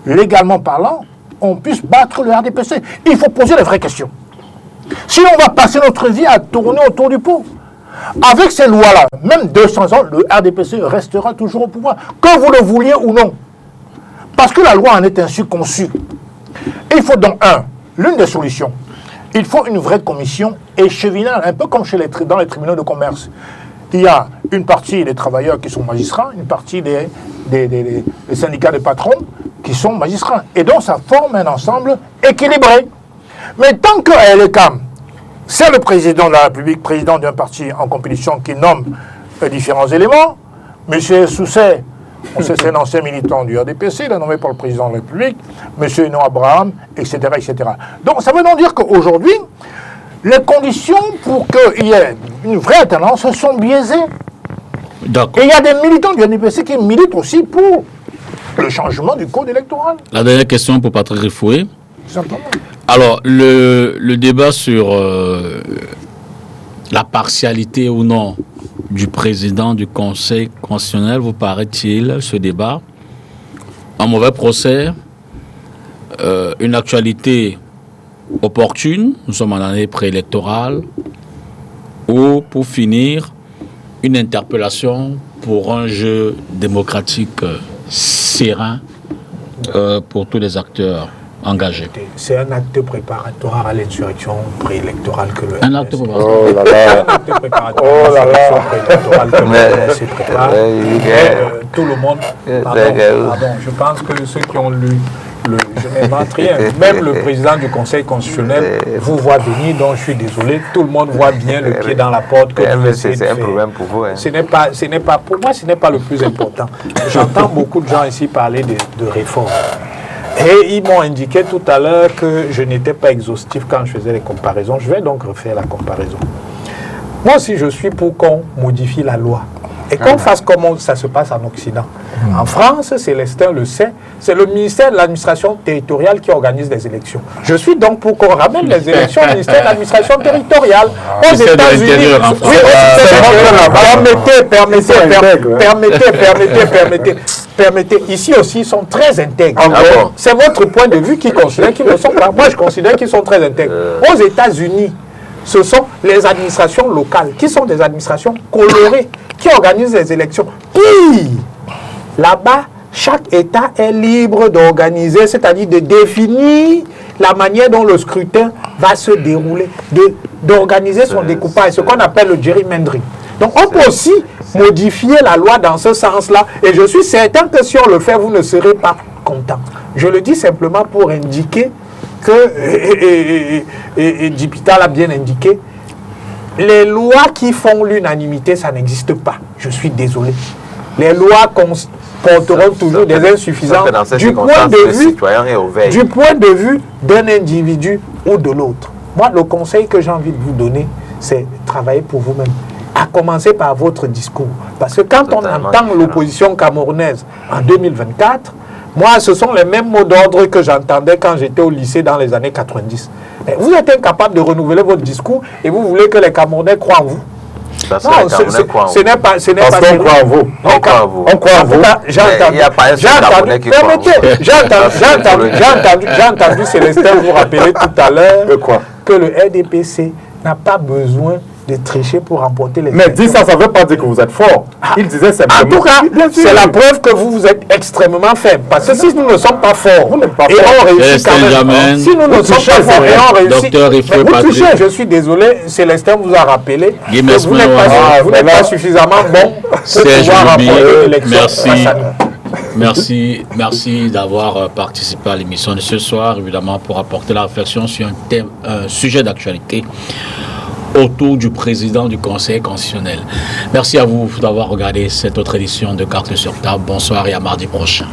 légalement parlant, on puisse battre le RDPC? Il faut poser les vraies questions. Si on va passer notre vie à tourner autour du pot, avec ces lois-là, même 200 ans, le RDPC restera toujours au pouvoir, que vous le vouliez ou non. Parce que la loi en est ainsi conçue. Il faut donc, l'une des solutions, il faut une vraie commission échevinale, un peu comme dans les tribunaux de commerce. Il y a une partie des travailleurs qui sont magistrats, une partie des syndicats de patrons qui sont magistrats. Et donc ça forme un ensemble équilibré. Mais tant que LECAM, c'est le président de la République, président d'un parti en compétition qui nomme différents éléments, M. Sousset, on sait, c'est un ancien militant du RDPC, il est nommé par le président de la République, M. Eno Abraham, etc., etc. Donc ça veut donc dire qu'aujourd'hui, les conditions pour qu'il y ait une vraie alternance sont biaisées. Et il y a des militants du RDPC qui militent aussi pour le changement du code électoral. La dernière question pour Patrick Rifoué. Simplement. Alors, le débat sur la partialité ou non du président du Conseil constitutionnel, vous paraît-il, ce débat? Un mauvais procès, une actualité opportune, nous sommes en année préélectorale, ou pour finir, une interpellation pour un jeu démocratique serein pour tous les acteurs engagés. C'est un acte préparatoire à l'insurrection préélectorale que le Un acte préparatoire. Oh là là. un acte préparatoire à l'insurrection préélectorale que le MNC prépare. Tout le monde, pardon, je pense que ceux qui ont lu je n'invente rien. Même le président du Conseil constitutionnel vous voit venir, donc je suis désolé. Tout le monde voit bien le pied dans la porte que vous essayez de faire. C'est un problème pour vous. Hein. Ce n'est pas, pour moi, ce n'est pas le plus important. J'entends beaucoup de gens ici parler de réformes. Et ils m'ont indiqué tout à l'heure que je n'étais pas exhaustif quand je faisais les comparaisons. Je vais donc refaire la comparaison. Moi aussi, je suis pour qu'on modifie la loi. Et qu'on fasse comme ça se passe en Occident. En France, Célestin le sait, c'est le ministère de l'administration territoriale qui organise les élections. Je suis donc pour qu'on ramène les élections au ministère de l'administration territoriale. Aux États-Unis, permettez. Ici aussi, ils sont très intègres. C'est votre point de vue qui considère qu'ils ne sont pas. Moi, je considère qu'ils sont très intègres. Aux États-Unis, ce sont les administrations locales, qui sont des administrations colorées, qui organisent les élections. Puis, là-bas, chaque État est libre d'organiser, c'est-à-dire de définir la manière dont le scrutin va se dérouler, d'organiser son découpage, ce qu'on appelle le gerrymandering. Donc, on peut aussi modifier la loi dans ce sens-là, et je suis certain que si on le fait, vous ne serez pas content. Je le dis simplement pour indiquer que, et Dipita l'a bien indiqué, les lois qui font l'unanimité, ça n'existe pas. Je suis désolé. Les lois porteront toujours des insuffisances du point de vue d'un individu ou de l'autre. Moi, le conseil que j'ai envie de vous donner, c'est travailler pour vous-même. À commencer par votre discours. Parce que quand on entend l'opposition camerounaise en 2024, moi, ce sont les mêmes mots d'ordre que j'entendais quand j'étais au lycée dans les années 90. Vous êtes incapable de renouveler votre discours et vous voulez que les Camerounais croient en vous. Non, ce n'est pas sérieux. On croit en vous. On croit en vous. On croit en vous. J'ai entendu Célestin vous rappeler tout à l'heure que le RDPC n'a pas besoin de tricher pour remporter les élections. Mais dis ça, ça ne veut pas dire que vous êtes fort. Il disait simplement. En tout cas, c'est la preuve que vous êtes extrêmement faible. Parce que si nous ne sommes pas forts, vous n'êtes pas fort. Et on réussit quand même. Si nous ne sommes pas forts et on réussit. Mais vous touchez, je suis désolé, Célestin vous a rappelé que vous n'êtes pas suffisamment bon pour pouvoir remporter l'élection. Merci d'avoir participé à l'émission de ce soir, évidemment, pour apporter la réflexion sur un sujet d'actualité autour du président du Conseil constitutionnel. Merci à vous d'avoir regardé cette autre édition de Cartes sur table. Bonsoir et à mardi prochain.